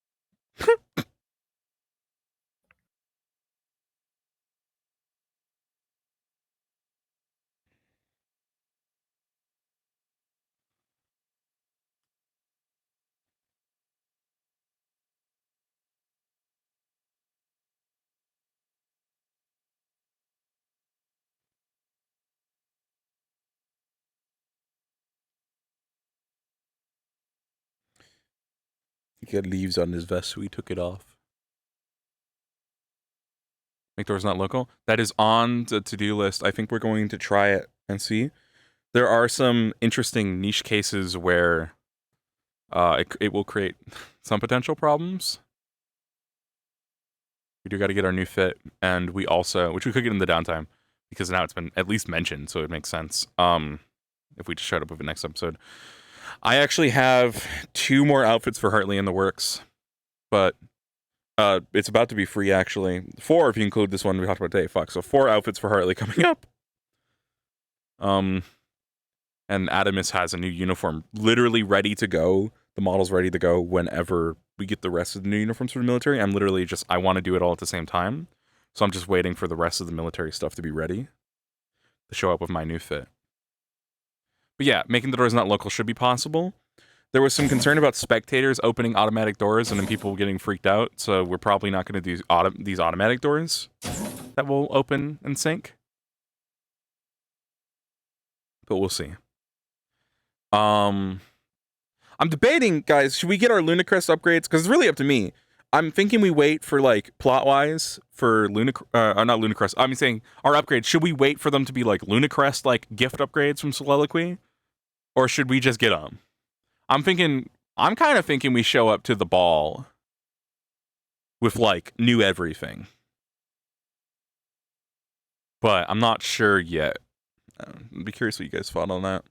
He got leaves on his vest, so he took it off. Make doors not local? That is on the to-do list. I think we're going to try it and see. There are some interesting niche cases where it will create some potential problems. We do got to get our new fit, and we also, which we could get in the downtime, because now it's been at least mentioned, so it makes sense. If we just showed up with the next episode. I actually have 2 more outfits for Hartley in the works, but it's about to be free, actually. 4 if you include this one we talked about today. Fuck, so 4 outfits for Hartley coming up. And Adamas has a new uniform literally ready to go. The model's ready to go whenever we get the rest of the new uniforms for the military. I'm literally just, I want to do it all at the same time. So I'm just waiting for the rest of the military stuff to be ready to show up with my new fit. But yeah, making the doors not local should be possible. There was some concern about spectators opening automatic doors and then people getting freaked out. So we're probably not going to do these automatic doors that will open and sync. But we'll see. I'm debating, guys, should we get our Lunacrest upgrades? Because it's really up to me. I'm thinking we wait for, like, plot-wise for not Lunacrest. I'm saying our upgrades. Should we wait for them to be, like, Lunacrest, like, gift upgrades from Soliloquy? Or should we just get them? I'm kind of thinking we show up to the ball with, like, new everything. But I'm not sure yet. I'd be curious what you guys thought on that.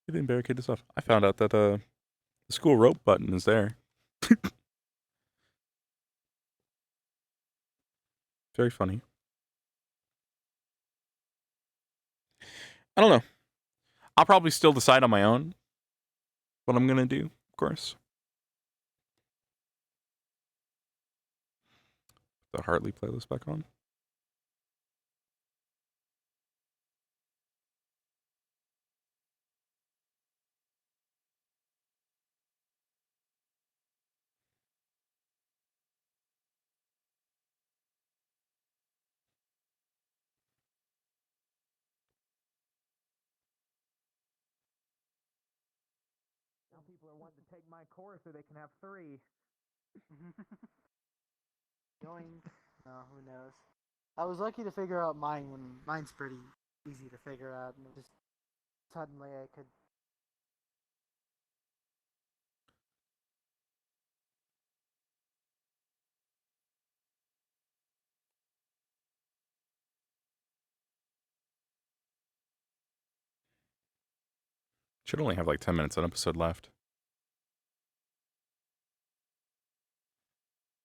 You didn't barricade this off. I found out that the school rope button is there. Very funny. I don't know. I'll probably still decide on my own what I'm gonna do, of course. The Hartley playlist back on. Now people are wanting to take my course so they can have 3. Going, no, who knows? I was lucky to figure out mine when mine's pretty easy to figure out, and just suddenly I could. Should only have like 10 minutes an episode left.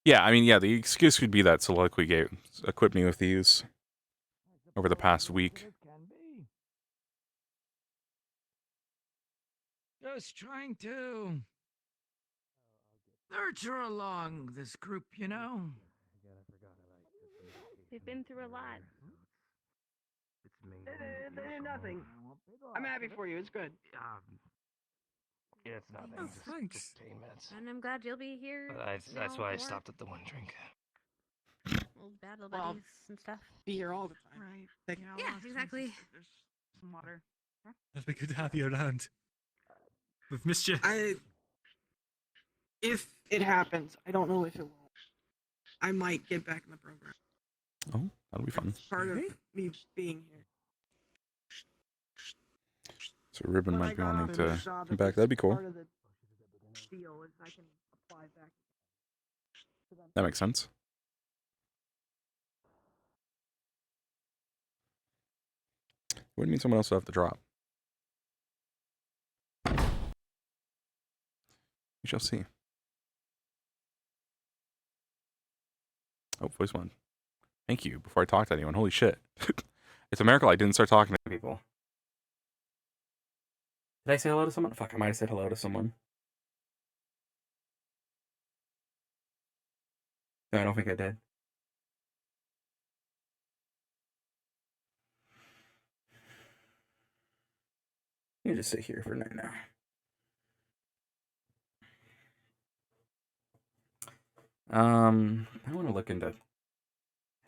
Yeah, I mean, yeah, the excuse could be that Soliloquy gave equipped me with these over the past week. Just trying to nurture along this group, you know? They've been through a lot. Nothing. I'm happy for you. It's good. Yeah, it's nothing. Oh, just thanks. pain meds. And I'm glad you'll be here. That's now why I more stopped at the one drink. Old battle Well, buddies and stuff. Be here all the time. Right. Yeah, exactly. There's some water. It'd be good to have you around. We've missed you. If it happens, I don't know if it will. I might get back in the program. Oh, that'll be fun. Part of me being here. So Ribbon But I might be got wanting offered a to job come at back. this That'd be cool. Part of the deal is I can apply back to them. That makes sense. Wouldn't mean someone else will have to drop. We shall see. Oh, voice one. Thank you. Before I talk to anyone, holy shit. It's a miracle I didn't start talking to people. Did I say hello to someone? Fuck, I might have said hello to someone. No, I don't think I did. You just sit here for a night now. I want to look into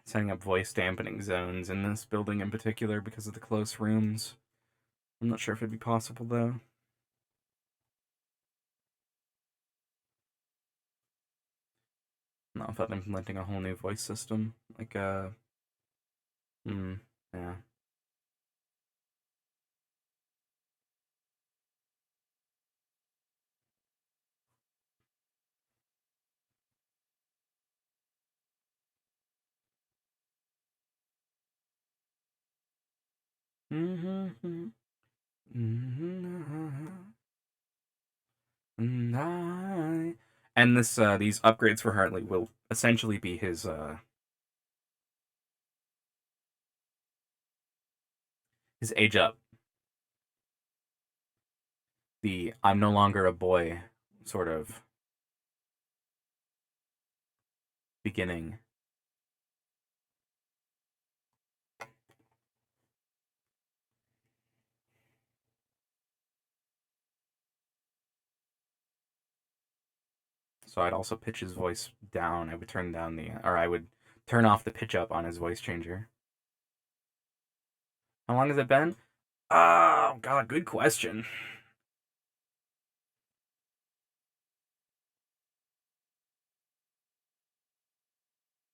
setting up voice dampening zones in this building in particular because of the close rooms. I'm not sure if it'd be possible though. Not without implementing a whole new voice system. Like, yeah. And this these upgrades for Hartley will essentially be his age up. The I'm no longer a boy sort of beginning. So I'd also pitch his voice down. I would turn down I would turn off the pitch up on his voice changer. How long has it been? Oh, God, good question.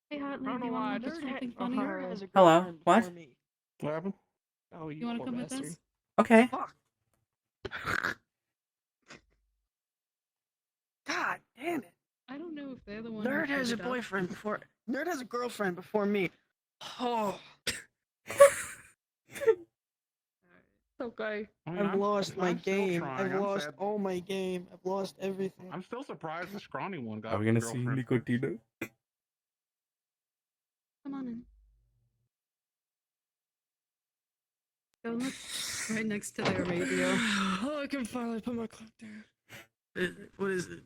Hey, Hartley, do you want to do something funny? Hello, what? What happened? Oh, You want to come with us? Okay. God damn it. I don't know if they're the one. Nerd has a boyfriend before. Nerd has a girlfriend before me. Oh. Okay. I mean, I've lost my I'm still game. trying. I've I'm lost sad. all my game. I've lost everything. I'm still surprised the scrawny one got Are we gonna see Nicotina? Come on in. Go look right next to their radio. Oh, I can finally put my clock down. What is it?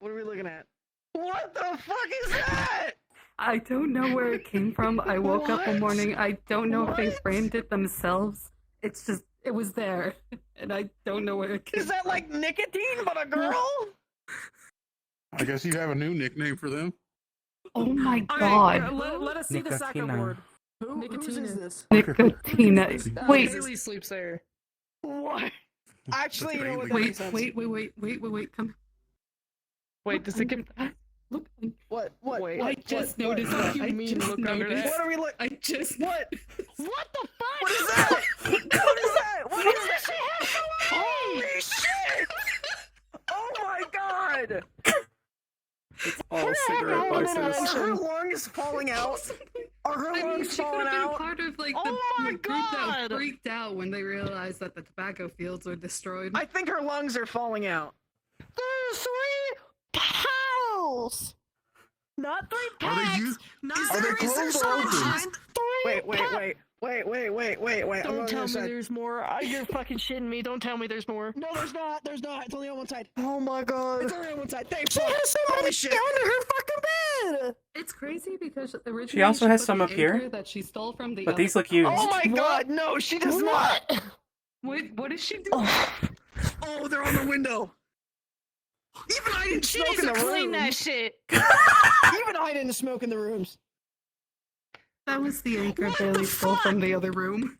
What are we looking at? What the fuck is that? I don't know where it came from. I woke up one morning. I don't know if they framed it themselves. It's just, it was there. And I don't know where it came Is that like nicotine but a girl? I guess you have a new nickname for them. Oh my Okay, god. let us see the second Nicotina. word. Whose is this? Nicotina. Wait, Bailey sleeps there. What? Actually, you know what? That wait, makes sense. wait, come. Wait, does it get... Look. What? Wait, I just noticed what that. do you I mean, just look under noticed. that? What are we looking? I just. What? What the fuck? What is that? What is that? What is that? Holy shit! Oh my god! It's all cigarette vices. Are her lungs falling out? Are her I mean, lungs she could falling have been out? part of like Oh my the group that God! freaked out when they realized that the tobacco fields were destroyed. I think her lungs are falling out. There's 3 pals! Not 3 Are they packs! used? Not Are they is there closed or something open? behind? 3 Don't going tell me inside. there's more. You're fucking shitting me. Don't tell me there's more. No, there's not. There's not. It's only on one side. Oh my god. It's only on one side. Thank She fuck. has so Holy many shit. under her fucking bed. It's crazy because originally She also has put some the up here, anchor that she stole from the but other these look used. Oh my god, no, she does not. What is she doing? Oh, they're on the window. Even I didn't She smoke needs in to the clean that rooms. shit. Even I didn't smoke in the rooms. That was the anchor Bailey stole from the other room.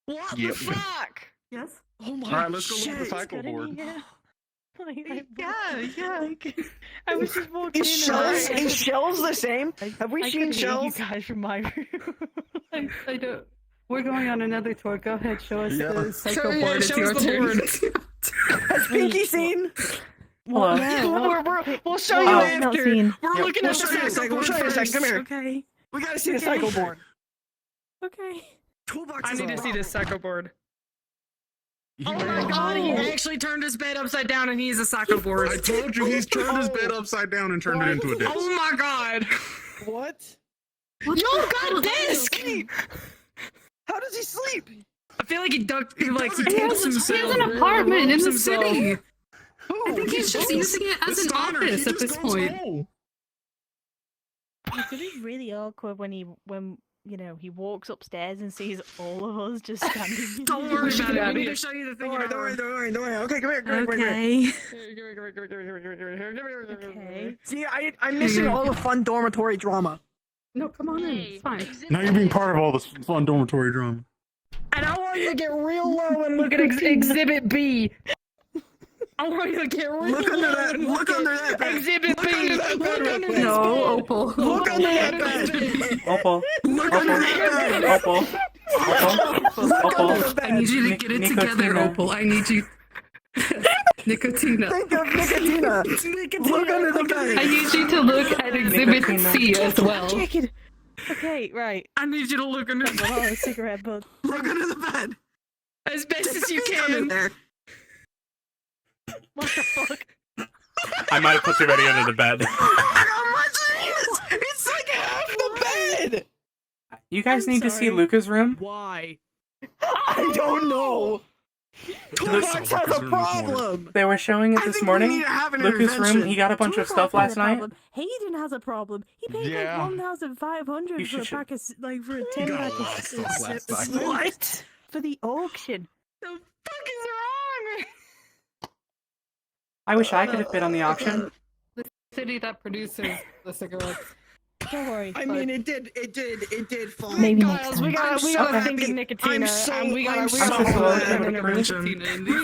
What Yep. the fuck? Yes. Oh my All right, let's go look at the shit. cycle board. Yeah. Yeah. I was just walking Is in. shells, and is shells the same? Have we I seen could hear you shells? guys from my room. I don't. We're going on another tour. Go ahead, show us Yeah. the psycho Show- board. yeah, It's show your us the turn. board. Has Pinky seen? Hello. We'll show you Oh. after. We're Yep. looking We'll at show the you in a cycle second. We'll board show you in a second. first. Come here. Okay. We gotta see the cycle board. Okay. Toolbox I is need a to see this psycho board. Oh my god, he actually turned his bed upside down and he's a psycho board. I told you he's turned his bed upside down and turned it into a desk. Oh my god. What? No, god desk! How does he sleep? I feel like he ducked, like he He takes has himself. an apartment in removes the himself. city. Who? I think he's just using it as an office at this point. It's gonna be really awkward when he walks upstairs and sees all of us just standing. Don't worry about it. We need to show you the thing. Don't worry. Don't worry. Okay, come here. Okay. Okay. See, I'm missing all the fun dormitory drama. No, come on in. It's fine. Now you're being part of all this fun dormitory drama. And I want you to get real low and look at Exhibit B. I want you to get real Look under low that. and Look under that bed. Exhibit Look B. under that bed real quick. No, Opal. Look under that bed. Opal. Look under that bed. Opal. Opal. I need you to get it together, Opal. I need you. Nicotina. Think of Nicotina. Look under the bed. I need you to look at Exhibit C as well. Okay, right. I need you to look under the Oh, a cigarette butt. Look under the bed. as best as you Think under can. there. What the fuck? I might have put too many under the bed. Look how much it is. It's like half the bed. You guys I'm need to see sorry. Luca's room. Why? I don't know. Toolbox has a Toolbox room this morning. problem. They were showing it I this think we morning. need to have an Luca's room. intervention. He got a bunch of stuff last night. Hayden has a problem. He paid Yeah. like 1,500 You for a should- pack of for a 10 got a pack lot of stuff last night. What? for the auction. The fuck is wrong? I wish I could have bid on the auction. The city that produces the cigarettes. Don't worry. I mean, it did fine. Maybe Guys, we gotta think of I'm Nicotina, so, and we gotta I'm think so of glad. an intervention. We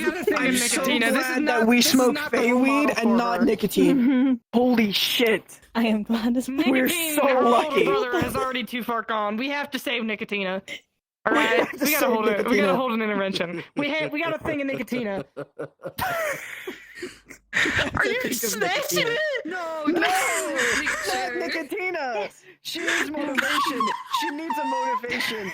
gotta think I'm of so Nicotina. This is glad not that we this is smoke not the role Feyweed model and for not her. nicotine. Holy shit. I am glad as fuck. We're Nicotine, so her older lucky. brother has already too far gone. We have to save Nicotina. All right, have to we gotta save hold it. We Nicotina. gotta hold an intervention. We gotta think of Nicotina. Are you snatching it? No, not Nicotina. She needs motivation. She needs a motivation.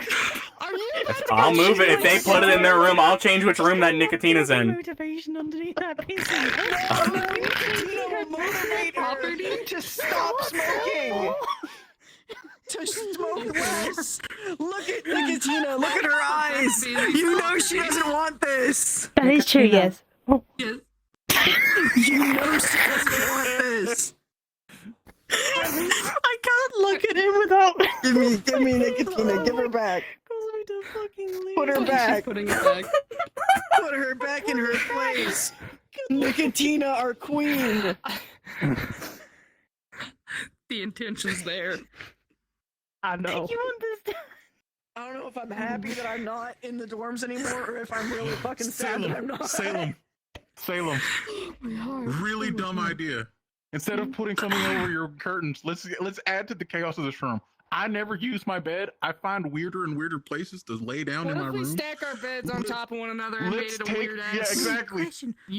Are you? I'll move it. If they put it in their room, I'll change which room that Nicotina's in. Motivation underneath that piece. Nicotina will motivate her to stop smoking. To smoke less. Look at Nicotina. Look at her eyes. You know she doesn't want this. That is true, yes. You know she doesn't want this. I can't look at him without. Give me Nicotina. Give her back. Cause me to fucking leave. Put her back. Putting it back. Put her back in her place. Nicotina, our queen. The intention's there. I know. You understand? I don't know if I'm happy that I'm not in the dorms anymore or if I'm really fucking sad that I'm not. Salem. Really dumb idea. Instead of putting something over your curtains, let's add to the chaos of this room. I never use my bed. I find weirder and weirder places to lay down What in my if we room. stack our beds on top of one another and made Let's it a take weird ass? yeah, exactly.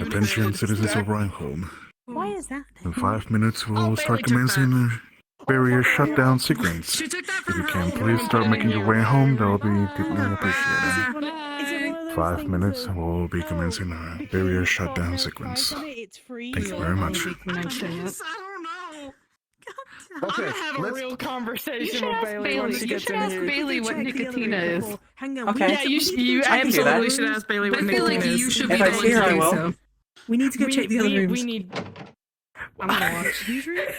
Attention, citizens of Reinhold. Why is that? In 5 minutes, we will Oh, start Bailey took commencing the barrier shutdown sequence. She took that If from you her can old please room start and making put it your in way here. home, that will be deeply Is appreciated. it one of those 5 things minutes, that- and we'll be commencing the barrier shutdown sequence. It's free. Thank you very much. Mention it. I don't know. I'm gonna have a real conversation with Bailey once she gets in here. Bailey what Nicotina is. Hang on. Okay. Yeah, you I can do absolutely that. should ask Bailey what I feel like Nicotina you is. should be If the I one see her, to I do will. so. We need to go check the other rooms. We need. I'm gonna watch these rooms.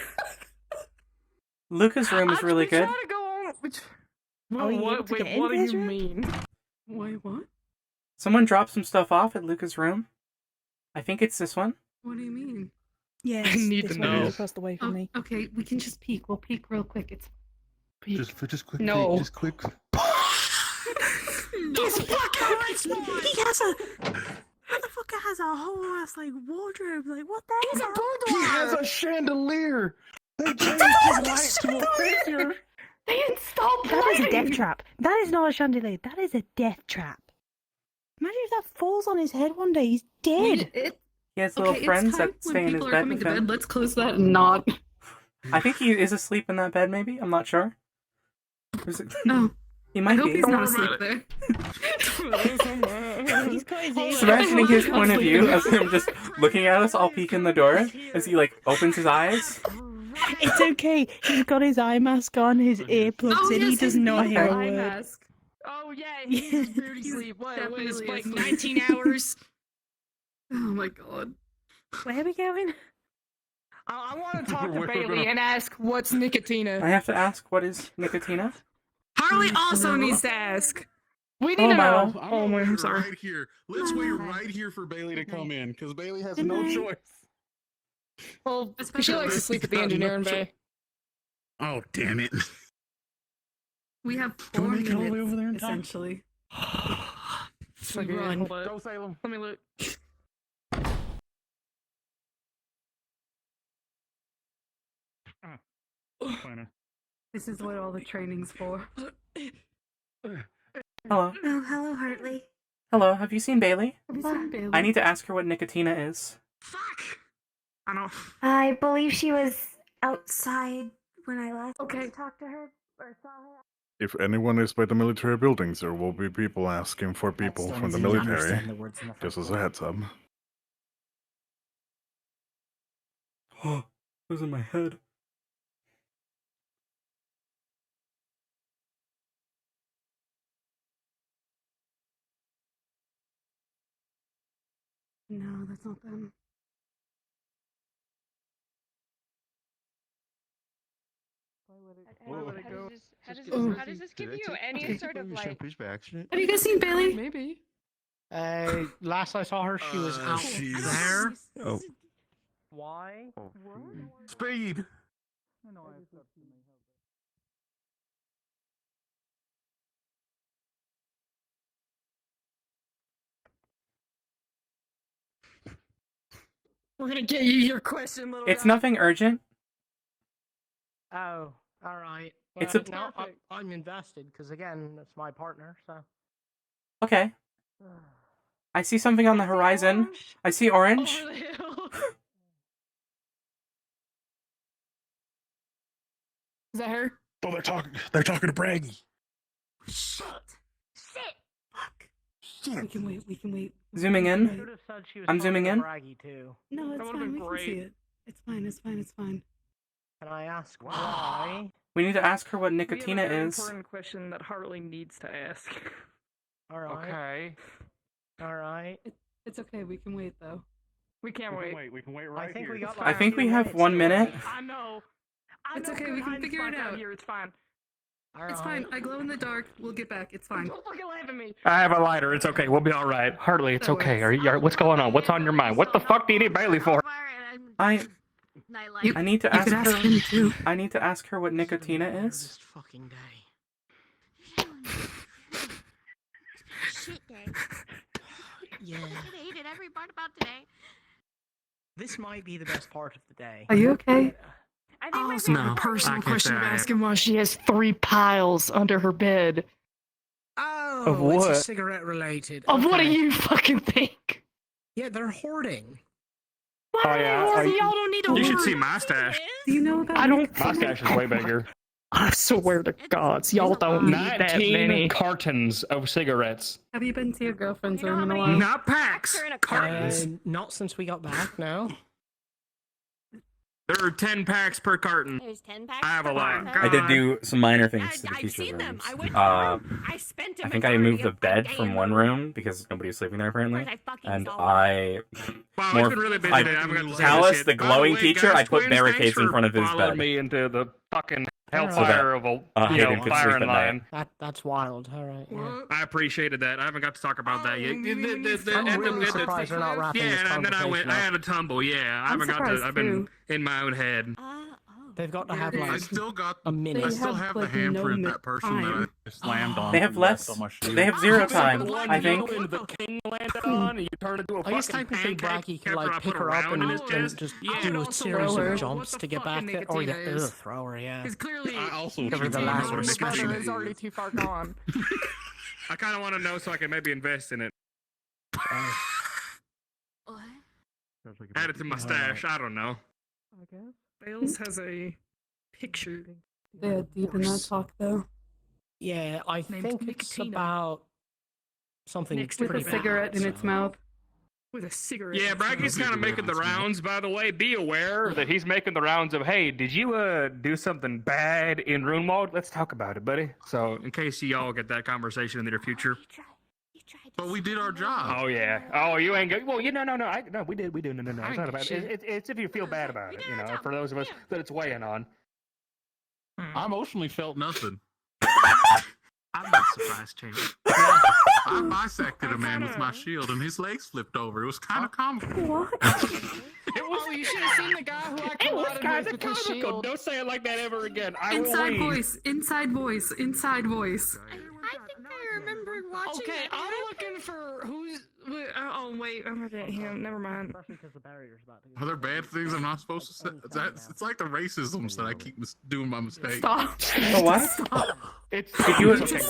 Luca's room is really good. Trying to go on. Are we able What? to Wait, get in what do his you room? mean? Wait, what? Someone dropped some stuff off at Luca's room. I think it's this one. What do you mean? Yes, I need this to one know. is across the way from me. Okay, we can just peek. We'll peek real quick. It's peek. Just quick. No. Just quick. This fucker, he has a motherfucker has a whole ass like wardrobe. Like what the He's a hell? boudoir. He has a chandelier. They changed his light to a figure. They installed That is a death lighting. trap. That is not a chandelier. That is a death trap. Imagine if that falls on his head one day. He's dead. He has little friends that stay in his bed with him. Let's close that and not. I think he is asleep in that bed, maybe? I'm not sure. Is it... Oh. He I might hope be. he's not asleep there. He's got his So imagining his point of view as him just looking at us all peeking the door as he like opens his eyes. It's okay. He's got his eye mask on, his earplugs in. He doesn't know hear a word. mask. Oh yeah, he's beauty sleep. What? It's definitely like asleep. 19 hours. Oh my god. Where are we going? I want to talk to We're Bailey gonna- and ask what's Nicotina. I have to ask, what is Nicotina? Harley also needs to ask. We need Oh, to Milo. know. I'm Oh, gonna I'm wait sorry. right here. Let's wait right here for Bailey to come in, because Bailey has Good no night. choice. Well, she likes to sleep at the engineering bay. Oh, damn it. We have Can 4 we make it all the way minutes, over there in time? essentially. Okay, Run. hold on. Go Salem. Let me look. This is what all the training's for. Hello. Oh, hello, Hartley. Hello, have you seen Bailey? Have you seen Bailey? I need to ask her what Nicotina is. Fuck! I don't. I believe she was outside when I last talked to her or saw her. If anyone is by the military buildings, there will be people asking for people still from the doesn't military. understand the words in the Just first as a heads up. Oh, it was in my head. No, that's not them. How does this give you any sort of like? by accident? Have you guys seen Bailey? Maybe. Last I saw her, she was out she's- there. Oh. Why? Speed! We're gonna get you your question, little It's guy. nothing urgent. Oh, all right. It's Well, a- no, I'm invested because again, that's my partner. So. Okay. I see something on the horizon. I see orange. Over the hill. Is that her? Oh, they're talking to Braggy. Shit! Shit! Fuck! We can wait. We can wait. Zooming in. Should have said she was I'm talking zooming to in. Braggy too. No, That it's would've fine. been We can see great. it. It's fine. It's fine. It's fine. Can I ask why? We need to ask her what We have a Nicotina very is. important question that Hartley needs to ask. All right. Okay. All right. It's okay. We can wait though. We can't wait. We can wait right I think here. we got. I like think a we few have minutes 1 to minute. wait. I know. It's okay, we can figure it out. Here. It's fine. All It's right. fine. I glow in the dark. We'll get back. It's fine. Don't fucking laugh at me. I have a lighter. It's okay. We'll be all right. Hartley, it's That okay. works. What's going on? What's on your mind? What the fuck do you need Bailey for? I You- need to you ask could ask her. him too. I need to ask her what Nicotina is. This fucking day. Shit day. Yeah. I hated every part about today. This might be the best part of the day. Are you okay? I think my Also, favorite a personal part- question to ask him why she has 3 piles under her bed. Oh, Of it's what? a cigarette related. Of what do Okay. you fucking think? Yeah, they're hoarding. Oh yeah. Y'all don't need to You should hoard. see my stash. Do you know about? I don't. My stash is way bigger. I swear to God, y'all don't need that 19 many. cartons of cigarettes. Have you been to your girlfriend's You know room in how a many- while? Not packs. They're in a Cartons. Not since we got back. No. There are 10 packs per carton. There's 10 packs. I have a lot. I did do some minor things to the I've teacher's seen them. rooms. I went I spent a I think I majority moved the of my bed day from in one the room because nobody was sleeping there apparently, I fucking and saw I. Wow, it's been really busy today. I haven't got to say Talus, this shit. the By glowing way, teacher, guys, I put twins, barricades thanks in for front of his following bed. me into the fucking Alright. hellfire of a Hayden could fire sleep and at night. line. That's wild. All right. Yeah. I appreciated that. I haven't got to talk about that yet. I'm really surprised they're not wrapping this Yeah, and then I conversation had up. a tumble. Yeah, I haven't got to. I've been in my own head. They've got to have like I still got a minute. I still have the handprint that person that I slammed on. They have less. They have 0 time, I think. The king landed on, and you turn into a I guess fucking technically pancake. Bracky can like pick her up and just do a series throw her. of jumps to get back there. Or yeah, throw her, yeah. Because clearly, I also Give her the cheated last on my brother respect. is already too far gone. I kind of want to know so I can maybe invest in it. Add it to my stash. I don't know. I guess Bales has a picture. Yeah, deep in that talk though. Yeah, I Named think it's Nicotina. about something Next to With a pretty bad, cigarette in its so- mouth. With a cigarette. Yeah, Bracky's kind of making the rounds, by the way. Be aware that he's making the rounds of, hey, did you do something bad in Runewald? Let's talk about it, buddy. So, in case y'all get that conversation in the near future. But we did our job. Oh, yeah. Oh, you ain't good. Well, no, we did. No. It's not about it. It's if you feel bad about it, for those of us that it's weighing on. I emotionally felt nothing. I'm not surprised, Chase. I bisected a man with my shield, and his legs flipped over. It was kind of comical. What? Oh, you should have seen the guy who I collided with his shield. Don't say it like that ever again. I Inside will leave. voice, inside voice, inside voice. I think I remember watching Okay, it. I'm looking for who's. Oh wait, I'm looking at him. Never mind. Especially because the barrier's about to Are there bad things I'm not supposed to say? It's like the racisms that I keep doing my mistakes. Stop. Oh, what? It's you- okay.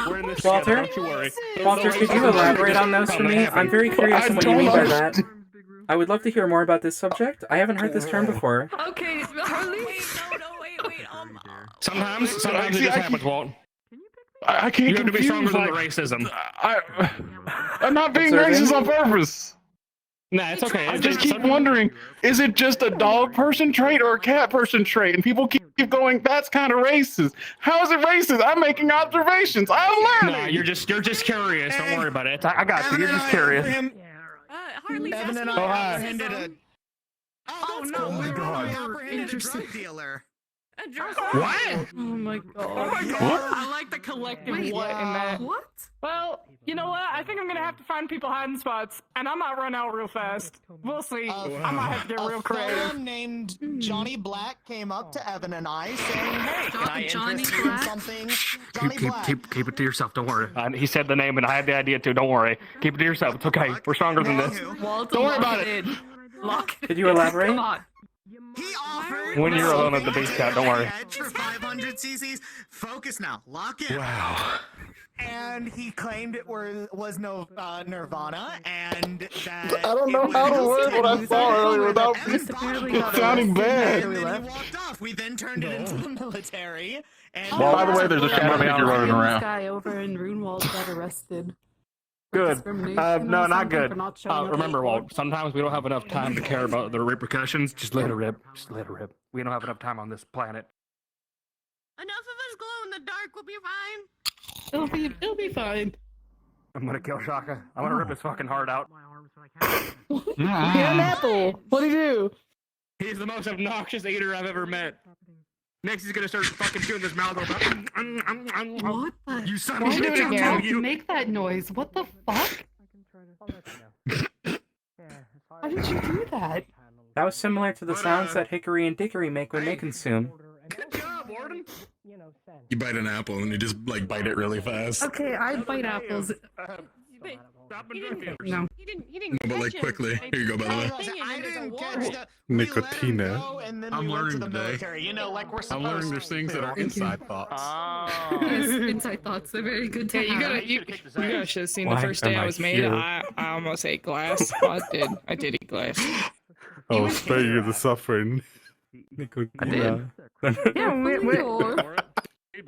We're in this Walter? together, don't you worry. Walter, could you elaborate on those for me? I'm very curious on what you mean by that. I would love to hear more about this subject. I haven't heard this term before. Okay, Hartley. Wait. Sometimes it just happens, Walt. I can't. You have to be stronger than the racism. I'm not being Observing. racist on purpose. Nah, it's okay. I just keep wondering, is it just a dog person trait or a cat person trait? And people keep going, that's kind of racist. How is it racist? I'm making observations. I'm learning. Nah, you're just curious. Don't worry about it. I got you. You're just curious. Hartley's Evan and asking I Oh, hi. apprehended a. Oh no, Oh my we god. apprehended a drug dealer. What? Oh my god. I like the collective Wait, what in that. What? Well, you know what? I think I'm gonna have to find people hiding spots, and I might run out real fast. We'll see. I might have to get real A fella creative. named Johnny Black came up to Evan and I saying, "Hey, can I Johnny interest you in Black? something?" Johnny Black. Keep it to yourself. Don't worry. He said the name, and I had the idea too. Don't worry. Keep it to yourself. It's okay. We're stronger than this. Walter, Don't worry lock about it. in. Lock it. Could you elaborate? Come on. He offered When you're alone at the beach cat, don't worry. for 500 cc's. Focus now. Lock in. Wow. And he claimed it was no Nirvana, and that I don't know how to word what I saw earlier without it sounding bad. And then he walked off. We then turned it into the military. And Well, by the way, there's a shadow figure running This around. guy over in Runewald got arrested. Good. Discrimination No, or not something good. for not showing up Remember, at Walt, work. sometimes we don't have enough time to care about the repercussions. Just let it rip. Just let it rip. We don't have enough time on this planet. Enough of us glow in the dark. We'll be fine. It'll be fine. I'm gonna kill Shaka. I'm gonna rip his fucking heart out. Get an apple. What'd he do? He's the most obnoxious eater I've ever met. Next, he's gonna start fucking chewing his mouth open. What the? You son Why of a did bitch! you I'm telling you. make that noise? What the fuck? How did you do that? That was similar to the sounds that Hickory and Dickory make when they consume. Good job, Warden. You bite an apple and you just like bite it really fast. Okay, I bite apples. Stop and drink it. No. He didn't No, but like catch quickly. it. Here you go, by the way. I didn't catch the. Nicotina. And then I'm we went to learning the today. military. You know, like we're I'm supposed learning there's things that are inside thoughts. Yes, inside thoughts. They're very good to have. You guys should have seen the Why first day am I I was made. here? I almost ate glass. I did eat glass. Oh, spare you the suffering. Nicotina. Yeah, Fully or-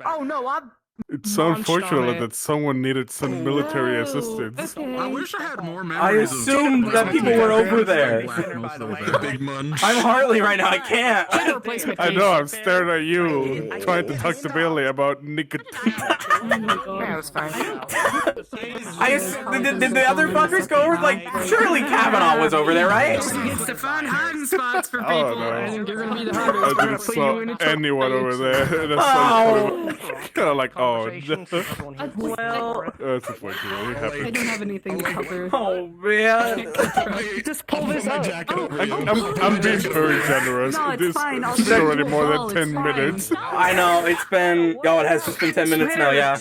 Oh no, It's launched on unfortunate it. that someone needed some military assistance. I wish I had more I memories. assumed that people were over there. The big munch. I'm Hartley right now. I can't. I know. I'm staring at you, trying to talk to Bailey about nicotine. That was fine. Did the other fuckers go over? Like, surely Kavanaugh was over there, right? It's to find hiding spots for people. Oh, no. I think you're gonna be the I hardest. We're gonna didn't put you saw in a anyone over there. And kind of like, oh, no. Well, That's unfortunate. It I happened. don't have anything to cover. Oh man! Just pull this up. I'm being very generous. No, it's This fine. I'll is send already you a more ball, than it's 10 fine. minutes. I know it's been. Yo, it has just been 10 minutes now. Yeah.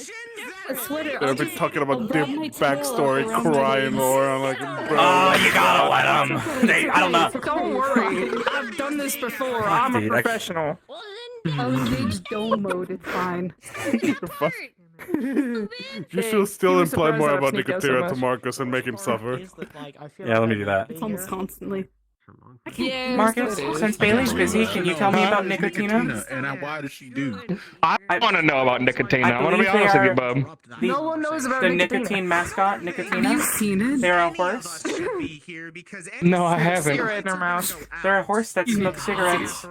A sweater. I've been talking about their backstory, crying, or I'm like, bro. Oh, you gotta let them. I don't know. Don't worry. I've done this before. I'm a Dude, I- professional. I'll engage dome mode. It's fine. You should still you were imply more surprised about that Nico so Nicotera much. to Marcus and make him suffer. Yeah, let me do that. It's almost constantly. Yeah, Marcus, since Bailey's busy, can you tell me about Nicotina? And why does she do? I want to know about Nicotina. I I want to be believe they honest with you, are- bub. No one knows about The Nicotina. nicotine mascot, Nicotina. Have you seen it? They're a horse. No, I haven't. Cigarette in their mouth. They're a horse that smokes cigarettes.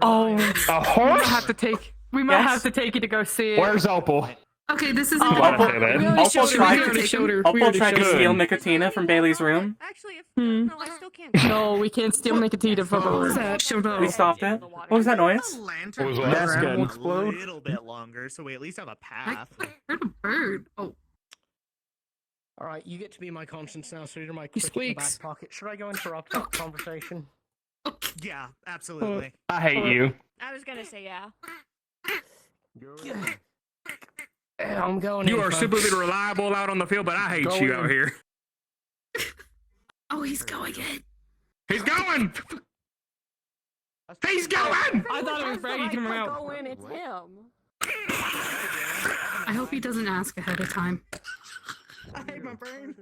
Oh, A we horse? might have to take. We might Yes. have to take you to go see it. Where's Opal? Okay, this isn't. Why'd I say that? We already Opal showed her. tried We already to- showed her. We Opal already tried to showed her. steal Nicotina from Bailey's room. Actually, if Hmm. no, I still can't. No, we can't steal Nicotina from What was her. that? Showed up. We stopped it. What was that noise? What was that? That's Good. explode. little bit longer, so we at least have a path. I heard a bird. Oh, All right, you get to be my conscience now, so you're my He critic in the squeaks. back pocket. Should I go interrupt that conversation? Yeah, absolutely. I hate you. I was gonna say yeah. Yeah, I'm going. You in, are folks. super reliable out on the field, but I hate Go you in. out here. oh, he's going in. He's going! He's going! I thought it was Brady coming out. Go in, it's him. I hope he doesn't ask ahead of time. I hate my brain.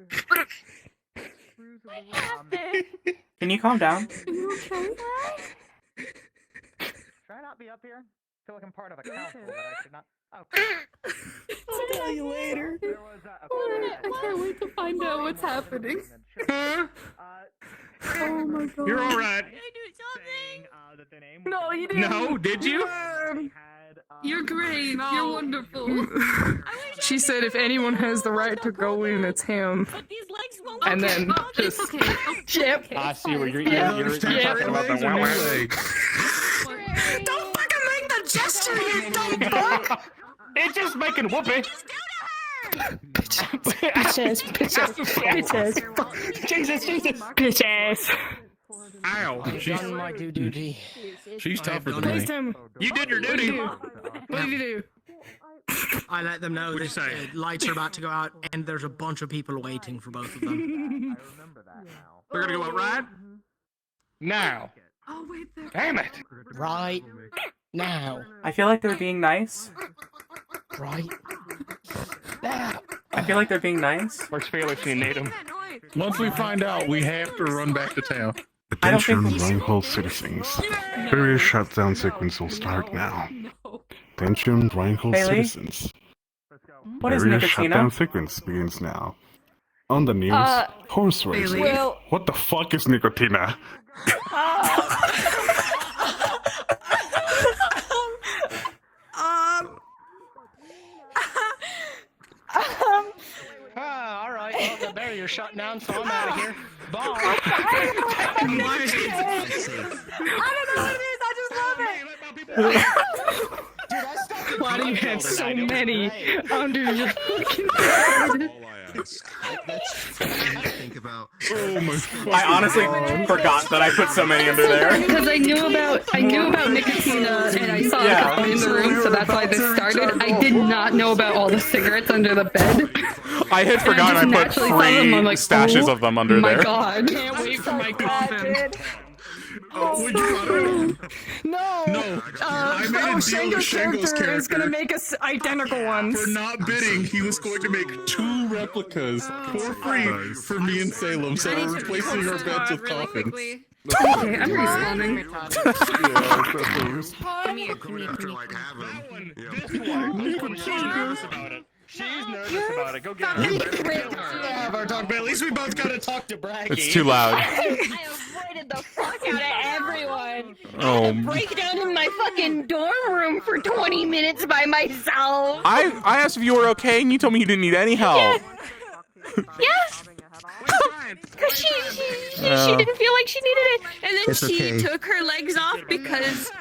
What happened? Can you calm down? Are you okay? Should I not be up here? I feel like I'm part of a council, but I should not. Oh. I'll tell you later. There was a. I can't wait to find out what's happening. Huh? Oh my god. You're alright. Did I do something? That the name No, you didn't. No, did you? You're great. You're wonderful. She said if anyone has the right to go in, it's him. But these legs won't. And then It's just okay. yep. I see where you're Yeah. talking about the wow wow. Don't fucking make the gesture, you dumb fuck! It's just making whoopee. Bitches, bitches, bitches. Jesus, Jesus. Bitches. Ow. I've done my duty. She's tougher than Praise me. him. You did your duty. What did you do? I let them know What'd you that say? the lights are about to go out, and there's a bunch of people waiting for both of them. We're gonna go out right now. Oh wait, there. Damn it. Right now. I feel like they're being nice. Right now. I feel like they're being nice. Where's Felix? You need him. Once we find out, we have to run back to town. I don't think Attention, Rheinhold citizens. Various shutdown sequence will start now. Attention, Rheinhold Bailey? citizens. What is Various Nicotina? shutdown sequence begins now. On the news, horse racing. Bailey. What the fuck is Nicotina? All right. Well, the barrier's shut down, so I'm out of here. Bye. I don't know what it is. I just love it. Why do you have so many under your fucking Think about. Oh my. I honestly forgot that I put so many under there. Because I knew about Nicotina and I saw Yeah. it in the room, so that's why this started. I did not know about all the cigarettes under the bed. I had forgotten I put naturally saw them, I'm like, stashes oh of them under my there. god. Can't wait for my coffin. Oh, would you No. No. I made a deal with Shango's Shango's character is gonna character. make us identical ones. For not bidding, he was going to make 2 replicas for free for me and Salem, so we're replacing our beds with coffins. Okay, I'm responding. Come here, come here, come here. She's nervous about it. She's nervous about it. Go get her. Yeah, Bartok, but at least we both gotta talk to Braggy. It's too loud. I avoided the fuck out of everyone. Oh. Break down in my fucking dorm room for 20 minutes by myself. I asked if you were okay, and you told me you didn't need any help. Yes. Because she didn't feel like she needed it, and then It's she okay. took her legs off because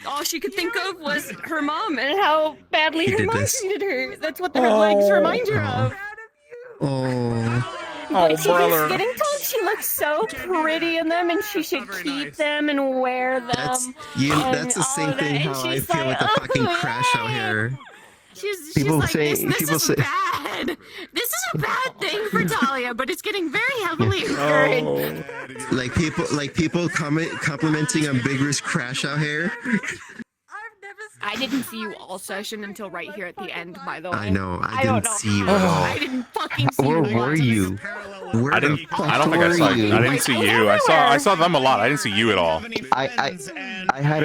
all she could think of was her mom and how badly He her did mom this. treated her. That's what her legs remind her of. Oh. But Oh, she brother. was getting told she looks so pretty in them and she should keep them and wear them. That's and that's the same all thing that. how And I she's feel like, with the "Oh, fucking crash out here. She's People like, say- this people is say- bad. This is a bad thing for Talia, but it's getting very heavily encouraged. Like people complimenting on Big Riz crash out here. I didn't see you all session until right here at the end, by the way. I know. I don't didn't know see you how. at all. I didn't fucking see Where you. were you? Where I the didn't. fuck I don't think I were saw. you? I didn't see you. I saw them a lot. I didn't see you at all. I had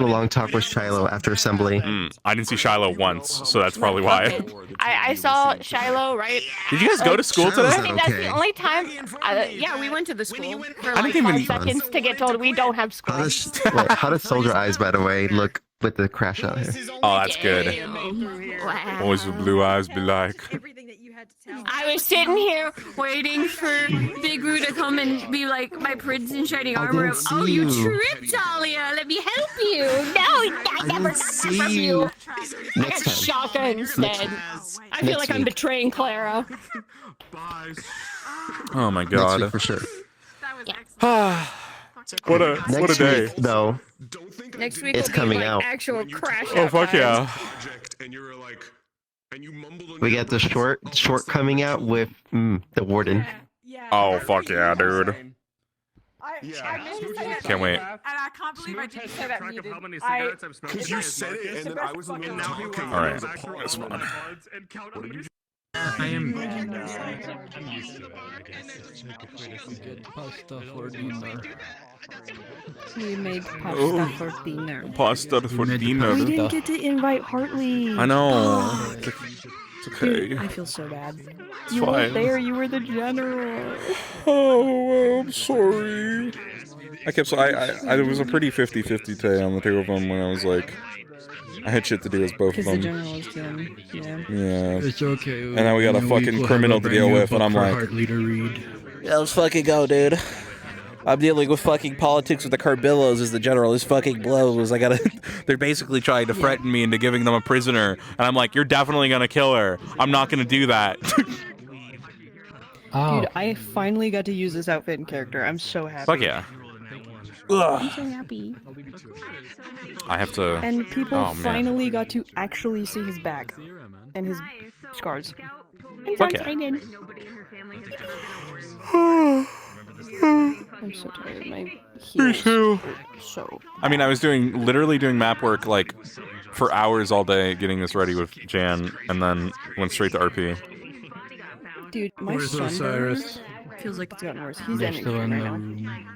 a long talk with Shiloh after assembly. I didn't see Shiloh once, so that's probably why. I saw Shiloh, right? Did you guys go to school Shiloh's today? I think that's the only time. Yeah, we went to the school for I like didn't 5 even- seconds to get told we don't have school. How does Soldier Eyes, by the way, look with the crash out here? Oh, that's good. Wow. Always with blue eyes be like. I was sitting here waiting for Big Roo to come and be like my prince in shining armor. didn't see Oh, you you. tripped, Talia. Let me help you. No, I never got that see from you. you. I Next got time. Shaka instead. I feel Next like I'm week. betraying Clara. Oh my Next week god. for sure. What a Next day. week, though, Next week it's will coming be like out. actual crash. Oh fuck yeah. We got the short coming out with the warden. Oh fuck yeah, dude. Can't wait. And I can't believe I didn't say that muted. How many cigarettes I've smoked? Because you said it, and then I was in the middle of talking. All right. and there was a pause. That's fine. And count how many. I am. I'm used to it, I guess. Good pasta for dinner. We made pasta Oh. for dinner. Pasta for dinner. We didn't get to invite Hartley. I know. It's okay. Dude, I feel so bad. It's You fine. weren't there. You were the general. Oh, I'm sorry. I kept. I it was a pretty 50-50 day on the two of them when I was like, I had shit to do as both of Because the them. general was doing. Yeah. Yeah. It's okay. And now we got a fucking criminal to deal with, and I'm like, Hartley to read. Yeah, let's fucking go, dude. I'm dealing with fucking politics with the Carbillos as the general. This fucking blows. I gotta. they're basically trying to threaten me into giving them a prisoner, and I'm like, you're definitely gonna kill her. I'm not gonna do that. Dude, I finally got to use this outfit and character. I'm so happy. Fuck yeah. I'm so happy. I have to. And people Oh, man. finally got to actually see his back and his scars. I'm Fuck so yeah. excited. I'm so tired. My Me heels too. hurt so. I mean, I was literally doing map work like for hours all day, getting this ready with Jan, and then went straight to RP. Dude, my Where's sunburn Osiris? feels like it's gotten worse. He's They're ending still right in the now. room.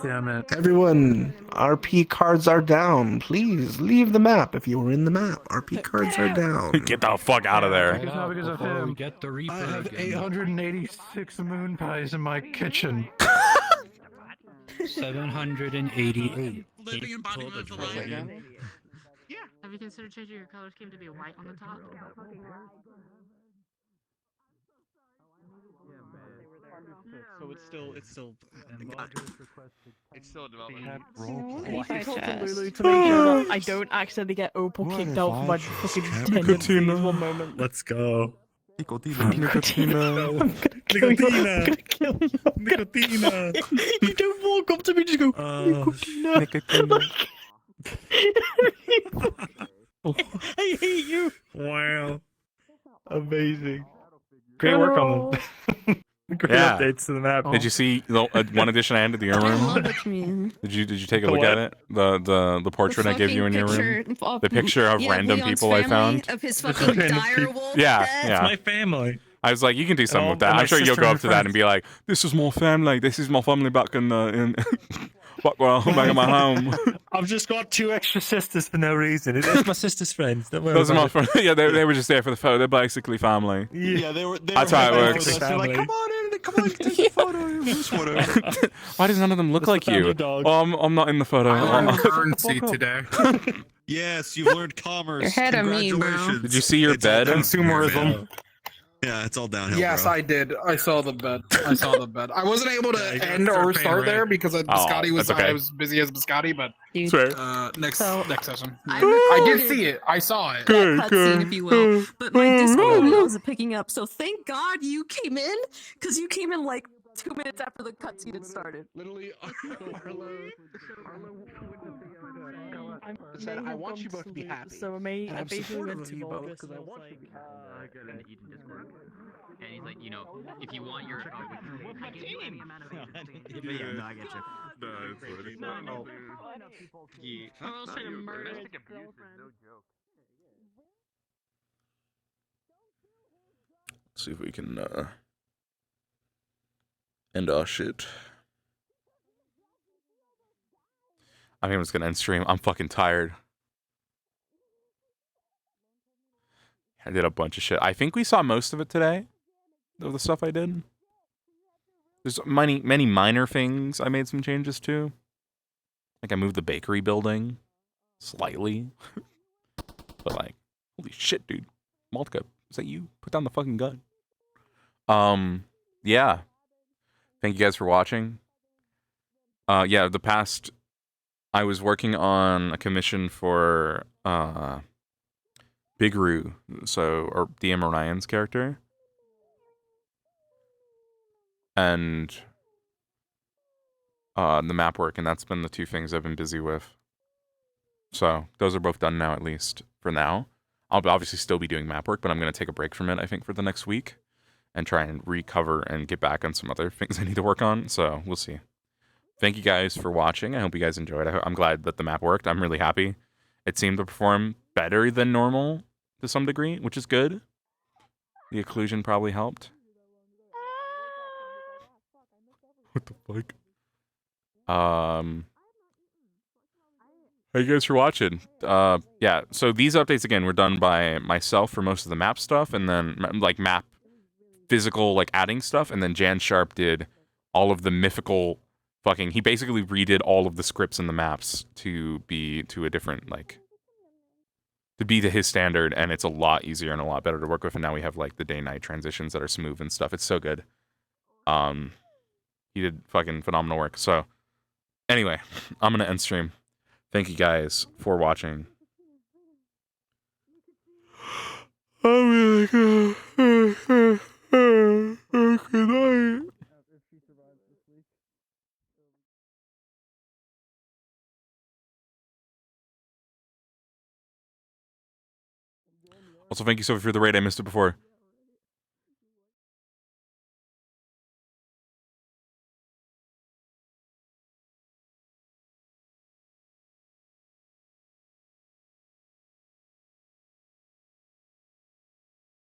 Damn it. Everyone, RP cards are down. Please leave the map if you were in the map. RP cards are down. Get the fuck out of there. It's not because of Before we him. get the Reaper I have again. 886 moon pies in my kitchen. 788. Living embodiment of the light. again. Have you considered changing your color scheme to be white on the top? So it's still it's still a development. I told Lulu to make sure that I don't accidentally get Opal kicked out for my fucking tendencies one moment. Let's go. Nicotina. I'm gonna kill you. I'm gonna kill you. Nicotina. You don't walk up to me and just go, Nicotina. I hate you. Wow. Amazing. Great work on them. Great Yeah. updates to the map. Did you see the one addition I added to your I room? love it, man. Did you take a The look what? at it? The portrait I gave you in your room? The picture of Yeah, random Leon's people I family, found? of his Just fucking random dire people. wolf. Yeah, pet. yeah. My family. I was like, you can do something all- with that. and my I'm sure you'll sister go and up to that and be like, this is my family. This is my family back in back in my home. I've just got 2 extra sisters for no reason. It's my sister's friends. Don't worry Those are my about it. friends. Yeah, they were just there for the photo. They're basically family. Yeah, they were. That's how it works. They're like, come on in, come on, take a photo. This photo. Why does none of them look like you? dog. Oh, I'm not in the photo. I learned currency today. Yes, you've learned commerce. You're ahead of me, bro. Congratulations. Did you see your It's all bed? downhill, Consumerism. man. Yeah, it's all downhill. Yes, bro. I did. I saw the bed. I wasn't able to you gotta end start or paying start rent. there because Biscotti was. that's okay. I was busy as Biscotti, but Dude. next So, session. I I did recorded see it. I saw it. that cutscene, if you will. But my Discord audio wasn't picking up, so thank God you came in, because you came in like 2 minutes after the cutscene had started. Literally, I want you both to be happy. So I basically went to Volga because I want you to be happy. And he's like, you know, if you want your I give you any amount of no, I get you. No, it's funny. No. Yeah. Or else I murder Domestic his abuse is girlfriend. no joke. Let's see if we can end our shit. I think I'm just gonna end stream. I'm fucking tired. I did a bunch of shit. I think we saw most of it today. Of the stuff I did. There's many minor things I made some changes to. Like I moved the bakery building slightly. But like, holy shit, dude. Maltka, is that you? Put down the fucking gun. Yeah. Thank you guys for watching. Yeah, the past I was working on a commission for Big Roo, or DM Orion's character. And the map work, and that's been the 2 things I've been busy with. So those are both done now, at least for now. I'll obviously still be doing map work, but I'm going to take a break from it, I think, for the next week and try and recover and get back on some other things I need to work on. So we'll see. Thank you guys for watching. I hope you guys enjoyed. I'm glad that the map worked. I'm really happy. It seemed to perform better than normal to some degree, which is good. The occlusion probably helped. What the fuck? Thank you guys for watching. Yeah, so these updates, again, were done by myself for most of the map stuff, and then, like, map physical, like, adding stuff, and then Jan Sharp did all of the mythical fucking... He basically redid all of the scripts in the maps to be to a different, like... To be to his standard, and it's a lot easier and a lot better to work with, and now we have, like, the day-night transitions that are smooth and stuff. It's so good. He did fucking phenomenal work. So, anyway, I'm going to end stream. Thank you guys for watching. I'm really good. Good night. Also, thank you, Sophie, for the raid. I missed it before.